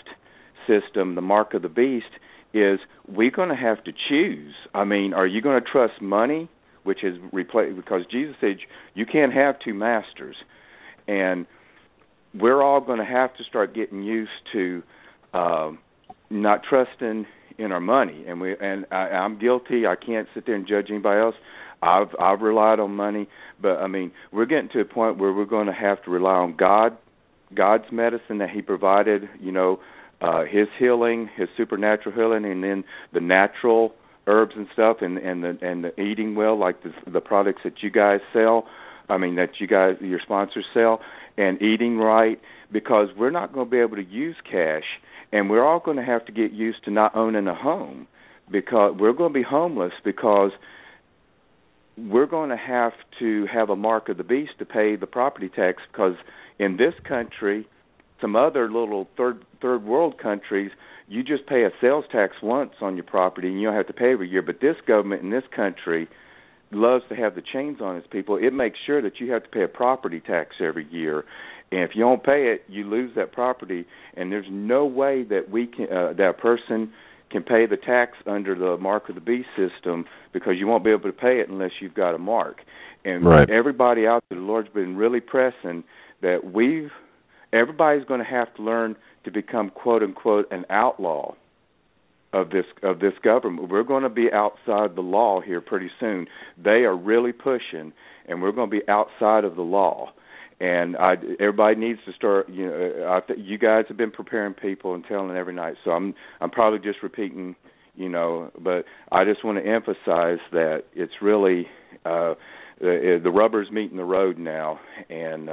Speaker 5: system, the mark of the beast, is we're going to have to choose. I mean, are you going to trust money? Which is replaced, because Jesus said you can't have two masters, and we're all going to have to start getting used to not trusting in our money. And I'm guilty. I can't sit there and judge anybody else. I've relied on money, but I mean, we're getting to a point where we're going to have to rely on God's medicine that He provided. His healing, His supernatural healing, and then the natural herbs and stuff, and the eating well, like the products that you guys sell. I mean, that your sponsors sell, and eating right, because we're not going to be able to use cash, and we're all going to have to get used to not owning a home, because we're going to be homeless, because we're going to have a mark of the beast to pay the property tax, because in this country, some other little third world countries, you just pay a sales tax once on your property and you don't have to pay every year. But this government in this country loves to have the chains on its people. It makes sure that you have to pay a property tax every year. And if you don't pay it, you lose that property. And there's no way that that person can pay the tax under the mark of the beast system, because you won't be able to pay it unless you've got a mark. And everybody out there, the Lord's been really pressing that everybody's going to have to learn to become, quote unquote, an outlaw of this government. We're going to be outside the law here pretty soon. They are really pushing, and we're going to be outside of the law. And everybody needs to start. You guys have been preparing people and telling them every night. So I'm probably just repeating, but I just want to emphasize that it's really the rubber's meeting the road now, and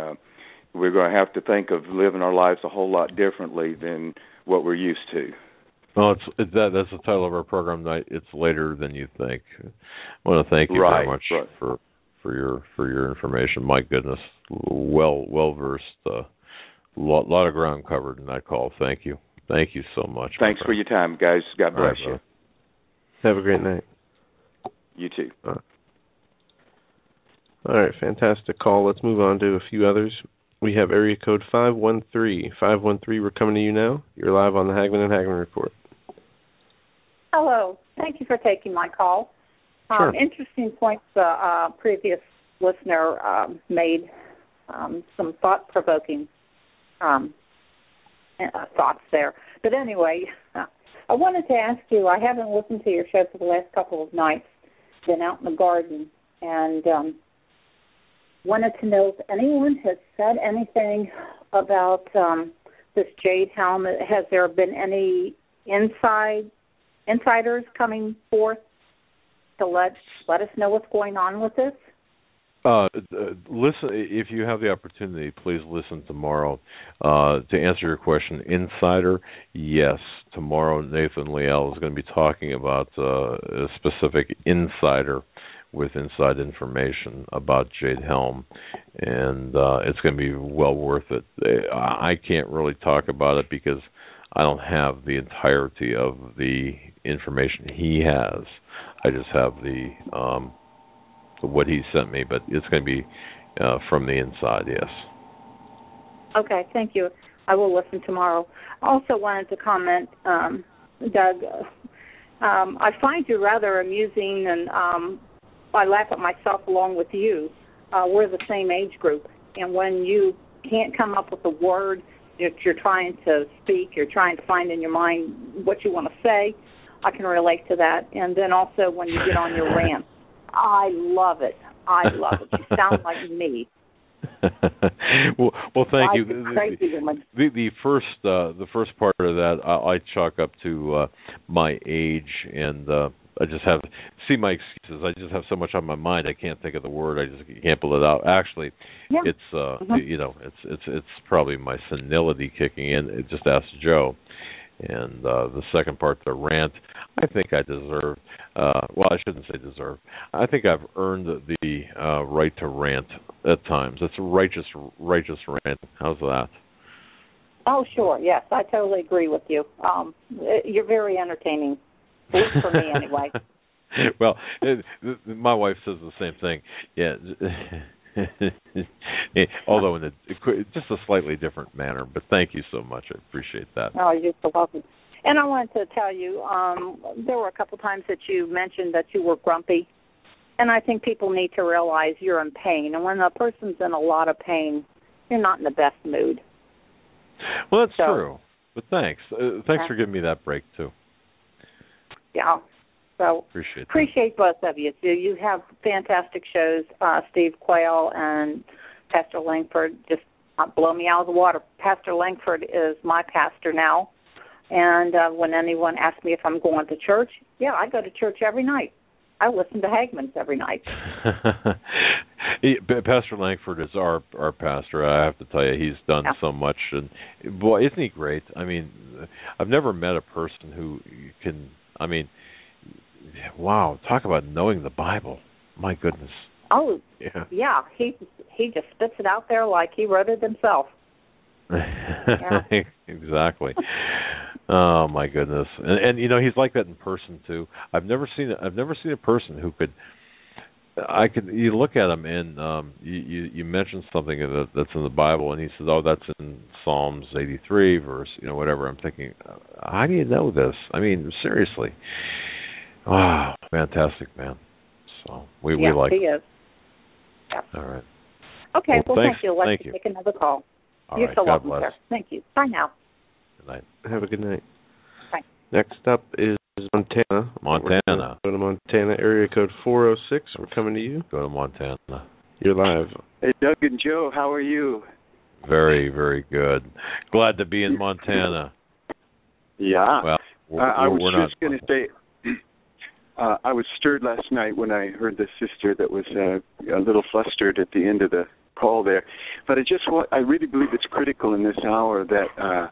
Speaker 5: we're going to have to think of living our lives a whole lot differently than what we're used to.
Speaker 1: Well, that's the title of our program tonight. It's Later Than You Think. I want to thank you very much for your information. My goodness, well versed, lot of ground covered in that call. Thank you so much.
Speaker 5: Thanks for your time, guys. God bless you.
Speaker 2: Have a great night.
Speaker 5: You too.
Speaker 2: All right, fantastic call. Let's move on to a few others. We have area code 513. 513, we're coming to you now. You're live on the Hagmann Hagmann Report.
Speaker 6: Hello. Thank you for taking my call.
Speaker 2: Sure.
Speaker 6: Interesting points the previous listener made, some thought-provoking thoughts there. But anyway, I wanted to ask you, I haven't listened to your show for the last couple of nights, been out in the garden, and wanted to know if anyone has said anything about this Jade Helm. Has there been any insiders coming forth to let us know what's going on with this?
Speaker 1: Listen, if you have the opportunity, please listen tomorrow. To answer your question, insider, yes. Tomorrow, Nathan Liel is going to be talking about a specific insider with inside information about Jade Helm, and it's going to be well worth it. I can't really talk about it because I don't have the entirety of the information he has. I just have the what he sent me, but it's going to be from the inside, yes.
Speaker 6: Okay, thank you. I will listen tomorrow. I also wanted to comment, Doug, I find you rather amusing, and I laugh at myself along with you. We're the same age group, and when you can't come up with a word that you're trying to speak, you're trying to find in your mind what you want to say, I can relate to that. And then also when you get on your rant, I love it. You sound like me.
Speaker 1: well, thank you.
Speaker 6: Crazy woman.
Speaker 1: The first part of that I chalk up to my age, and I just have my excuses. I just have so much on my mind. I can't think of the word. I just can't pull it out. Actually,
Speaker 6: yeah.
Speaker 1: It's it's probably my senility kicking in. Just ask Joe. And the second part, the rant, I think I deserve. Well, I shouldn't say deserve. I think I've earned the right to rant at times. It's a righteous rant. How's that?
Speaker 6: Oh, sure. Yes, I totally agree with you. You're very entertaining, at least for me, anyway.
Speaker 1: Well, my wife says the same thing. Yeah. Although in just a slightly different manner, but thank you so much. I appreciate that.
Speaker 6: Oh, you're so welcome. And I wanted to tell you, there were a couple times that you mentioned that you were grumpy, and I think people need to realize you're in pain. And when a person's in a lot of pain, you're not in the best mood.
Speaker 1: Well, that's true. But thanks. Thanks for giving me that break, too.
Speaker 6: Yeah. So appreciate both of you. You have fantastic shows. Steve Quayle and Pastor Langford just blow me out of the water. Pastor Langford is my pastor now. And when anyone asks me if I'm going to church, yeah, I go to church every night. I listen to Hagmann's every night.
Speaker 1: Pastor Langford is our pastor. I have to tell you, he's done so much. And boy, isn't he great? I mean, I've never met a person who can, wow, talk about knowing the Bible. My goodness.
Speaker 6: Oh, yeah. He just spits it out there like he wrote it himself. Yeah. Exactly.
Speaker 1: Oh my goodness. And he's like that in person too. I've never seen a person who could. You look at him and you mention something that's in the Bible, and he says, "Oh, that's in Psalms 83, verse whatever." I'm thinking, how do you know this? I mean, seriously. Wow, fantastic, man. So we like.
Speaker 6: He is. Yeah.
Speaker 1: All right.
Speaker 6: Okay. Well,
Speaker 1: thanks.
Speaker 6: Thank you. Let's take another call. You're
Speaker 1: right,
Speaker 6: so
Speaker 1: God
Speaker 6: welcome,
Speaker 1: bless.
Speaker 6: sir. Thank you. Bye now.
Speaker 1: Good night.
Speaker 2: Have a good night.
Speaker 6: Bye.
Speaker 2: Next up is Montana. Go to Montana, area code 406. We're coming to you.
Speaker 1: Go to Montana.
Speaker 2: You're live.
Speaker 7: Hey, Doug and Joe, how are you?
Speaker 1: Very, very good. Glad to be in Montana.
Speaker 7: Yeah.
Speaker 1: Well,
Speaker 7: I was just going to say, I was stirred last night when I heard the sister that was a little flustered at the end of the call there. But I really believe it's critical in this hour that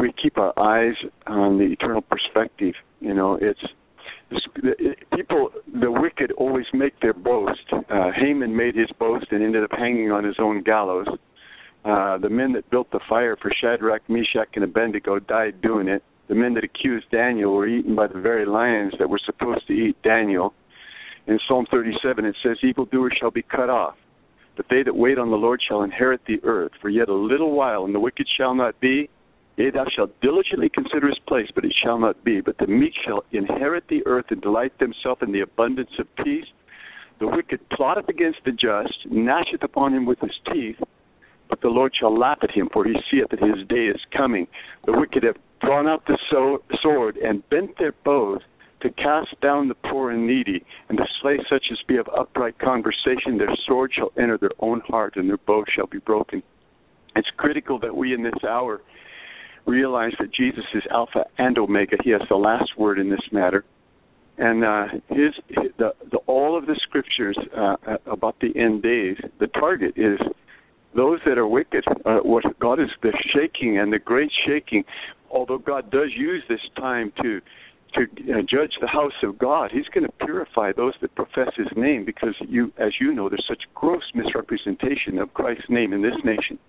Speaker 7: we keep our eyes on the eternal perspective. People, the wicked, always make their boast. Haman made his boast and ended up hanging on his own gallows. The men that built the fire for Shadrach, Meshach, and Abednego died doing it. The men that accused Daniel were eaten by the very lions that were supposed to eat Daniel. In Psalm 37, it says, evildoers shall be cut off, but they that wait on the Lord shall inherit the earth. For yet a little while, and the wicked shall not be. Yea, thou shalt diligently consider his place, but it shall not be. But the meek shall inherit the earth and delight themselves in the abundance of peace. The wicked plotteth against the just, gnasheth upon him with his teeth. But the Lord shall laugh at him, for he seeth that his day is coming. The wicked have drawn out the sword and bent their bows to cast down the poor and needy, and to slay such as be of upright conversation. Their sword shall enter their own heart, and their bow shall be broken. It's critical that we in this hour realize that Jesus is Alpha and Omega. He has the last word in this matter. And all of the scriptures about the end days, the target is those that are wicked. What God is the shaking and the great shaking. Although God does use this time to judge the house of God, He's going to purify those that profess His name, because as you know, there's such gross misrepresentation of Christ's name in this nation.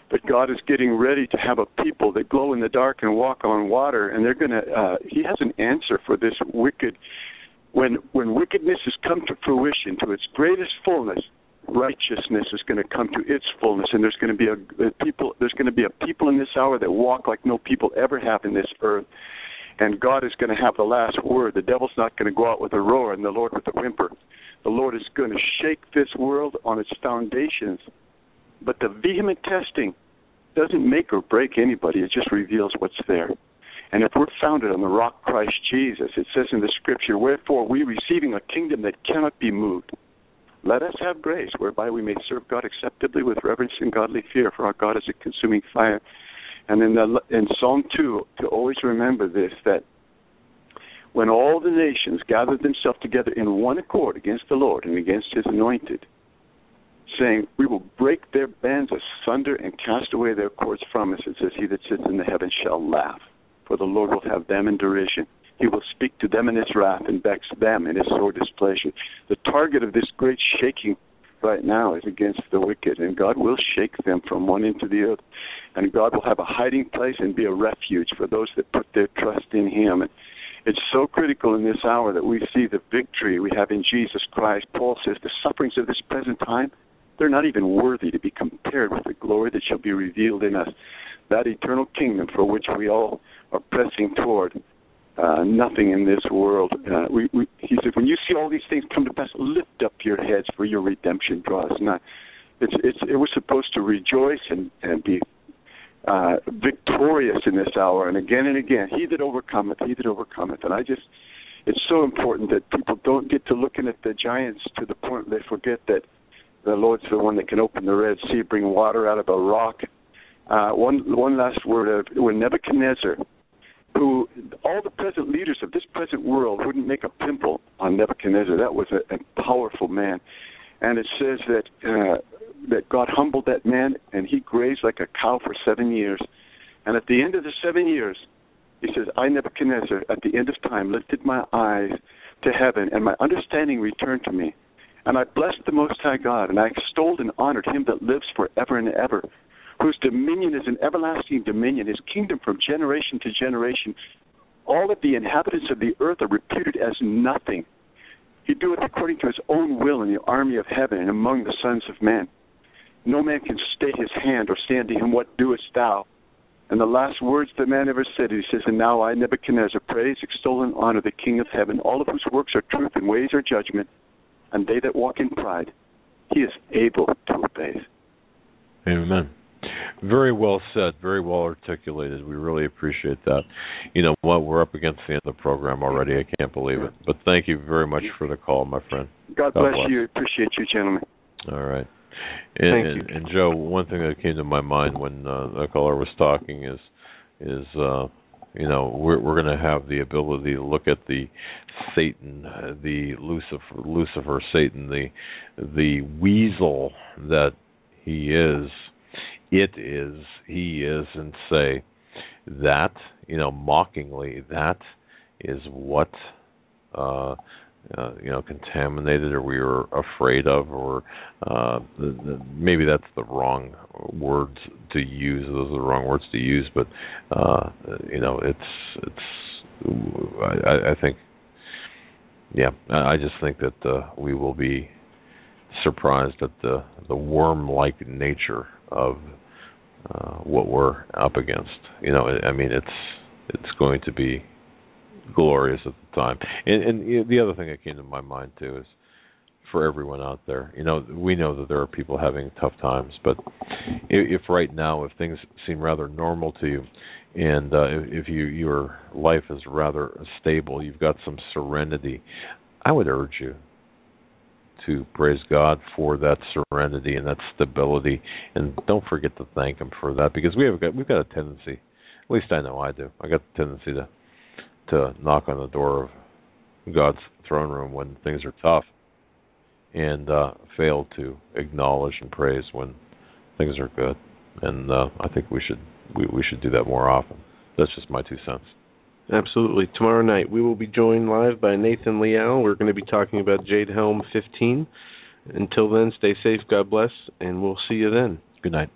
Speaker 7: But God is getting ready to have a people that glow in the dark and walk on water, and they're going to. He has an answer for this wicked. When wickedness has come to fruition, to its greatest fullness, righteousness is going to come to its fullness, and there's going to be a people in this hour that walk like no people ever have in this earth. And God is going to have the last word. The devil's not going to go out with a roar and the Lord with a whimper. The Lord is going to shake this world on its foundations. But the vehement testing doesn't make or break anybody. It just reveals what's there. And if we're founded on the rock Christ Jesus, it says in the Scripture, wherefore we receiving a kingdom that cannot be moved, let us have grace whereby we may serve God acceptably with reverence and godly fear, for our God is a consuming fire. And in Psalm 2, to always remember this, that when all the nations gathered themselves together in one accord against the Lord and against His anointed, saying, we will break their bands asunder and cast away their cords from us, it says, he that sits in the heavens shall laugh, for the Lord will have them in derision. He will speak to them in His wrath and vex them in His sore displeasure. The target of this great shaking right now is against the wicked, and God will shake them from one end to the other. And God will have a hiding place and be a refuge for those that put their trust in Him. And it's so critical in this hour that we see the victory we have in Jesus Christ. Paul says the sufferings of this present time, they're not even worthy to be compared with the glory that shall be revealed in us, that eternal kingdom for which we all are pressing toward. Nothing in this world. He said, when you see all these things come to pass, lift up your heads, for your redemption draws nigh. We're supposed to rejoice and be victorious in this hour, and again, he that overcometh. And it's so important that people don't get to looking at the giants to the point where they forget that the Lord's the one that can open the Red Sea, bring water out of a rock. One last word. When Nebuchadnezzar, who all the present leaders of this present world wouldn't make a pimple on Nebuchadnezzar. That was a powerful man. And it says that God humbled that man, and he grazed like a cow for 7 years. And at the end of the 7 years, he says, I, Nebuchadnezzar, at the end of time, lifted my eyes to heaven, and my understanding returned to me. And I blessed the Most High God, and I extolled and honored Him that lives forever and ever, whose dominion is an everlasting dominion, His kingdom from generation to generation. All of the inhabitants of the earth are reputed as nothing. He doeth according to His own will in the army of heaven and among the sons of men. No man can stay His hand or stand to Him, what doest thou? And the last words the man ever said, he says, and now I, Nebuchadnezzar, praise, extol, and honor the King of heaven, all of whose works are truth and ways are judgment, and they that walk in pride, He is able to obey.
Speaker 1: Amen. Very well said, very well articulated. We really appreciate that. You know what, we're up against the end of the program already. I can't believe it. But thank you very much for the call, my friend.
Speaker 7: God bless you. Appreciate you, gentlemen.
Speaker 1: All right.
Speaker 7: Thank you.
Speaker 1: And Joe, one thing that came to my mind when the caller was talking is you know, we're going to have the ability to look at the Satan, the Lucifer, Satan, the weasel that he is, and say that, you know, mockingly, that is what, you know, contaminated, or we were afraid of, or maybe that's the wrong words to use. Those are the wrong words to use, but you know, I think I just think that we will be surprised at the worm-like nature of what we're up against. I mean, it's going to be glorious at the time. And the other thing that came to my mind too is, for everyone out there, we know that there are people having tough times, but if right now, if things seem rather normal to you, and if your life is rather stable, you've got some serenity, I would urge you to praise God for that serenity and that stability, and don't forget to thank Him for that, because we've got a tendency, at least I know I do, I got the tendency to knock on the door of God's throne room when things are tough, and fail to acknowledge and praise when things are good. And I think we should do that more often. That's just my 2 cents.
Speaker 2: Absolutely. Tomorrow night we will be joined live by Nathan Leal. We're going to be talking about Jade Helm 15. Until then, stay safe, God bless, and we'll see you then.
Speaker 1: Good night.